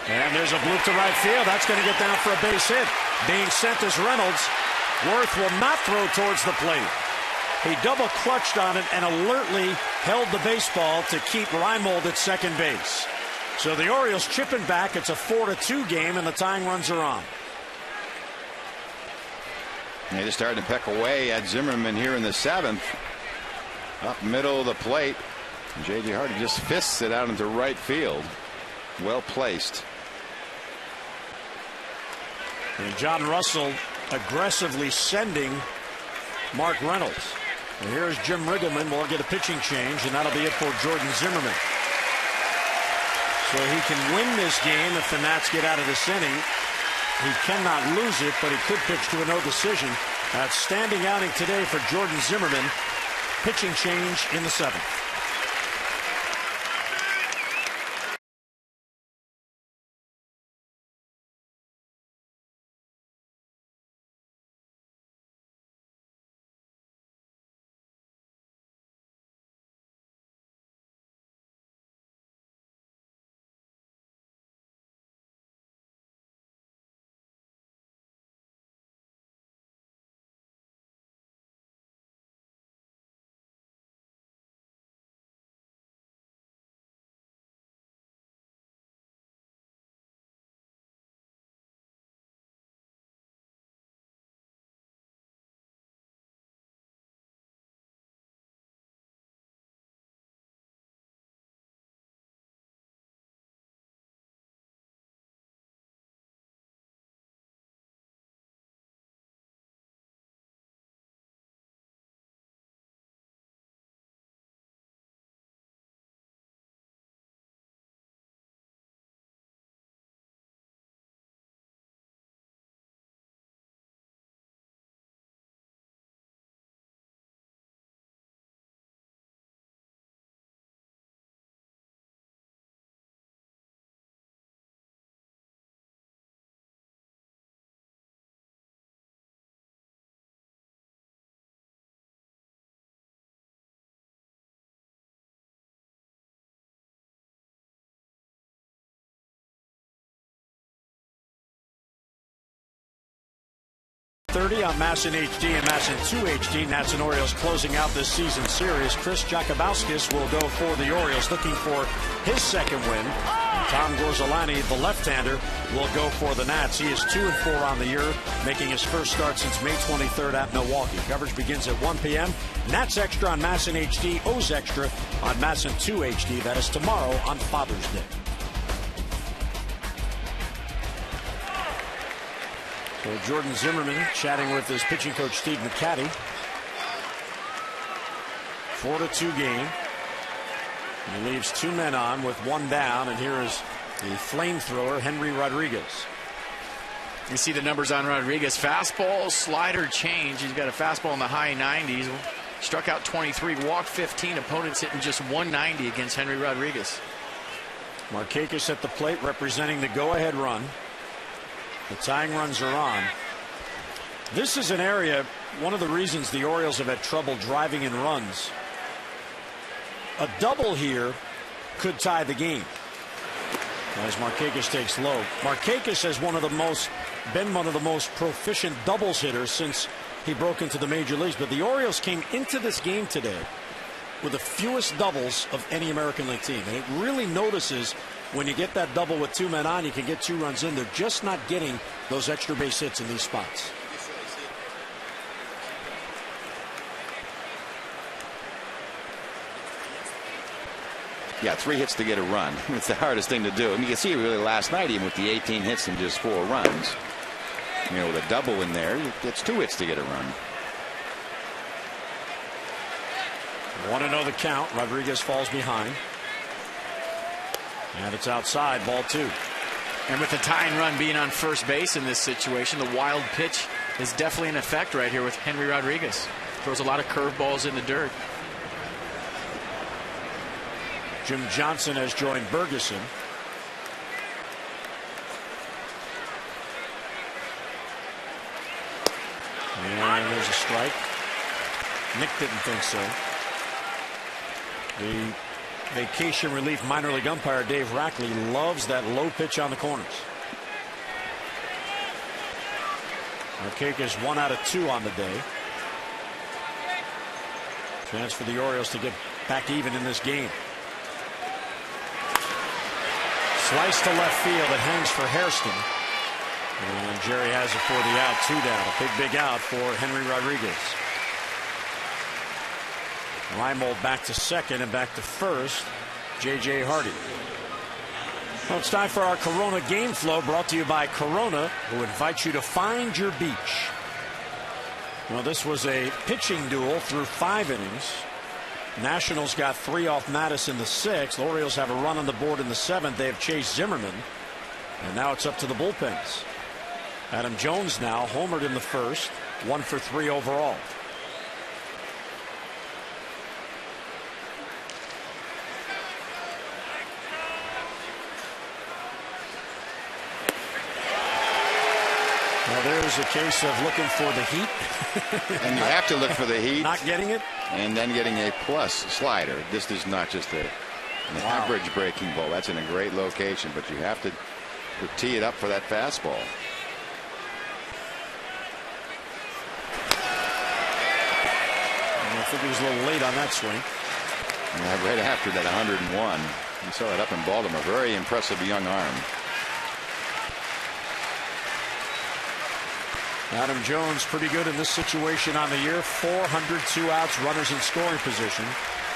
And there's a bloop to right field. That's going to get down for a base hit. Being sent as Reynolds. Worth will not throw towards the plate. He double clutched on it and alertly held the baseball to keep Reimold at second base. So the Orioles chipping back. It's a 4-2 game, and the tying runs are on. They just started to peck away at Zimmerman here in the 7th. Up middle of the plate. J.J. Hardy just fists it out into right field. Well placed. And John Russell aggressively sending Mark Reynolds. And here's Jim Riggleman. We'll get a pitching change, and that'll be it for Jordan Zimmerman. So he can win this game if the Nats get out of this inning. He cannot lose it, but he could pitch to a no decision. Outstanding outing today for Jordan Zimmerman. Pitching change in the 7th. On MASN HD and MASN 2 HD, Nats and Orioles closing out this season series. Chris Jakubowskis will go for the Orioles, looking for his second win. And Tom Gorzolani, the left-hander, will go for the Nats. He is 2-4 on the year, making his first start since May 23rd at Milwaukee. Coverage begins at 1 p.m. Nats Extra on MASN HD, O's Extra on MASN 2 HD. That is tomorrow on Father's Day. So Jordan Zimmerman chatting with his pitching coach Steve McCatty. 4-2 game. He leaves 2 men on with 1 down, and here is the flamethrower Henry Rodriguez. You see the numbers on Rodriguez. Fastball, slider, change. He's got a fastball in the high 90s. Struck out 23, walked 15. Opponents hitting just 190 against Henry Rodriguez. Markakis at the plate representing the go-ahead run. The tying runs are on. This is an area, one of the reasons the Orioles have had trouble driving in runs A double here could tie the game as Markakis takes low. Markakis has been one of the most proficient doubles hitters since he broke into the major leagues. But the Orioles came into this game today with the fewest doubles of any American League team. And it really notices when you get that double with 2 men on, you can get 2 runs in. They're just not getting those extra base hits in these spots. Yeah, 3 hits to get a run. It's the hardest thing to do. And you can see really last night, even with the 18 hits and just 4 runs. You know, with a double in there, it's 2 hits to get a run. 1-0 the count. Rodriguez falls behind. And it's outside, ball 2. And with the tying run being on first base in this situation, the wild pitch is definitely in effect right here with Henry Rodriguez. Throws a lot of curveballs in the dirt. Jim Johnson has joined Bergeson. And there's a strike. Nick didn't think so. The vacation relief minor league umpire Dave Rackley loves that low pitch on the corners. Markakis 1 out of 2 on the day. Chance for the Orioles to get back even in this game. Slice to left field. It hangs for Hairston. And Jerry has it for the out. 2 down. A big out for Henry Rodriguez. Reimold back to second and back to first. J.J. Hardy. Well, it's time for our Corona Game Flow, brought to you by Corona, who invites you to find your beach. Well, this was a pitching duel through 5 innings. Nationals got 3 off Mattis in the 6th. The Orioles have a run on the board in the 7th. They have Chase Zimmerman. And now it's up to the bullpens. Adam Jones now homered in the 1st. 1 for 3 overall. Well, there's a case of looking for the heat. And you have to look for the heat. Not getting it. And then getting a plus slider. This is not just an average breaking ball. That's in a great location, but you have to tee it up for that fastball. I think he was a little late on that swing. Yeah, right after that 101. You saw it up in Baltimore. Very impressive young arm. Adam Jones pretty good in this situation on the year. 402 outs, runners in scoring position,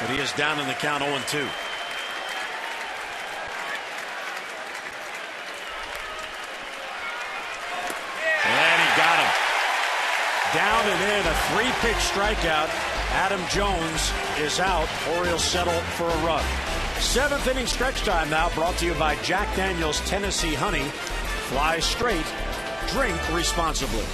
but he is down in the count 0-2. And he got him. Down and in, a 3-pitch strikeout. Adam Jones is out. Orioles settle for a run. 7th inning stretch time now, brought to you by Jack Daniel's Tennessee Honey. Fly straight, drink responsibly.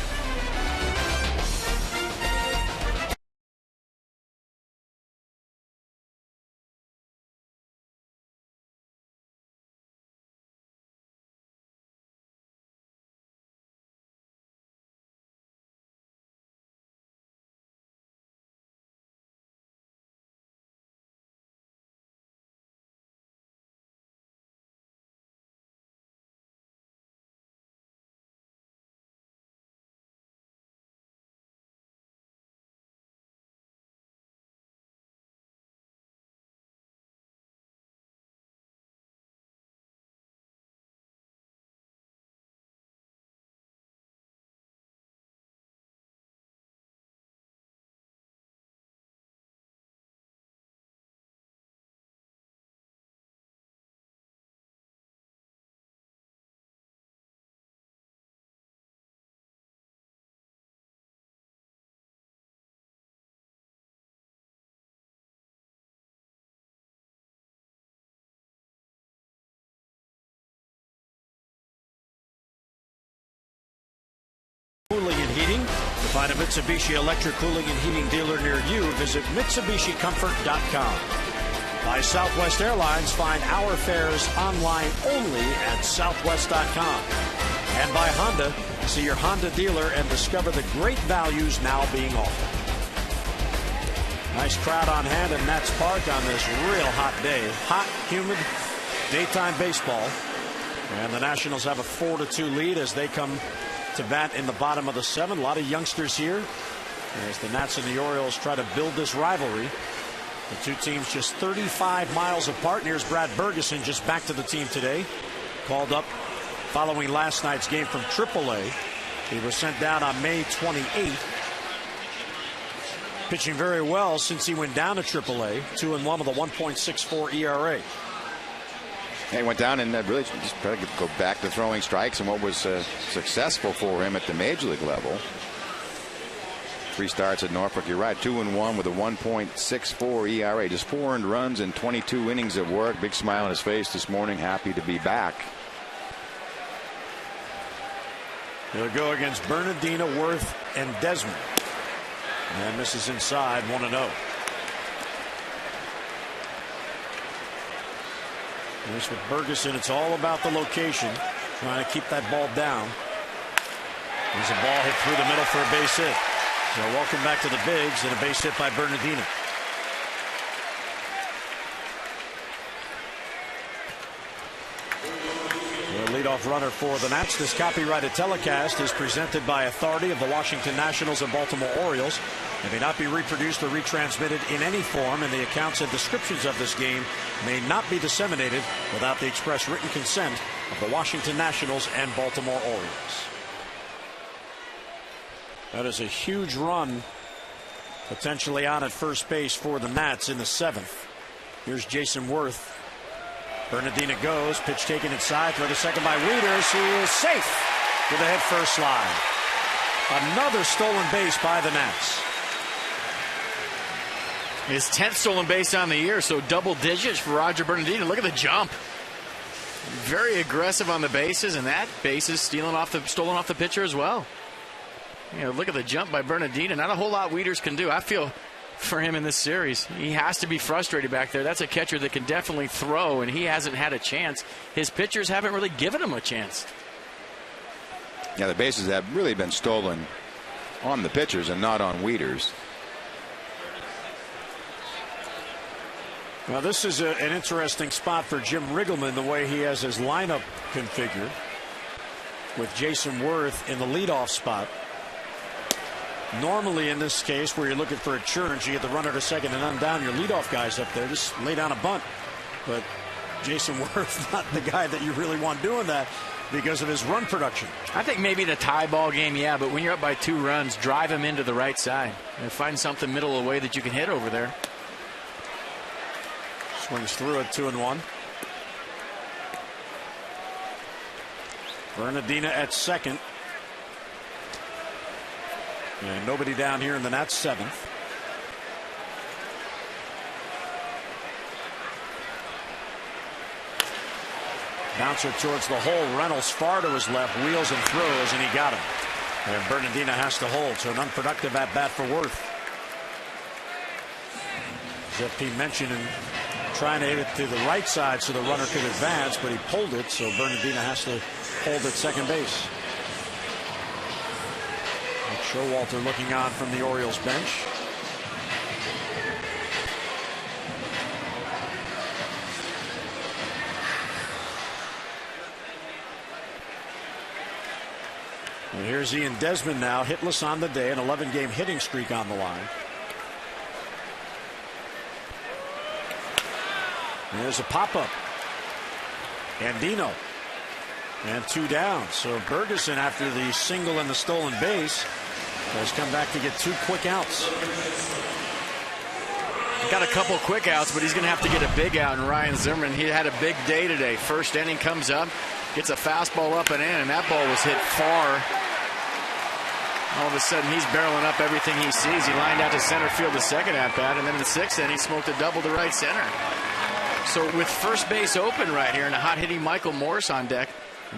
Cooling and heating. To find a Mitsubishi electric cooling and heating dealer near you, visit MitsubishiComfort.com. By Southwest Airlines, find our fares online only at Southwest.com. And by Honda, see your Honda dealer and discover the great values now being offered. Nice crowd on hand at Nats Park on this real hot day. Hot, humid, daytime baseball. And the Nationals have a 4-2 lead as they come to bat in the bottom of the 7th. A lot of youngsters here as the Nats and the Orioles try to build this rivalry. The two teams just 35 miles apart. And here's Brad Bergeson just back to the team today. Called up following last night's game from AAA. He was sent down on May 28th. Pitching very well since he went down to AAA. 2-1 with a 1.64 ERA. He went down and really just tried to go back to throwing strikes, and what was successful for him at the major league level. 3 starts at Norfolk. You're right, 2-1 with a 1.64 ERA. Just 4 earned runs in 22 innings of work. Big smile on his face this morning. Happy to be back. He'll go against Bernardino, Worth, and Desmond. And misses inside, 1-0. This with Bergeson, it's all about the location, trying to keep that ball down. There's a ball hit through the middle for a base hit. So welcome back to the bigs, and a base hit by Bernardino. The leadoff runner for the Nats. This copyrighted telecast is presented by authority of the Washington Nationals and Baltimore Orioles. It may not be reproduced or retransmitted in any form, and the accounts and descriptions of this game may not be disseminated without the express written consent of the Washington Nationals and Baltimore Orioles. That is a huge run potentially on at first base for the Nats in the 7th. Here's Jason Worth. Bernardino goes, pitch taken inside, throw to second by Wieters, who is safe with a head first slide. Another stolen base by the Nats. His 10th stolen base on the year, so double digits for Roger Bernardino. Look at the jump. Very aggressive on the bases, and that base is stolen off the pitcher as well. You know, look at the jump by Bernardino. Not a whole lot Wieters can do. I feel for him in this series. He has to be frustrated back there. That's a catcher that can definitely throw, and he hasn't had a chance. His pitchers haven't really given him a chance. Yeah, the bases have really been stolen on the pitchers and not on Wieters. Well, this is an interesting spot for Jim Riggleman, the way he has his lineup configured, with Jason Worth in the leadoff spot. Normally in this case, where you're looking for a churn, you get the runner to second and undown your leadoff guys up there. Just lay down a bunt. But Jason Worth, not the guy that you really want doing that because of his run production. I think maybe the tie ball game, yeah, but when you're up by 2 runs, drive him into the right side and find something middle of the way that you can hit over there. Swings through it, 2-1. Bernardino at second. And nobody down here in the Nats 7th. Bouncer towards the hole. Reynolds far to his left, wheels and throws, and he got him. And Bernardino has to hold, so an unproductive at bat for Worth. As FP mentioned, and trying to hit it to the right side so the runner could advance, but he pulled it, so Bernardino has to hold at second base. Showalter looking on from the Orioles bench. And here's Ian Desmond now, hitless on the day, an 11-game hitting streak on the line. There's a pop-up. Andino. And 2 down. So Bergeson, after the single and the stolen base, has come back to get 2 quick outs. Got a couple quick outs, but he's going to have to get a big out. And Ryan Zimmerman, he had a big day today. First inning comes up, gets a fastball up and in, and that ball was hit far. All of a sudden, he's barreling up everything he sees. He lined out to center field the second at bat, and then in the 6th inning, he smoked a double to right center. So with first base open right here and a hot-hitting Michael Morse on deck,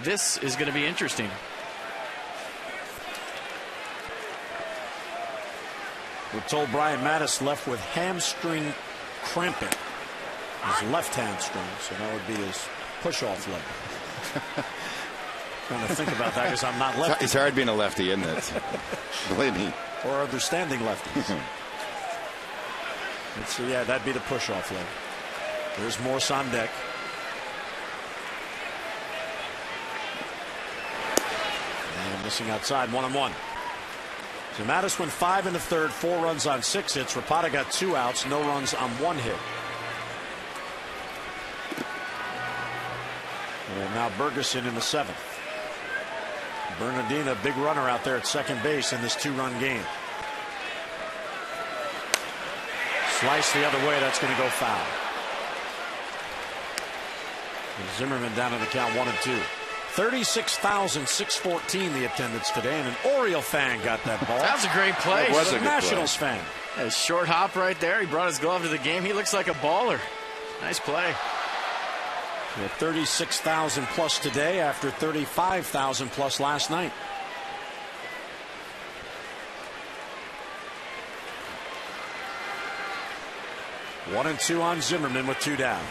this is going to be interesting. We're told Brian Mattis left with hamstring cramping. His left hamstring, so that would be his push-off leg. Trying to think about that because I'm not lefty. It's hard being a lefty, isn't it? Believe me. Or understanding lefties. Let's see, yeah, that'd be the push-off leg. There's Morse on deck. And missing outside, 1-1. So Mattis went 5 in the third, 4 runs on 6 hits. Rapata got 2 outs, no runs on 1 hit. And now Bergeson in the 7th. Bernardina, big runner out there at second base in this 2-run game. Slice the other way, that's going to go foul. And Zimmerman down in the count 1-2. 36,614 the attendance today, and an Oriole fan got that ball. That was a great play. It was a good Nationals play. fan. A short hop right there. He brought his glove to the game. He looks like a baller. Nice play. 36,000 plus today after 35,000 plus last night. One and 2 on Zimmerman with 2 down.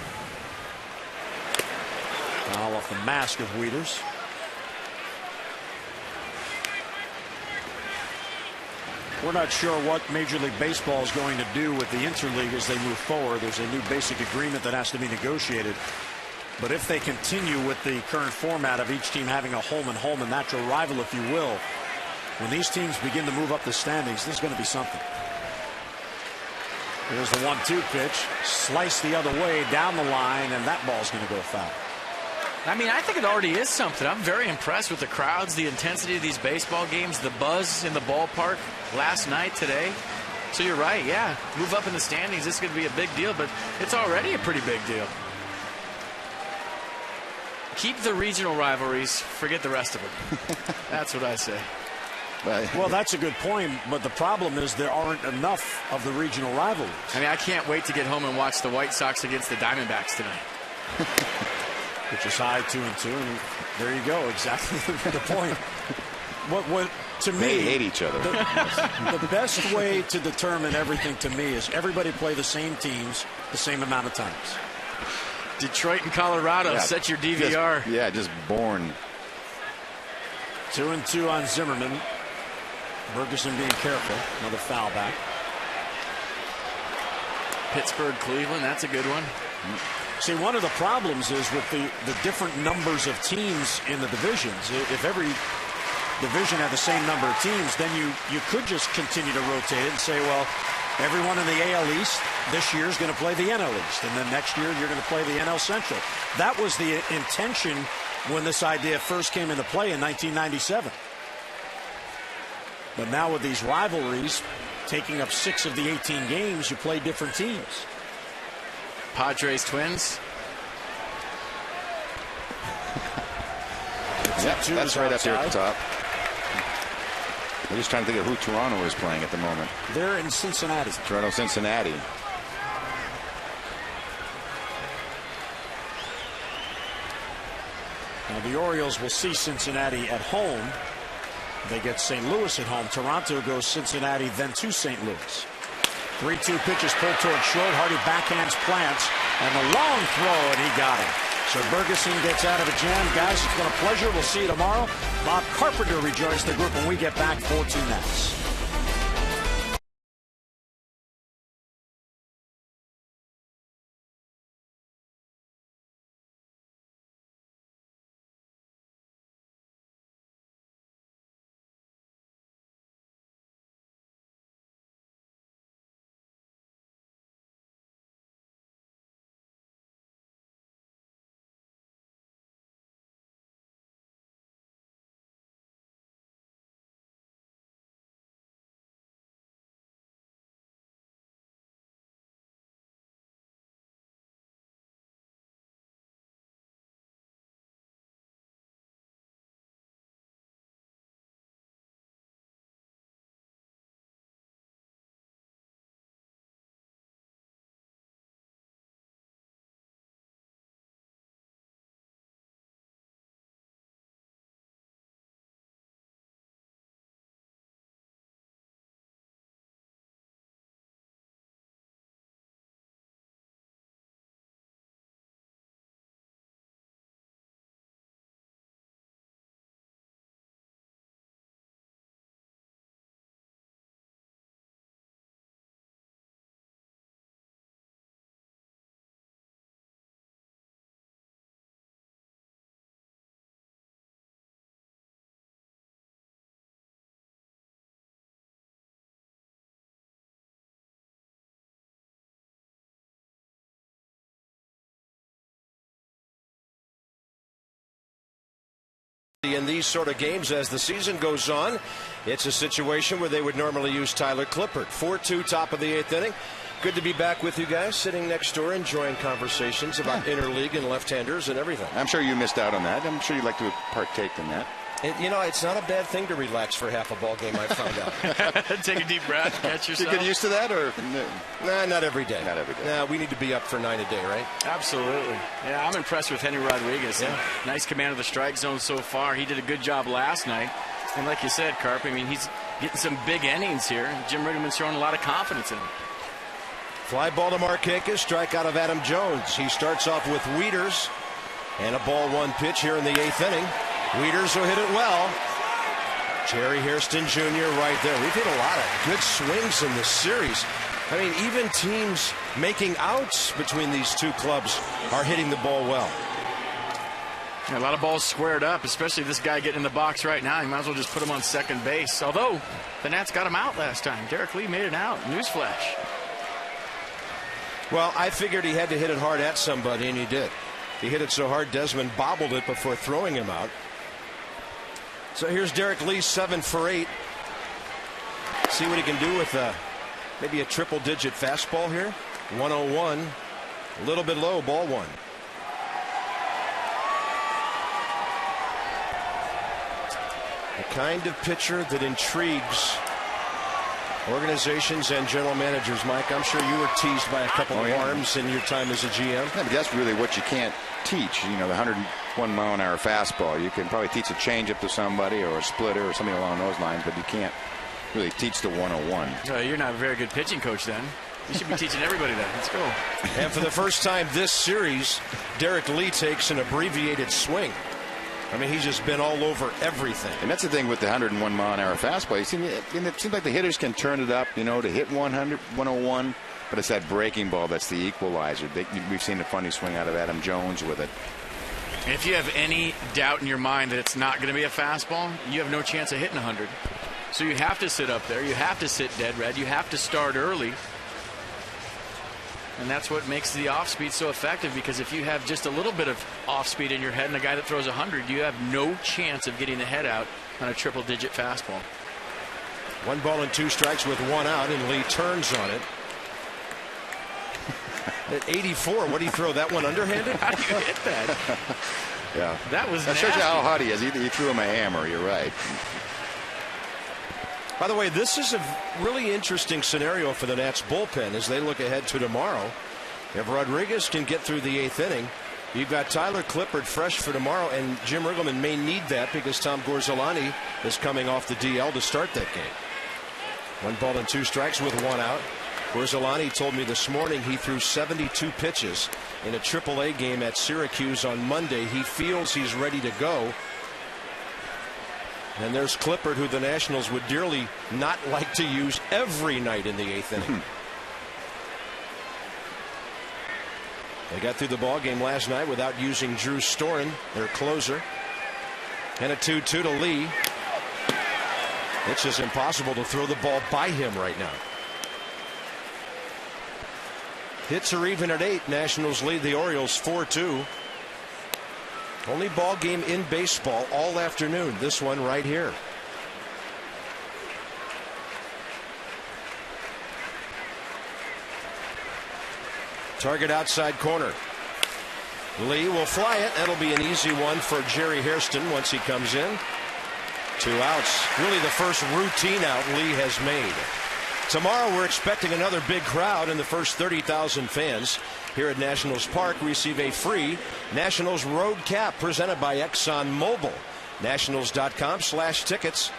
Foul off the mask of Wieters. We're not sure what Major League Baseball is going to do with the interleague as they move forward. There's a new basic agreement that has to be negotiated. But if they continue with the current format of each team having a home and home, a natural rival, if you will, when these teams begin to move up the standings, this is going to be something. Here's the 1-2 pitch. Slice the other way down the line, and that ball's going to go foul. I mean, I think it already is something. I'm very impressed with the crowds, the intensity of these baseball games, the buzz in the ballpark last night, today. So you're right, yeah. Move up in the standings. This is going to be a big deal, but it's already a pretty big deal. Keep the regional rivalries, forget the rest of them. That's what I say. Well, that's a good point, but the problem is there aren't enough of the regional rivalries. I mean, I can't wait to get home and watch the White Sox against the Diamondbacks tonight. Which is high 2-2, and there you go. Exactly the point. What to me, they hate each other. The best way to determine everything to me is everybody play the same teams the same amount of times. Detroit and Colorado, set your DVR. Just born. 2-2 on Zimmerman. Bergeson being careful. Another foul back. Pittsburgh, Cleveland, that's a good one. See, one of the problems is with the different numbers of teams in the divisions. If every division had the same number of teams, then you could just continue to rotate it and say, well, everyone in the AL East this year is going to play the NL East, and then next year you're going to play the NL Central. That was the intention when this idea first came into play in 1997. But now with these rivalries taking up 6 of the 18 games, you play different teams. Padres, Twins. That's right up here at the top. I'm just trying to think of who Toronto is playing at the moment. They're in Cincinnati. Toronto, Cincinnati. Now the Orioles will see Cincinnati at home. They get St. Louis at home. Toronto goes Cincinnati, then to St. Louis. 3-2 pitches pulled toward short. Hardy backhands Plants, and the long throw, and he got him. So Bergeson gets out of a jam. Guys, it's been a pleasure. We'll see you tomorrow. Bob Carpenter rejoins the group when we get back for 2 Nats. In these sort of games as the season goes on, it's a situation where they would normally use Tyler Clippard. 4-2, top of the 8th inning. Good to be back with you guys, sitting next door, enjoying conversations about interleague and left-handers and everything. I'm sure you missed out on that. I'm sure you'd like to partake in that. It's not a bad thing to relax for half a ball game, I found out. Take a deep breath, catch yourself. You get used to that, or? Nah, not every day. Not every day. Nah, we need to be up for 9 a day, right? Absolutely. Yeah, I'm impressed with Henry Rodriguez. Yeah. Nice command of the strike zone so far. He did a good job last night. And like you said, Carp, I mean, he's getting some big innings here. Jim Riggleman's showing a lot of confidence in him. Fly ball to Markakis, strikeout of Adam Jones. He starts off with Wieters, and a ball 1 pitch here in the 8th inning. Wieters will hit it well. Jerry Hairston Jr. right there. We've hit a lot of good swings in this series. I mean, even teams making outs between these two clubs are hitting the ball well. Yeah, a lot of balls squared up, especially this guy getting in the box right now. You might as well just put him on second base. Although, the Nats got him out last time. Derek Lee made it out. Newsflash. Well, I figured he had to hit it hard at somebody, and he did. He hit it so hard, Desmond bobbled it before throwing him out. So here's Derek Lee, 7 for 8. See what he can do with maybe a triple-digit fastball here. 101, a little bit low, ball 1. The kind of pitcher that intrigues organizations and general managers. Mike, I'm sure you were teased by a couple of arms in your time as a GM. Yeah, but that's really what you can't teach. You know, the 101-mile-an-hour fastball. You can probably teach a changeup to somebody or a splitter or something along those lines, but you can't really teach the 101. You're not a very good pitching coach then. You should be teaching everybody that. Let's go. And for the first time this series, Derek Lee takes an abbreviated swing. I mean, he's just been all over everything. And that's the thing with the 101-mile-an-hour fastball. You see, it seems like the hitters can turn it up, you know, to hit 100, 101, but it's that breaking ball that's the equalizer. We've seen a funny swing out of Adam Jones with it. If you have any doubt in your mind that it's not going to be a fastball, you have no chance of hitting 100. So you have to sit up there. You have to sit dead red. You have to start early. And that's what makes the off speed so effective, because if you have just a little bit of off speed in your head and a guy that throws 100, you have no chance of getting the head out on a triple-digit fastball. 1 ball and 2 strikes with 1 out, and Lee turns on it. At 84, what do you throw? That one underhanded? How do you hit that? Yeah. That was That shows you how hot he is. He threw him a hammer. You're right. By the way, this is a really interesting scenario for the Nats bullpen as they look ahead to tomorrow. If Rodriguez can get through the 8th inning, you've got Tyler Clippard fresh for tomorrow, and Jim Riggleman may need that because Tom Gorzolani is coming off the DL to start that game. 1 ball and 2 strikes with 1 out. Gorzolani told me this morning he threw 72 pitches in a AAA game at Syracuse on Monday. He feels he's ready to go. And there's Clippard, who the Nationals would dearly not like to use every night in the 8th inning. They got through the ball game last night without using Drew Storen, their closer. And a 2-2 to Lee. It's just impossible to throw the ball by him right now. Hits are even at 8. Nationals lead the Orioles 4-2. Only ball game in baseball all afternoon. This one right here. Target outside corner. Lee will fly it. That'll be an easy one for Jerry Hairston once he comes in. 2 outs. Really the first routine out Lee has made. Tomorrow we're expecting another big crowd, and the first 30,000 fans here at Nationals Park receive a free Nationals road cap presented by ExxonMobil. Nationals.com/tickets.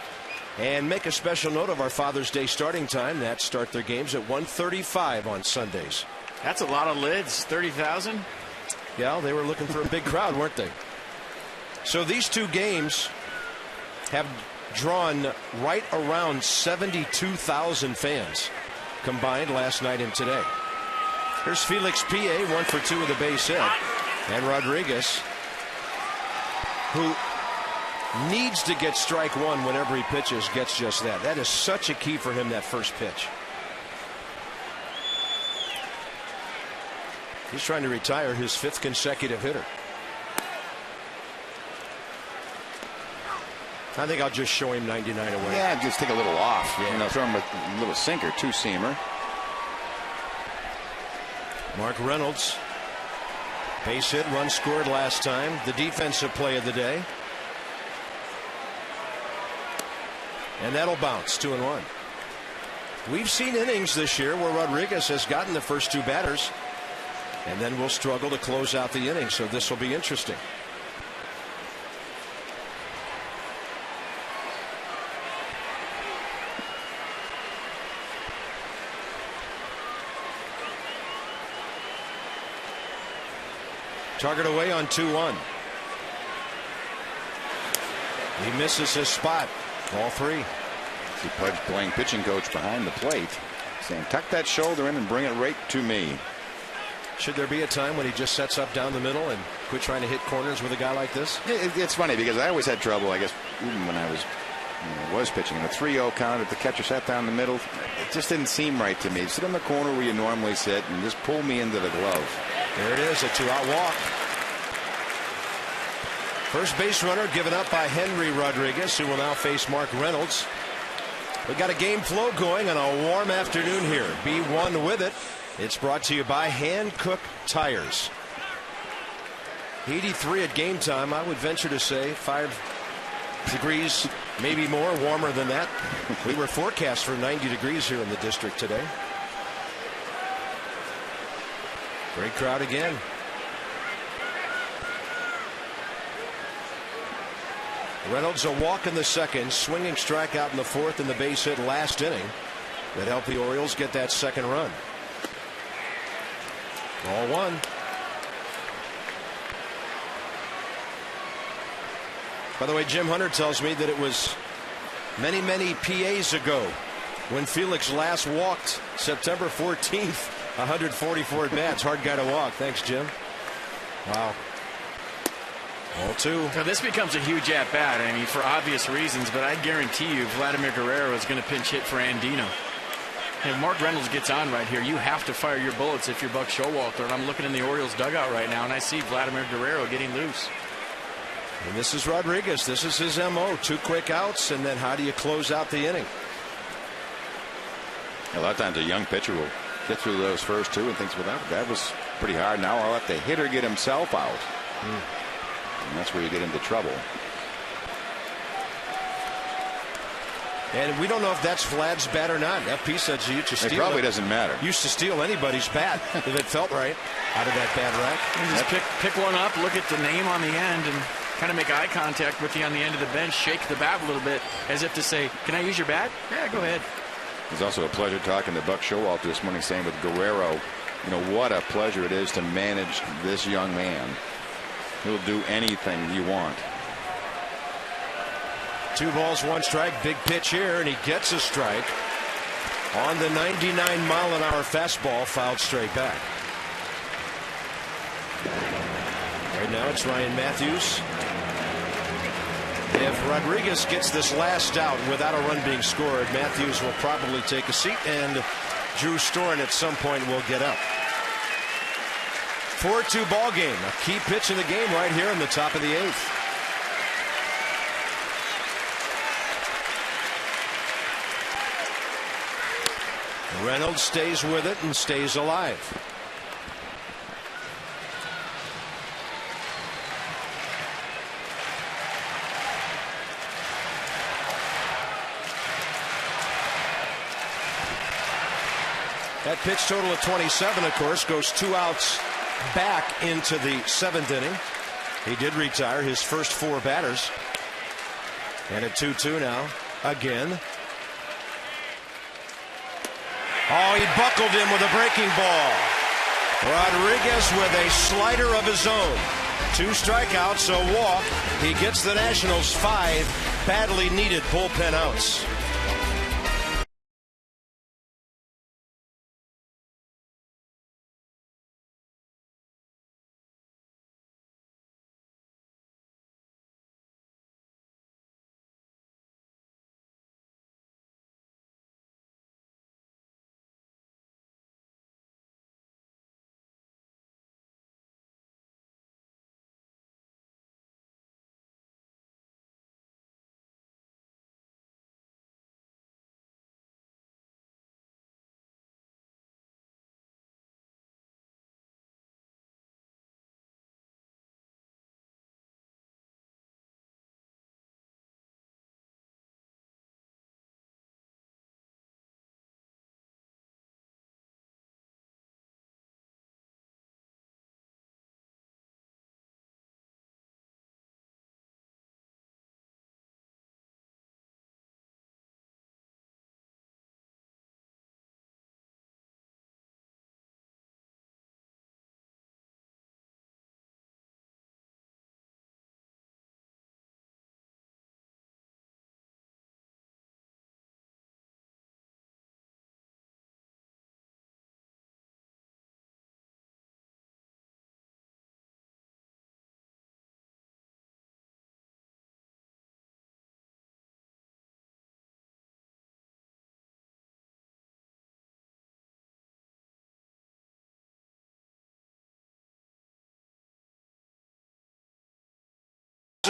And make a special note of our Father's Day starting time. Nats start their games at 1:35 on Sundays. That's a lot of lids. 30,000? Yeah, they were looking for a big crowd, weren't they? So these 2 games have drawn right around 72,000 fans combined last night and today. Here's Felix Pie, 1 for 2 with a base hit. And Rodriguez, who needs to get strike 1 whenever he pitches, gets just that. That is such a key for him, that first pitch. He's trying to retire his 5th consecutive hitter. I think I'll just show him 99 away. Yeah, just take a little off. Yeah. You know, throw him a little sinker, two-seamer. Mark Reynolds. Base hit, run scored last time. The defensive play of the day. And that'll bounce, 2-1. We've seen innings this year where Rodriguez has gotten the first two batters and then will struggle to close out the inning, so this will be interesting. Target away on 2-1. He misses his spot. Ball 3. See Pudge playing pitching coach behind the plate, saying, tuck that shoulder in and bring it right to me. Should there be a time when he just sets up down the middle and quit trying to hit corners with a guy like this? It's funny because I always had trouble, I guess, even when I was pitching in a 3-0 count. If the catcher sat down the middle, it just didn't seem right to me. Sit in the corner where you normally sit and just pull me into the glove. There it is, a 2-out walk. First base runner given up by Henry Rodriguez, who will now face Mark Reynolds. We got a game flow going on a warm afternoon here. Be one with it. It's brought to you by Hankook Tires. 83 at game time. I would venture to say 5 degrees, maybe more, warmer than that. We were forecast for 90 degrees here in the district today. Great crowd again. Reynolds a walk in the second, swinging strikeout in the fourth, and the base hit last inning that helped the Orioles get that second run. Ball 1. By the way, Jim Hunter tells me that it was many PAs ago when Felix last walked September 14th. 144 at bats. Hard guy to walk. Thanks, Jim. Wow. Ball 2. Now this becomes a huge at bat. I mean, for obvious reasons, but I guarantee you Vladimir Guerrero is going to pinch hit for Andino. If Mark Reynolds gets on right here, you have to fire your bullets if you're Buck Showalter. And I'm looking in the Orioles dugout right now, and I see Vladimir Guerrero getting loose. And this is Rodriguez. This is his MO. 2 quick outs, and then how do you close out the inning? A lot of times a young pitcher will get through those first 2 and thinks, well, that was pretty hard. Now I'll let the hitter get himself out. And that's where you get into trouble. And we don't know if that's Vlad's bat or not. FP says you to steal. It probably doesn't matter. Used to steal anybody's bat if it felt right out of that bat rack. And just pick one up, look at the name on the end, and kind of make eye contact with you on the end of the bench, shake the bat a little bit as if to say, can I use your bat? Yeah, go ahead. It's also a pleasure talking to Buck Showalter this morning, saying with Guerrero, you know, what a pleasure it is to manage this young man. He'll do anything you want. 2 balls, 1 strike. Big pitch here, and he gets a strike on the 99-mile-an-hour fastball, fouled straight back. Right now it's Ryan Matthews. If Rodriguez gets this last out without a run being scored, Matthews will probably take a seat, and Drew Storen at some point will get up. 4-2 ball game. A key pitch in the game right here in the top of the 8th. Reynolds stays with it and stays alive. That pitch total of 27, of course, goes 2 outs back into the 7th inning. He did retire his first 4 batters. And at 2-2 now, again. Oh, he buckled him with a breaking ball. Rodriguez with a slider of his own. 2 strikeouts, a walk. He gets the Nationals 5 badly needed bullpen outs.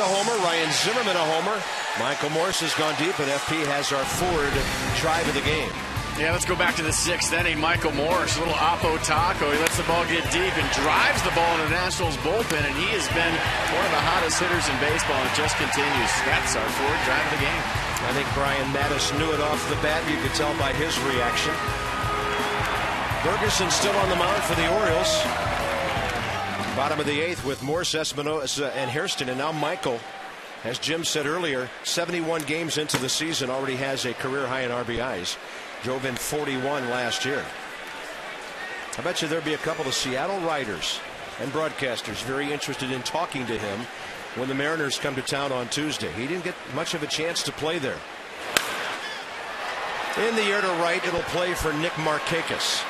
a homer. Ryan Zimmerman a homer. Michael Morse has gone deep, and FP has our forward drive of the game. Yeah, let's go back to the 6th inning. Michael Morse, a little oppo taco. He lets the ball get deep and drives the ball into the Nationals bullpen, and he has been one of the hottest hitters in baseball, and it just continues. That's our forward drive of the game. I think Brian Mattis knew it off the bat. You could tell by his reaction. Ferguson still on the mound for the Orioles. Bottom of the 8th with Morse, Espinosa, and Hairston, and now Michael, as Jim said earlier, 71 games into the season, already has a career high in RBIs. Drove in 41 last year. I bet you there'll be a couple of Seattle writers and broadcasters very interested in talking to him when the Mariners come to town on Tuesday. He didn't get much of a chance to play there. In the air to right, it'll play for Nick Markakis.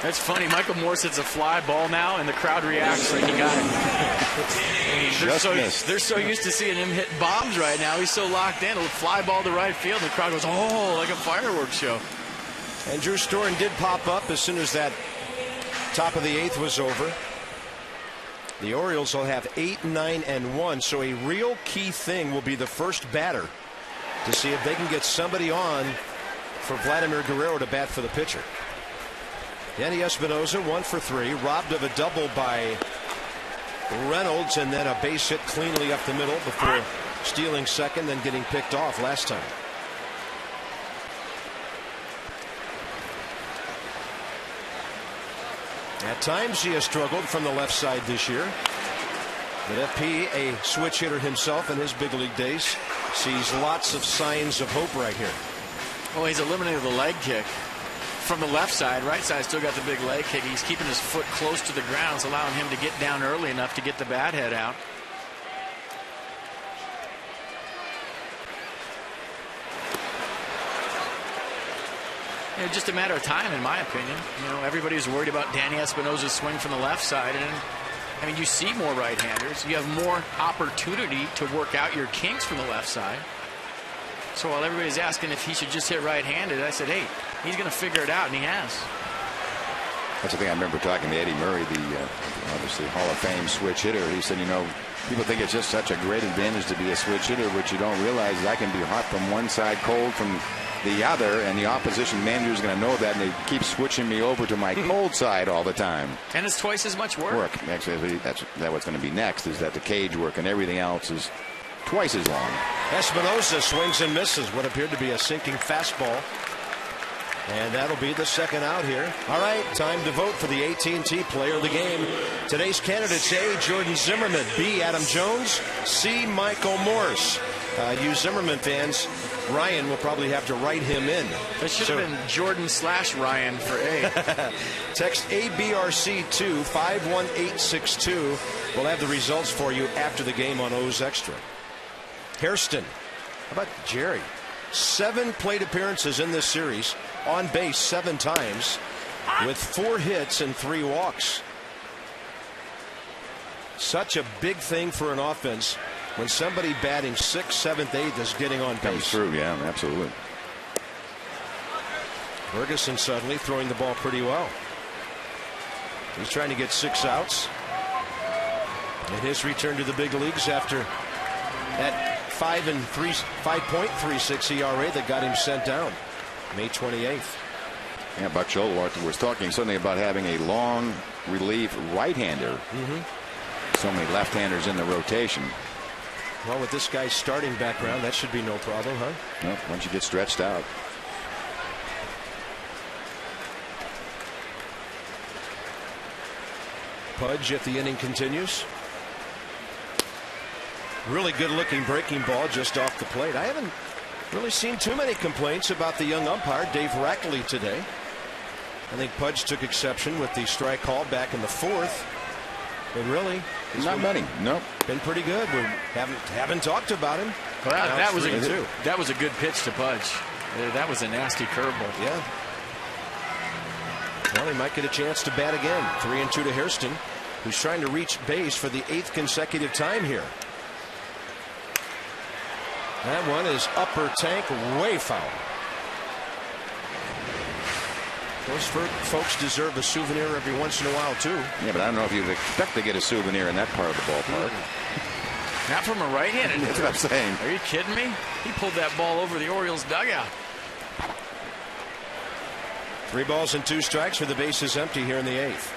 That's funny. Michael Morse hits a fly ball now, and the crowd reacts like he got it. They're so used to seeing him hit bombs right now. He's so locked in. A fly ball to right field, and the crowd goes, oh, like a fireworks show. And Drew Storen did pop up as soon as that top of the 8th was over. The Orioles will have 8, 9, and 1, so a real key thing will be the first batter to see if they can get somebody on for Vladimir Guerrero to bat for the pitcher. Danny Espinosa 1 for 3, robbed of a double by Reynolds, and then a base hit cleanly up the middle before stealing second, then getting picked off last time. At times he has struggled from the left side this year, but FP, a switch hitter himself in his big league days, sees lots of signs of hope right here. Well, he's eliminated the leg kick from the left side. Right side still got the big leg kick. He's keeping his foot close to the ground, allowing him to get down early enough to get the bat head out. You know, just a matter of time, in my opinion. You know, everybody's worried about Danny Espinosa's swing from the left side, and I mean, you see more right-handers. You have more opportunity to work out your kinks from the left side. So while everybody's asking if he should just hit right-handed, I said, hey, he's going to figure it out, and he has. That's the thing. I remember talking to Eddie Murray, the obviously Hall of Fame switch hitter. He said, you know, people think it's just such a great advantage to be a switch hitter. What you don't realize is I can be hot from one side, cold from the other, and the opposition manager is going to know that, and they keep switching me over to my cold side all the time. And it's twice as much work. Actually, that's what's going to be next, is that the cage work and everything else is twice as long. Espinosa swings and misses what appeared to be a sinking fastball. And that'll be the second out here. All right, time to vote for the AT&T Player of the Game. Today's candidates: A, Jordan Zimmerman; B, Adam Jones; C, Michael Morse. You Zimmerman fans, Ryan will probably have to write him in. It should have been Jordan/Ryan for A. Text ABRC to 51862. We'll have the results for you after the game on O's Extra. Hairston, how about Jerry? 7 plate appearances in this series, on base 7 times, with 4 hits and 3 walks. Such a big thing for an offense when somebody batting 6th, 7th, 8th is getting on base. Comes through, yeah, absolutely. Ferguson suddenly throwing the ball pretty well. He's trying to get 6 outs in his return to the big leagues after that 5.36 ERA that got him sent down May 28th. Yeah, Buck Showalter was talking something about having a long relief right-hander. So many left-handers in the rotation. Well, with this guy's starting background, that should be no problem, huh? Nope, once you get stretched out. Pudge if the inning continues. Really good looking breaking ball just off the plate. I haven't really seen too many complaints about the young umpire, Dave Rackley, today. I think Pudge took exception with the strike call back in the 4th. But really, not many. Nope. Been pretty good. We haven't talked about him. Well, that was a good pitch to Pudge. That was a nasty curveball. Yeah. Well, he might get a chance to bat again. 3-2 to Hairston, who's trying to reach base for the 8th consecutive time here. That one is upper tank, way foul. Those folks deserve a souvenir every once in a while, too. Yeah, but I don't know if you'd expect to get a souvenir in that part of the ballpark. Not from a right-handed hitter. That's what I'm saying. Are you kidding me? He pulled that ball over the Orioles dugout. 3 balls and 2 strikes for the bases empty here in the 8th.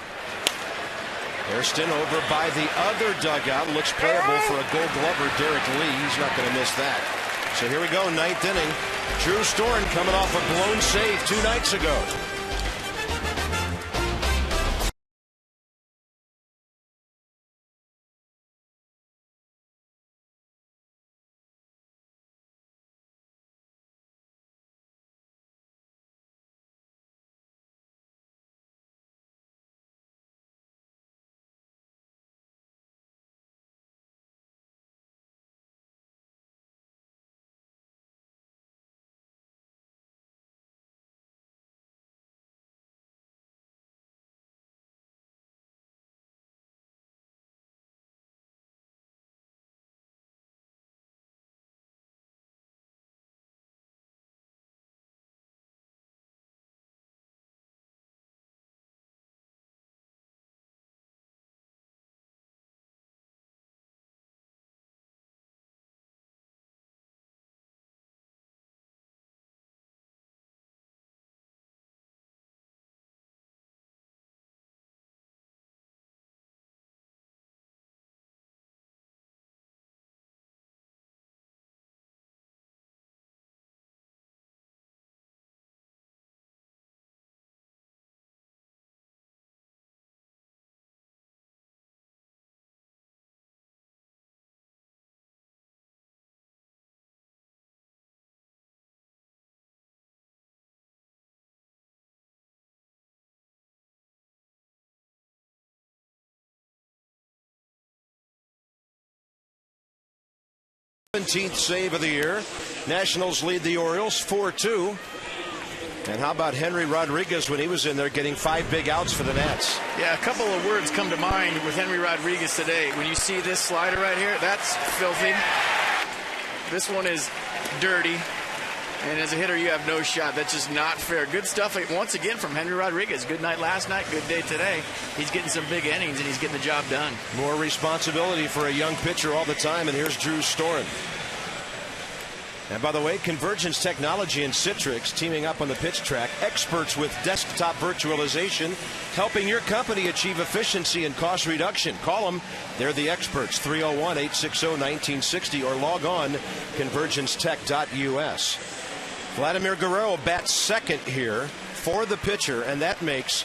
Hairston over by the other dugout. Looks playable for a Gold Glover, Derek Lee. He's not going to miss that. So here we go, 9th inning. Drew Storen coming off a blown save 2 nights ago. th save of the year. Nationals lead the Orioles 4-2. And how about Henry Rodriguez when he was in there getting 5 big outs for the Nats? Yeah, a couple of words come to mind with Henry Rodriguez today. When you see this slider right here, that's filthy. This one is dirty. And as a hitter, you have no shot. That's just not fair. Good stuff once again from Henry Rodriguez. Good night last night, good day today. He's getting some big innings, and he's getting the job done. More responsibility for a young pitcher all the time, and here's Drew Storen. And by the way, Convergence Technology and Citrix teaming up on the pitch track. Experts with desktop virtualization, helping your company achieve efficiency and cost reduction. Call them. They're the experts. 301-860-1960 or log on convergencetech.us. Vladimir Guerrero bats second here for the pitcher, and that makes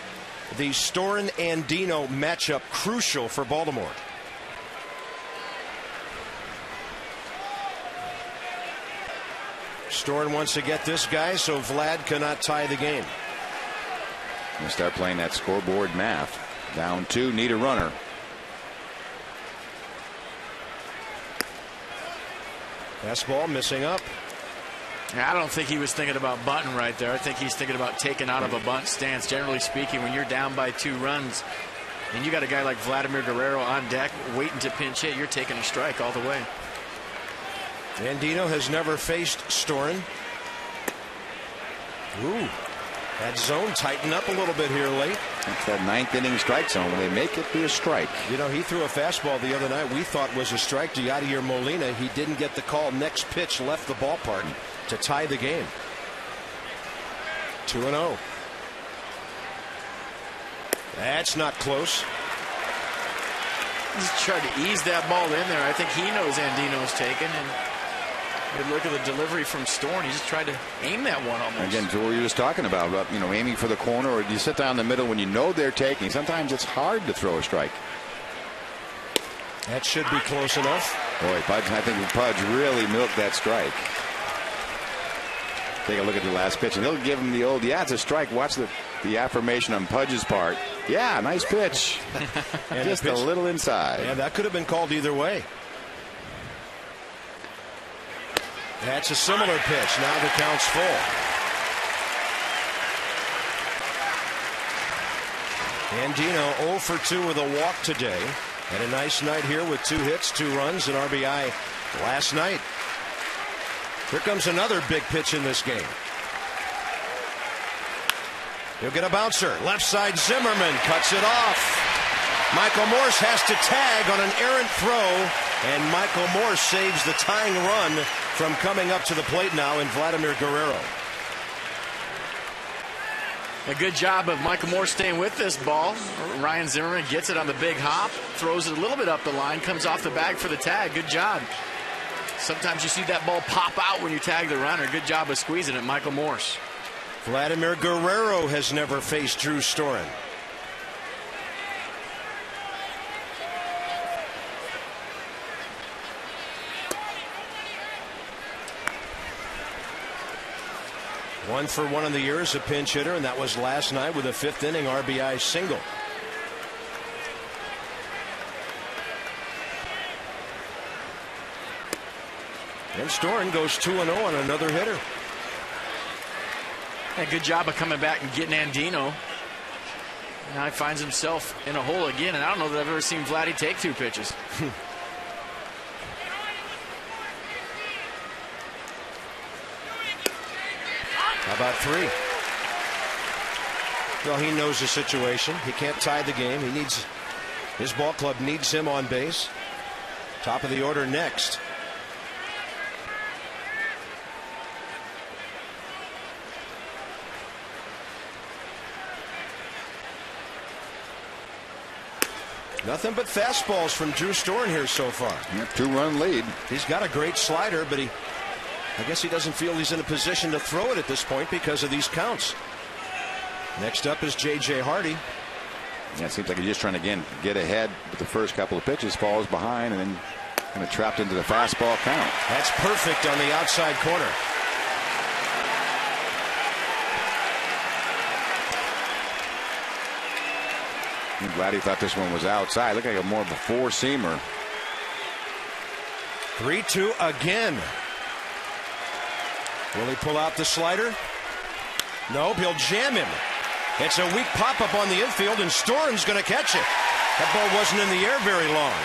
the Storen-Andino matchup crucial for Baltimore. Storen wants to get this guy so Vlad cannot tie the game. We'll start playing that scoreboard math. Down 2, need a runner. Fastball missing up. I don't think he was thinking about bunting right there. I think he's thinking about taking out of a bunt stance. Generally speaking, when you're down by 2 runs and you got a guy like Vladimir Guerrero on deck waiting to pinch hit, you're taking a strike all the way. Andino has never faced Storen. Ooh, that zone tightened up a little bit here late. That's that 9th inning strike zone when they make it be a strike. You know, he threw a fastball the other night we thought was a strike to Yadier Molina. He didn't get the call. Next pitch left the ballpark to tie the game. 2-0. That's not close. He's tried to ease that ball in there. I think he knows Andino's taken, and good look at the delivery from Storen. He just tried to aim that one almost. Again, to what you were just talking about, you know, aiming for the corner, or you sit down the middle when you know they're taking. Sometimes it's hard to throw a strike. That should be close enough. Boy, Pudge, I think Pudge really milked that strike. Take a look at the last pitch, and he'll give him the old, yeah, it's a strike. Watch the affirmation on Pudge's part. Yeah, nice pitch. And just a little inside. Yeah, that could have been called either way. That's a similar pitch. Now the count's full. Andino 0 for 2 with a walk today. Had a nice night here with 2 hits, 2 runs, and RBI last night. Here comes another big pitch in this game. He'll get a bouncer. Left side, Zimmerman cuts it off. Michael Morse has to tag on an errant throw, and Michael Morse saves the tying run from coming up to the plate now in Vladimir Guerrero. A good job of Michael Morse staying with this ball. Ryan Zimmerman gets it on the big hop, throws it a little bit up the line, comes off the bag for the tag. Good job. Sometimes you see that ball pop out when you tag the runner. Good job of squeezing it, Michael Morse. Vladimir Guerrero has never faced Drew Storen. One for one in the year as a pinch hitter, and that was last night with a fifth inning RBI single. And Storen goes 2-0 on another hitter. A good job of coming back and getting Andino. Now he finds himself in a hole again, and I don't know that I've ever seen Vladdy take 2 pitches. How about 3? Well, he knows the situation. He can't tie the game. His ball club needs him on base. Top of the order next. Nothing but fastballs from Drew Storen here so far. Yep, 2-run lead. He's got a great slider, but I guess he doesn't feel he's in a position to throw it at this point because of these counts. Next up is J.J. Hardy. Yeah, it seems like he's just trying to, again, get ahead with the first couple of pitches, falls behind, and then kind of trapped into the fastball count. That's perfect on the outside corner. I'm glad he thought this one was outside. Looked like more of a four-seamer. 3-2 again. Will he pull out the slider? Nope, he'll jam him. It's a weak pop-up on the infield, and Storen's going to catch it. That ball wasn't in the air very long.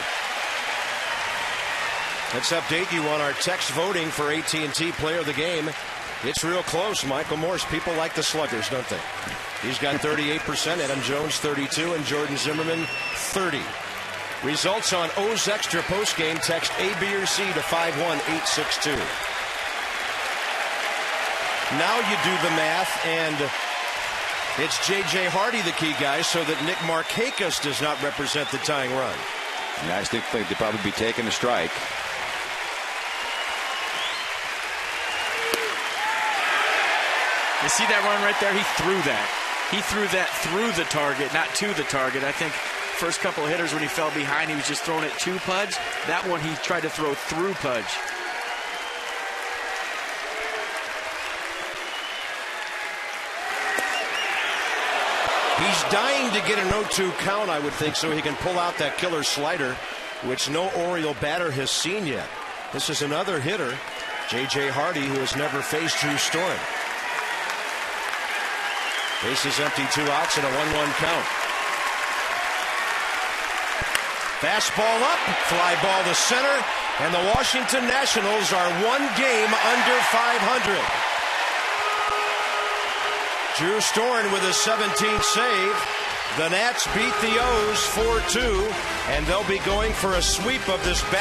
Let's update you on our text voting for AT&T Player of the Game. It's real close. Michael Morse. People like the sluggers, don't they? He's got 38%, Adam Jones 32%, and Jordan Zimmerman 30%. Results on O's Extra postgame. Text A, B, or C to 51862. Now you do the math, and it's J.J. Hardy the key guy, so that Nick Markakis does not represent the tying run. Yeah, I think they'd probably be taking a strike. You see that run right there? He threw that. He threw that through the target, not to the target. I think first couple of hitters when he fell behind, he was just throwing it to Pudge. That one he tried to throw through Pudge. He's dying to get an 0-2 count, I would think, so he can pull out that killer slider, which no Oriole batter has seen yet. This is another hitter, J.J. Hardy, who has never faced Drew Storen. Bases empty, 2 outs, and a 1-1 count. Fastball up, fly ball to center, and the Washington Nationals are 1 game under 500. Drew Storen with a 17th save. The Nats beat the O's 4-2, and they'll be going for a sweep of this battle.